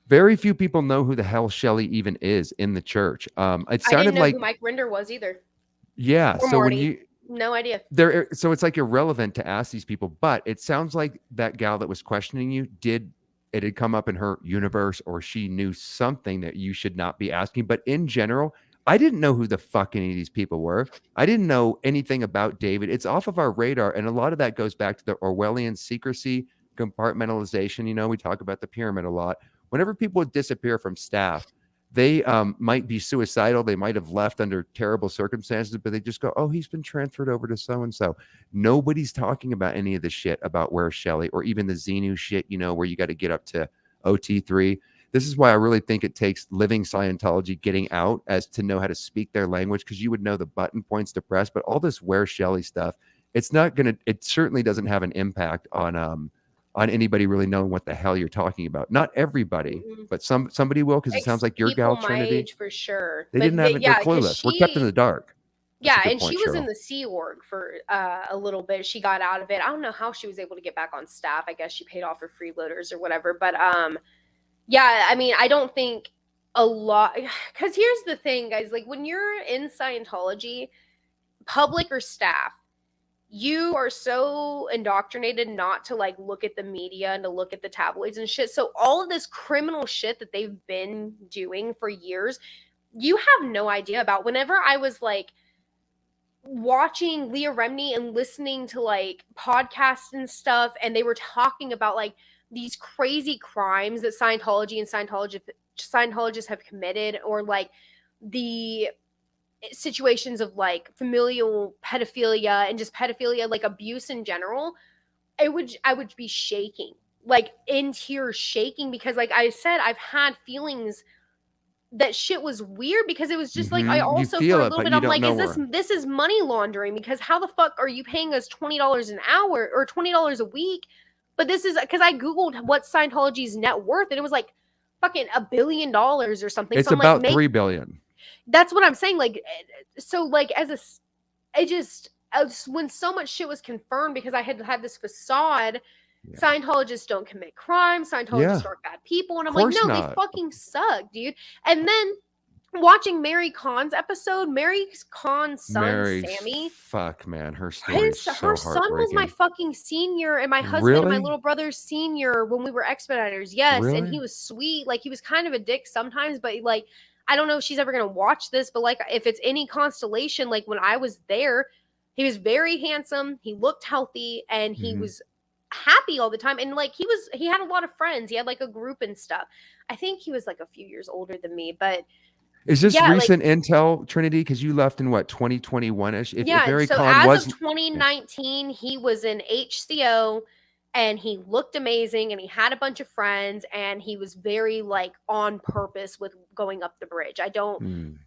Very few people know who the hell Shelley even is in the church. It I didn't sounded know who like, Mike Rinder was either, yeah. or So when Morty. you No idea. there, so it's like irrelevant to ask these people, but it sounds like that gal that was questioning you it had come up in her universe, or she knew something that you should not be asking. But in general, I didn't know who the fuck any of these people were. I didn't know anything about David. It's off of our radar. And a lot of that goes back to the Orwellian secrecy, compartmentalization. You know, we talk about the pyramid a lot. Whenever people would disappear from staff, they might be suicidal. They might have left under terrible circumstances, but they just go, "Oh, he's been transferred over to so and so." Nobody's talking about any of the shit about where Shelley, or even the Xenu shit, you know, where you got to get up to OT3. This is why I really think it takes living Scientology getting out as to know how to speak their language, because you would know the button points to press. But all this where Shelley stuff, it certainly doesn't have an impact on anybody really knowing what the hell you're talking about. Not everybody, Mm-mm. but somebody will, because it sounds like your People gal my Trinity, age for sure, they but didn't have it. They're yeah, because clueless. We're kept in the dark. That's a yeah, good and she point, was in Cheryl. the Sea Org for a little bit. She got out of it. I don't know how she was able to get back on staff. I guess she paid off her freeloaders or whatever. But yeah, I mean, I don't think a lot. Because here's the thing, guys. Like when you're in Scientology, public or staff, you are so indoctrinated not to like look at the media and to look at the tabloids and shit. So all of this criminal shit that they've been doing for years, you have no idea about. Whenever I was like watching Leah Remini and listening to like podcasts and stuff, and they were talking about like these crazy crimes that Scientology and Scientologists have committed, or like the situations of like familial pedophilia and just pedophilia, like abuse in general, I would be shaking, like in tears, shaking, because like I said, I've had feelings that shit was weird, because it was just like I You also for feel a it, little but bit you I'm don't like, know is where. this is money laundering, because how the fuck are you paying us $20 an hour or $20 a week? But this is because I googled what Scientology's net worth, and it was like fucking $1 billion or something. It's So I'm like, about make 3 billion. that's what I'm saying. Like, so like as a, it just when so much shit was confirmed, because I had this facade. Yeah. Scientologists don't commit crimes. Scientologists Yeah. aren't bad people, and I'm like, Course no, they not. fucking suck, dude. And then watching Mary Khan's episode, Mary Khan's son, Sammy, Fuck, man, her story's her so son was my heartbreaking. fucking senior, and my husband and my Really? little brother's senior when we were expediters. Yes, and he Really? was sweet. Like he was kind of a dick sometimes, but like I don't know if she's ever gonna watch this, but like if it's any constellation, like when I was there, he was very handsome, he looked healthy, and he Mm-hmm. was happy all the time. And like he had a lot of friends. He had like a group and stuff. I think he was like a few years older than me, but Is this yeah, like recent intel, Trinity? Because you left in what, 2021 ish? If yeah, Barry so Kahn as of was, yeah, 2019, he was in HCO. and he looked amazing and he had a bunch of friends and he was very like on purpose with going up the bridge.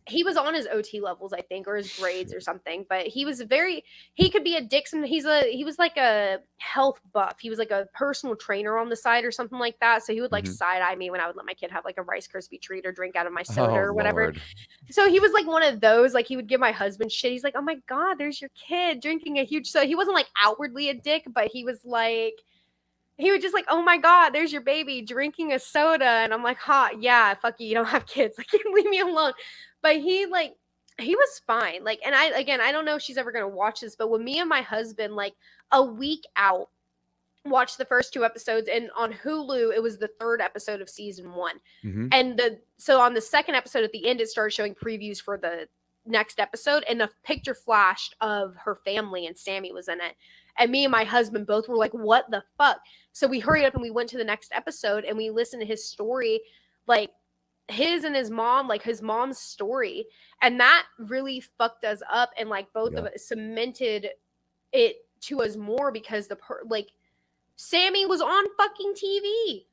He was on his OT levels, I think, or his grades or something, but he was he could be a Dixon. He was like a health buff. He was like a personal trainer on the side or something like that. So he would like side eye me when I would let my kid have like a Rice Krispie treat or drink out of my soda Oh or whatever. Lord. So he was like one of those, like he would give my husband shit. He's like, oh my God, there's your kid drinking a huge soda. He wasn't like outwardly a dick, but he was like, he was just like, oh my God, there's your baby drinking a soda. And I'm like, yeah, fuck you, you don't have kids. Like, leave me alone. But he was fine. Like, and I don't know if she's ever going to watch this, but when me and my husband, like a week out, watched the first 2 episodes, and on Hulu, it was the 3rd episode of season 1. And so on the 2nd episode at the end, it started showing previews for the next episode, and a picture flashed of her family, and Sammy was in it. And me and my husband both were like, what the fuck? So we hurried up and we went to the next episode and we listened to his story, like his and his mom, like his mom's story. And that really fucked us up. And like both of us cemented it to us more because like Sammy was on fucking TV.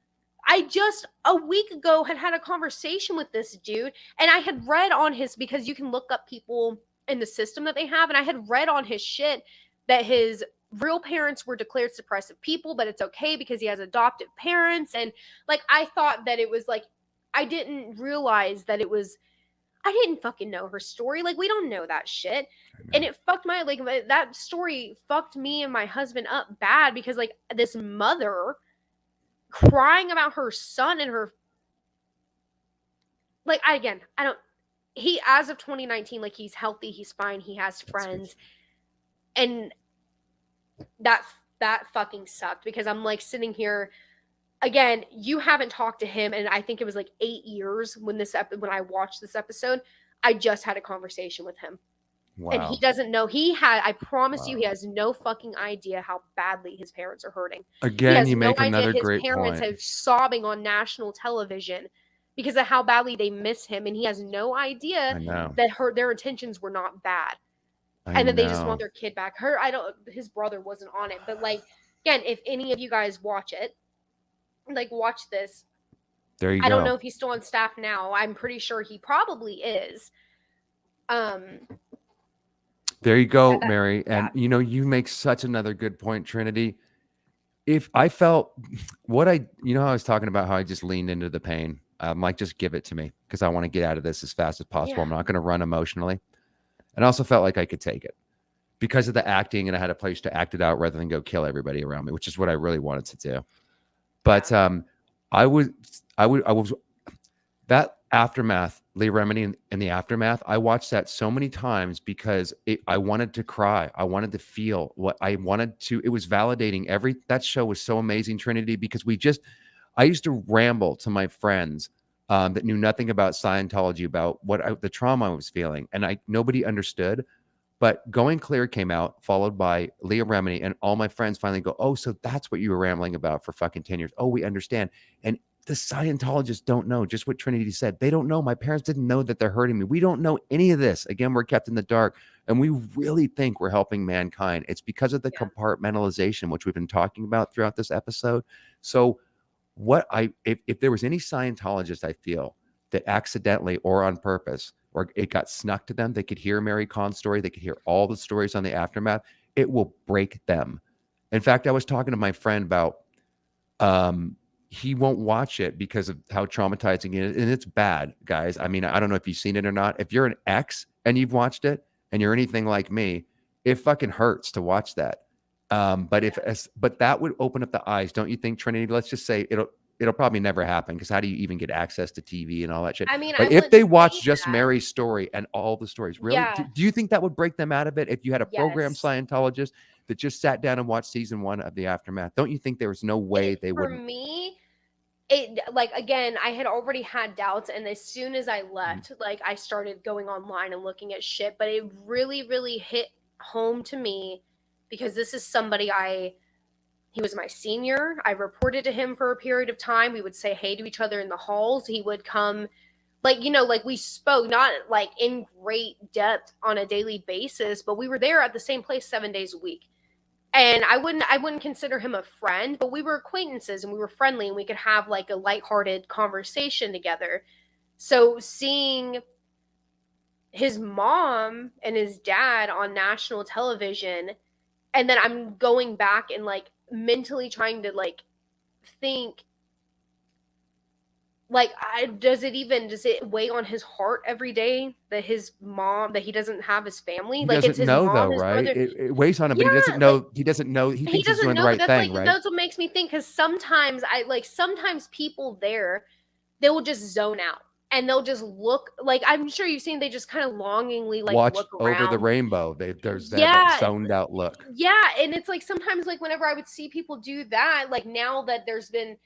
I just a week ago had a conversation with this dude, and I had read on his, because you can look up people in the system that they have, and I had read on his shit that his real parents were declared suppressive people, but it's okay because he has adoptive parents. And like I thought that it was like, I didn't realize that it was, I didn't fucking know her story. Like, we don't know that shit. And it fucked like, that story fucked me and my husband up bad because, like, this mother crying about her son and her, like, as of 2019, like, he's healthy, he's fine, he has friends. And that fucking sucked because I'm, like, sitting here, again, you haven't talked to him, and I think it was like 8 years when I watched this episode. I just had a conversation with him. Wow. And he doesn't know. I promise you, he has no fucking idea how badly his parents are hurting. Again, you make another great point. His parents are sobbing on national television because of how badly they miss him, and he has no idea that their intentions were not bad. And that they just want their kid back. His brother wasn't on it, but like, again, if any of you guys watch it, like, watch this. There you go. I don't know if he's still on staff now. I'm pretty sure he probably is. There you go, Mary. And you make such another good point, Trinity. If I felt how I was talking about how I just leaned into the pain. I'm like, just give it to me because I want to get out of this as fast as possible. Yeah. I'm not going to run emotionally. And I also felt like I could take it because of the acting, and I had a place to act it out rather than go kill everybody around me, which is what I really wanted to do. But I was that Aftermath, Leah Remini and the Aftermath. I watched that so many times because I wanted to cry. I wanted to feel what I wanted to. It was validating. That show was so amazing, Trinity, because I used to ramble to my friends that knew nothing about Scientology about the trauma I was feeling, and nobody understood. But Going Clear came out, followed by Leah Remini, and all my friends finally go, oh, so that's what you were rambling about for fucking 10 years. Oh, we understand. And the Scientologists don't know, just what Trinity said. They don't know. My parents didn't know that they're hurting me. We don't know any of this. Again, we're kept in the dark, and we really think we're helping mankind. It's because of the compartmentalization, which we've been talking about throughout this episode. So if there was any Scientologist, I feel, that accidentally or on purpose, or it got snuck to them, they could hear Mary Khan's story, they could hear all the stories on the Aftermath, it will break them. In fact, I was talking to my friend about he won't watch it because of how traumatizing it is, and it's bad, guys. I mean, I don't know if you've seen it or not. If you're an ex and you've watched it and you're anything like me, it fucking hurts to watch that. But that would open up the eyes, don't you think, Trinity? Let's just say it'll probably never happen because how do you even get access to TV and all that shit? I mean, but if they watch just Mary's story and all the stories, really, do you think that would break them out of it? If you had a program Scientologist that just sat down and watched season 1 of the Aftermath, don't you think there was no way they would? For me, again, I had already had doubts, and as soon as I left, like, I started going online and looking at shit, but it really, really hit home to me because this is somebody he was my senior. I reported to him for a period of time. We would say hey to each other in the halls. He would come, like, we spoke, not like in great depth on a daily basis, but we were there at the same place 7 days a week. And I wouldn't consider him a friend, but we were acquaintances and we were friendly and we could have like a lighthearted conversation together. So seeing his mom and his dad on national television, and then I'm going back and like mentally trying to like think, like, does it weigh on his heart every day that his mom, that he doesn't have his family? He Like, it's doesn't his know though, mom, his right? brother. It weighs on him, but he doesn't Yeah, like, know. He doesn't know. He he thinks he's doesn't doing the know, but right that's like, thing, right? that's what makes me think, because sometimes sometimes people there, they will just zone out and they'll just look, like, I'm sure you've seen, they just kind of longingly like Watch look over the around. rainbow. There's that Yeah, zoned out look. yeah, and it's like sometimes, like, whenever I would see people do that, like, now that there's been,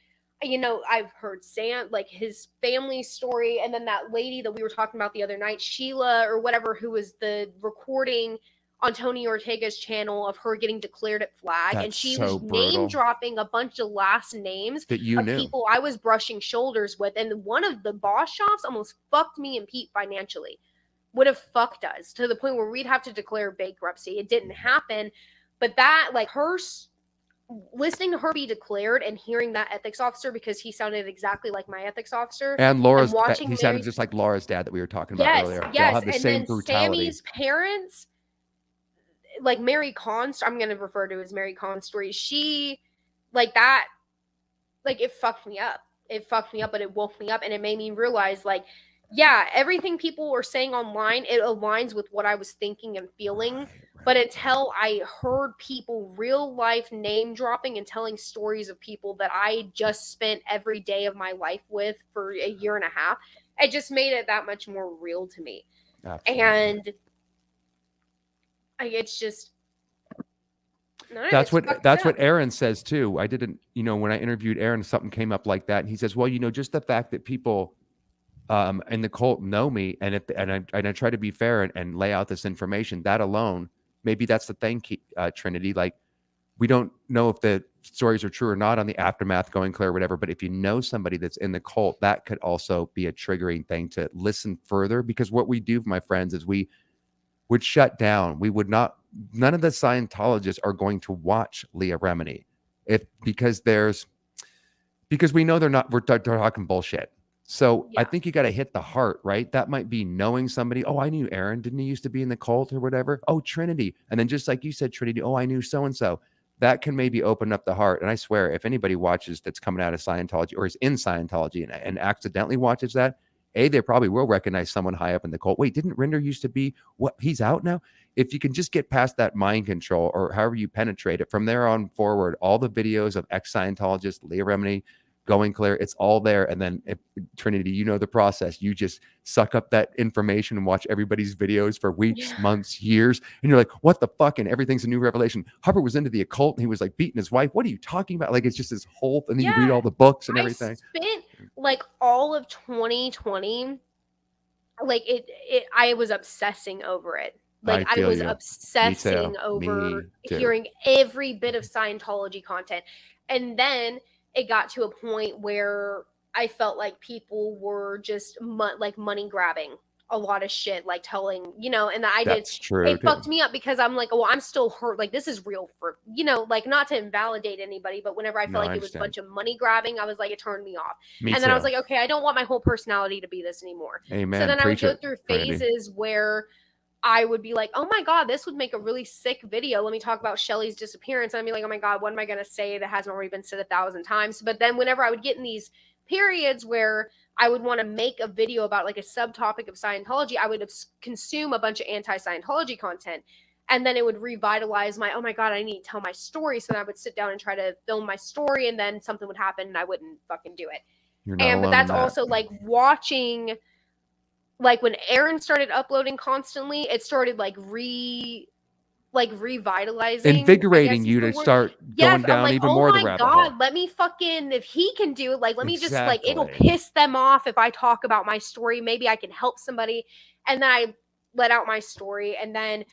I've heard Sam, like, his family story, and then that lady that we were talking about the other night, Sheila or whatever, who was the recording on Tony Ortega's channel of her getting declared at flag, and That's she so was name brutal dropping a bunch of last names that you of knew. people I was brushing shoulders with, and one of the boss shops almost fucked me and Pete financially. Would have fucked us to the point where we'd have to declare bankruptcy. It didn't happen, but that, like, her listening to her be declared and hearing that ethics officer, because he sounded exactly like my ethics officer, And and Laura's, watching he sounded Mary. just like Laura's dad that we were talking about Yes, earlier. They all yes, have the and same then brutality. Sammy's parents, like Mary Con's, I'm gonna refer to as Mary Con's story. She, like, that, like, it fucked me up. It fucked me up, but it woke me up, and it made me realize, like, yeah, everything people were saying online, it aligns with what I was thinking and feeling. Right. But until I heard people real life name dropping and telling stories of people that I just spent every day of my life with for a year and a half, it just made it that much more real to me. Absolutely. And it's just, no, That's it's what Aaron says too. I didn't, when I interviewed Aaron, something came up like that, and he says, "Well, just the fact that people in the cult know me, and I try to be fair and lay out this information, that alone, maybe that's the thing, Trinity. Like, we don't know if the stories are true or not on the aftermath going clear or whatever, but if you know somebody that's in the cult, that could also be a triggering thing to listen further, because what we do, my friends, is we would shut down. We would not, none of the Scientologists are going to watch Leah Remini because we know they're talking bullshit. So I think you got to hit the heart, right? That might be knowing somebody. Oh, I knew Aaron. Didn't he used to be in the cult or whatever? Oh, Trinity. And then just like you said, Trinity. Oh, I knew so-and-so. That can maybe open up the heart. And I swear, if anybody watches that's coming out of Scientology or is in Scientology and accidentally watches that, they probably will recognize someone high up in the cult. Wait, didn't Rinder used to be what? He's out now? If you can just get past that mind control, or however you penetrate it, from there on forward, all the videos of ex-Scientologists, Leah Remini, going clear, it's all there. And then, if Trinity, the process, you just suck up that information and watch everybody's videos for weeks, months, years, and you're like, what the fuck? And everything's a new revelation. Hubbard was into the occult and he was like beating his wife. What are you talking about? Like, it's just this whole, and then you read all the books and everything. I spent like all of 2020, like, I was obsessing over it. Like, I was obsessing over hearing every bit of Scientology content. And then it got to a point where I felt like people were just like money grabbing a lot of shit, like telling, and That's true. It fucked me up, because I'm like, well, I'm still hurt. Like, this is real for, like, not to invalidate anybody, but whenever I felt like it was a bunch of money grabbing, I was like, it turned me off. Then I was like, okay, I don't want my whole personality to be this anymore. Amen. So then I would go through phases where I would be like, oh my God, this would make a really sick video. Let me talk about Shelly's disappearance. And I'd be like, oh my God, what am I going to say that hasn't already been said 1,000 times? But then whenever I would get in these periods where I would want to make a video about like a subtopic of Scientology, I would consume a bunch of anti-Scientology content. And then it would revitalize my, oh my God, I need to tell my story. So then I would sit down and try to film my story, and then something would happen and I wouldn't fucking do it. But that's also like watching, like, when Aaron started uploading constantly, it started like revitalizing, invigorating you to start going down even more of the rabbit hole. Let me fucking, if he can do it, like, let me just, like, it'll piss them off if I talk about my story. Maybe I can help somebody. And then I let out my story, and then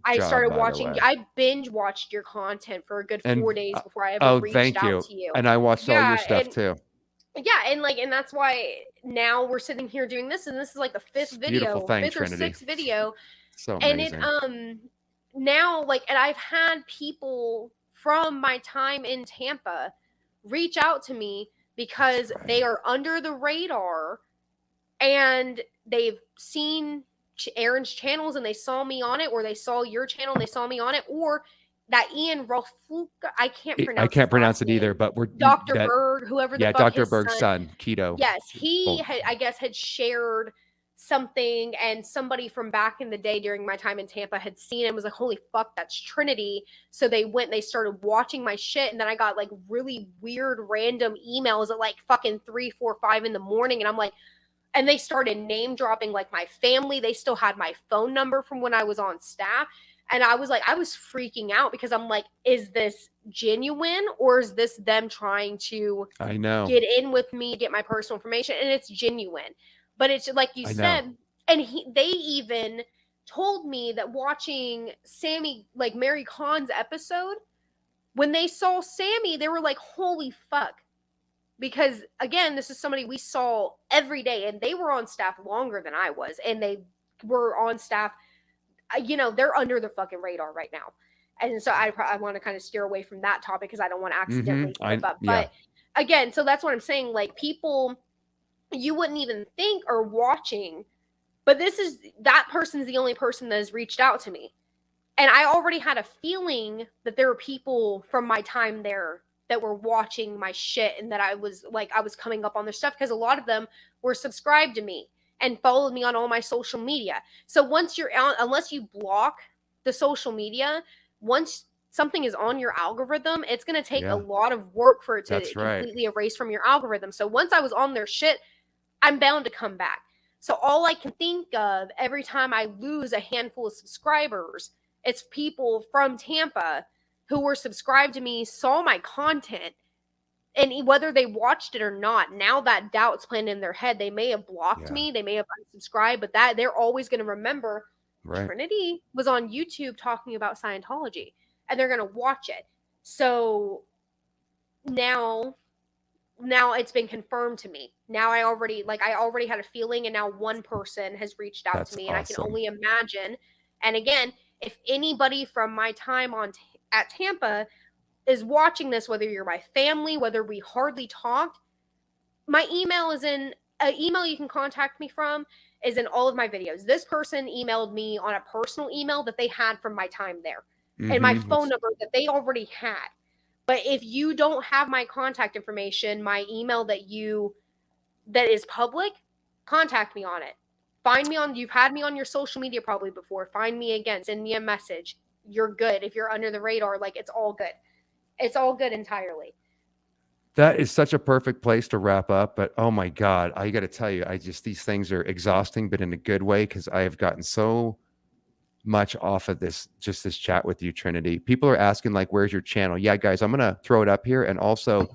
I started watching. I binge watched your content for a good 4 days before I ever reached out to you. And I watched all your stuff too. Yeah, and that's why now we're sitting here doing this, and this is like the fifth or sixth video. So amazing. And now, like, and I've had people from my time in Tampa reach out to me because they are under the radar and they've seen Aaron's channels and they saw me on it, or they saw your channel and they saw me on it, or that Ian Rafluka, I can't pronounce. I can't pronounce it either, but Dr. Berg, whoever the fuck Dr. his Berg's son, keto. Yes, he had, I guess, had shared something, and somebody from back in the day during my time in Tampa had seen it and was like, holy fuck, that's Trinity. So they went, they started watching my shit, and then I got like really weird random emails at like fucking 3, 4, 5 in the morning, and I'm like, and they started name dropping like my family. They still had my phone number from when I was on staff. And I was like, I was freaking out because I'm like, is this genuine, or is this them trying to get in with me, get my personal information? And it's genuine. But it's like you said, and they even told me that watching Sammy, like Mary Khan's episode, when they saw Sammy, they were like, holy fuck. Because again, this is somebody we saw every day, and they were on staff longer than I was, and they were on staff, you know, they're under the fucking radar right now. And so I want to kind of steer away from that topic because I don't want to accidentally give up. But again, so that's what I'm saying. Like, people you wouldn't even think are watching, but that person's the only person that has reached out to me. And I already had a feeling that there were people from my time there that were watching my shit, and that I was coming up on their stuff, because a lot of them were subscribed to me and followed me on all my social media. So once you're on, unless you block the social media, once something is on your algorithm, it's going to take a lot of work for it to completely erase from your algorithm. So once I was on their shit, I'm bound to come back. So all I can think of every time I lose a handful of subscribers, it's people from Tampa who were subscribed to me, saw my content, and whether they watched it or not, now that doubt's planted in their head. They may have blocked me, they may have unsubscribed, but that they're always going to remember Trinity was on YouTube talking about Scientology, and they're going to watch it. So now it's been confirmed to me. Now I already had a feeling, and now one person has reached out to me, and I can only imagine. And again, if anybody from my time at Tampa is watching this, whether you're my family, whether we hardly talked, my email is in email you can contact me from is in all of my videos. This person emailed me on a personal email that they had from my time there, and my phone number that they already had. But if you don't have my contact information, my email that is public, contact me on it. Find me you've had me on your social media probably before. Find me again, send me a message. You're good. If you're under the radar, like, it's all good. It's all good entirely. That is such a perfect place to wrap up. But oh my God, I got to tell you, these things are exhausting, but in a good way, because I have gotten so much off of this chat with you, Trinity. People are asking, like, where's your channel? Yeah, guys, I'm going to throw it up here. And also,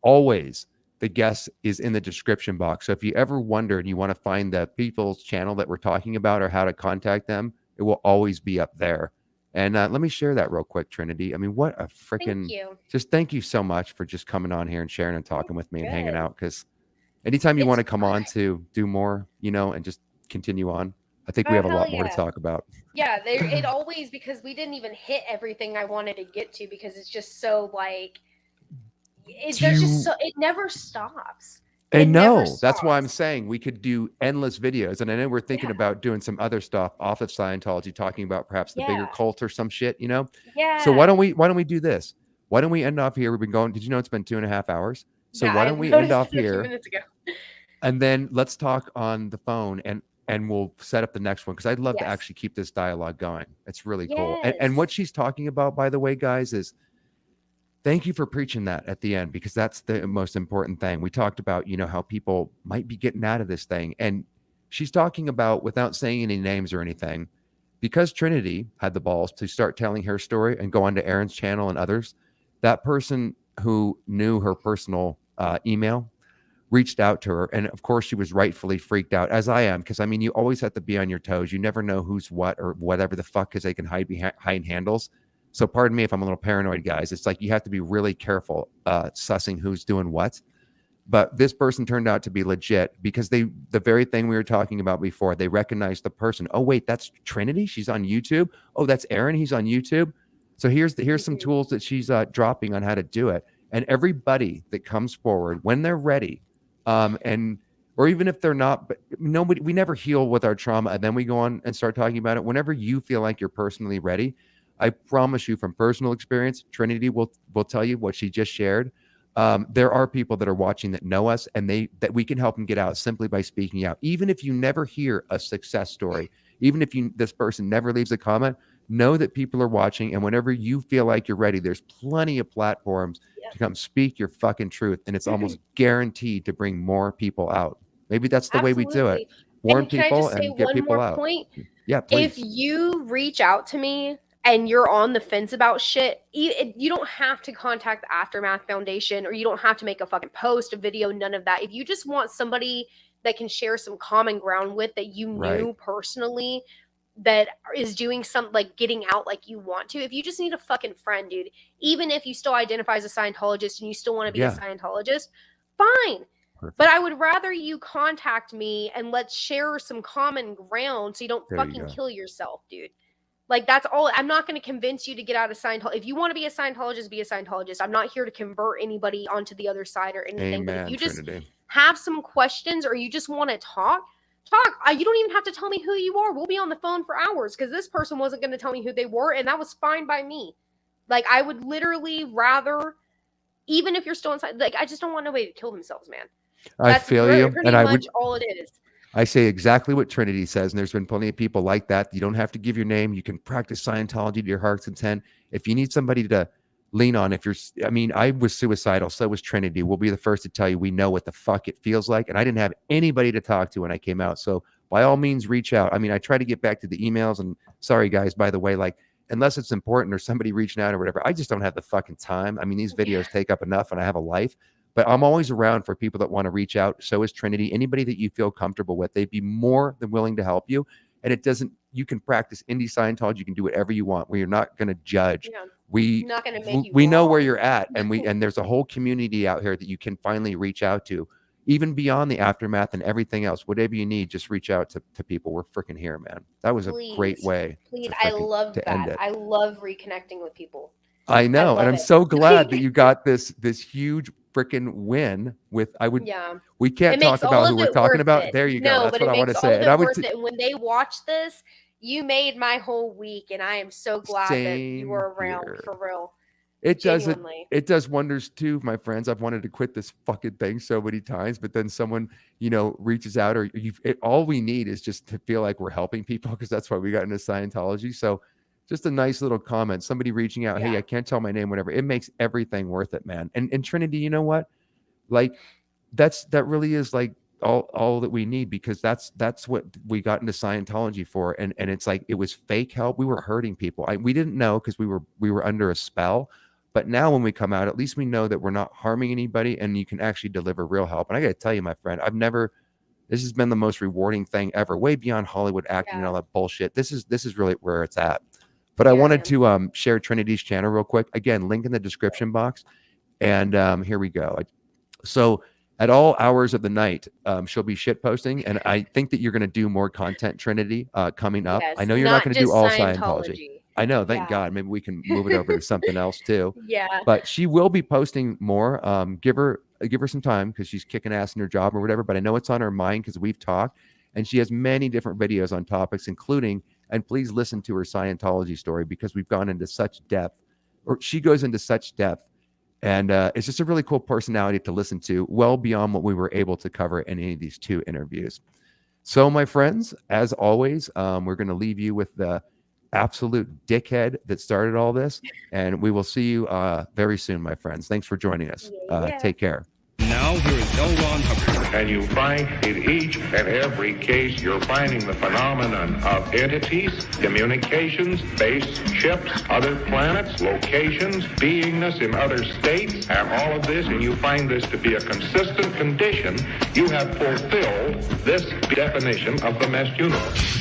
always, the guest is in the description box. So if you ever wonder and you want to find the people's channel that we're talking about or how to contact them, it will always be up there. And let me share that real quick, Trinity. I mean, what a freaking, thank you so much for just coming on here and sharing and talking with me and hanging out. Because anytime you want to come on to do more, and just continue on, I think we have a lot more to talk about. Yeah, it always, because we didn't even hit everything I wanted to get to, because it's just so like, it never stops. And no, that's why I'm saying we could do endless videos. And I know we're thinking about doing some other stuff off of Scientology, talking about perhaps the bigger cult or some shit, Yeah. So why don't we do this? Why don't we end off here? We've been going, did you know it's been 2.5 hours? So why don't we end off here? Minutes ago. And then let's talk on the phone, and we'll set up the next one, because I'd love to actually keep this dialogue going. It's really cool. And what she's talking about, by the way, guys, is thank you for preaching that at the end, because that's the most important thing. We talked about, how people might be getting out of this thing. And she's talking about, without saying any names or anything, because Trinity had the balls to start telling her story and go on to Aaron's channel and others, that person who knew her personal email reached out to her. And of course, she was rightfully freaked out, as I am, because I mean, you always have to be on your toes. You never know who's what or whatever the fuck, because they can hide behind handles. So pardon me if I'm a little paranoid, guys. It's like you have to be really careful sussing who's doing what. But this person turned out to be legit because the very thing we were talking about before, they recognized the person. Oh, wait, that's Trinity. She's on YouTube. Oh, that's Aaron. He's on YouTube. So here's some tools that she's dropping on how to do it. And everybody that comes forward when they're ready, or even if they're not, but we never heal with our trauma and then we go on and start talking about it. Whenever you feel like you're personally ready, I promise you from personal experience, Trinity will tell you what she just shared. There are people that are watching that know us and that we can help them get out simply by speaking out. Even if you never hear a success story, even if this person never leaves a comment, know that people are watching. And whenever you feel like you're ready, there's plenty of platforms to come speak your fucking truth. And it's almost guaranteed to bring more people out. Maybe that's the way we do it. Warn people and get people out. Point? Yeah, please. If you reach out to me and you're on the fence about shit, you don't have to contact the Aftermath Foundation, or you don't have to make a fucking post, a video, none of that. If you just want somebody that can share some common ground with, that you knew personally, that is doing something like getting out like you want to, if you just need a fucking friend, dude, even if you still identify as a Scientologist and you still want to be a Scientologist, fine. Perfect. But I would rather you contact me and let's share some common ground so you don't fucking kill yourself, dude. Like, that's all. I'm not going to convince you to get out of Scientology. If you want to be a Scientologist, be a Scientologist. I'm not here to convert anybody onto the other side or anything. Amen, but if you just Trinity. have some questions or you just want to talk. You don't even have to tell me who you are. We'll be on the phone for hours, because this person wasn't going to tell me who they were, and that was fine by me. Like, I would literally rather, even if you're still inside, like, I just don't want nobody to kill themselves, man. That's feel you, and I would. All it is. I say exactly what Trinity says, and there's been plenty of people like that. You don't have to give your name. You can practice Scientology to your heart's content. If you need somebody to lean on, I was suicidal, so was Trinity. We'll be the first to tell you we know what the fuck it feels like, and I didn't have anybody to talk to when I came out. So by all means, reach out. I try to get back to the emails, and sorry guys, by the way, like, unless it's important or somebody reaching out or whatever, I just don't have the fucking time. These videos take up enough, and I have a life. But I'm always around for people that want to reach out. So is Trinity. Anybody that you feel comfortable with, they'd be more than willing to help you. And you can practice indie Scientology. You can do whatever you want. We're not going to judge. Yeah. We know where you're at. And there's a whole community out here that you can finally reach out to, even beyond the Aftermath and everything else. Whatever you need, just reach out to people. We're freaking here, man. That was a great way. I love that. I love reconnecting with people. I know. And I'm so glad that you got this huge freaking win with we can't talk about who we're talking about. There you go. That's what I want to say. And I would say, when they watch this, you made my whole week, and I am so glad that you were around for real. It does wonders too, my friends. I've wanted to quit this fucking thing so many times, but then someone, reaches out, or all we need is just to feel like we're helping people, because that's why we got into Scientology. So just a nice little comment, somebody reaching out, hey, I can't tell my name, whatever. It makes everything worth it, man. And Trinity, you know what? Like, that really is like all that we need, because that's what we got into Scientology for. And it's like, it was fake help. We were hurting people. We didn't know, because we were under a spell. But now when we come out, at least we know that we're not harming anybody, and you can actually deliver real help. And I got to tell you, my friend, this has been the most rewarding thing ever, way beyond Hollywood acting and all that bullshit. This is really where it's at. But I wanted to share Trinity's channel real quick. Again, link in the description box. And here we go. So at all hours of the night, she'll be shit posting. And I think that you're going to do more content, Trinity, coming up. Yes, I know you're not going to do all Scientology. I know. Thank God. Maybe we can move it over to something else too. Yeah. But she will be posting more. Give her some time, because she's kicking ass in her job or whatever. But I know it's on her mind, because we've talked. And she has many different videos on topics, including, and please listen to her Scientology story, because we've gone into such depth, or she goes into such depth. And it's just a really cool personality to listen to, well beyond what we were able to cover in any of these 2 interviews. So, my friends, as always, we're going to leave you with the absolute dickhead that started all this. And we will see you very soon, my friends. Thanks for joining us. Take care. Now, here is L. Ron Hubbard. And you find in each and every case, you're finding the phenomenon of entities, communications, spaceships, other planets, locations, beingness in other states, and all of this, and you find this to be a consistent condition. You have fulfilled this definition of the mesh universe.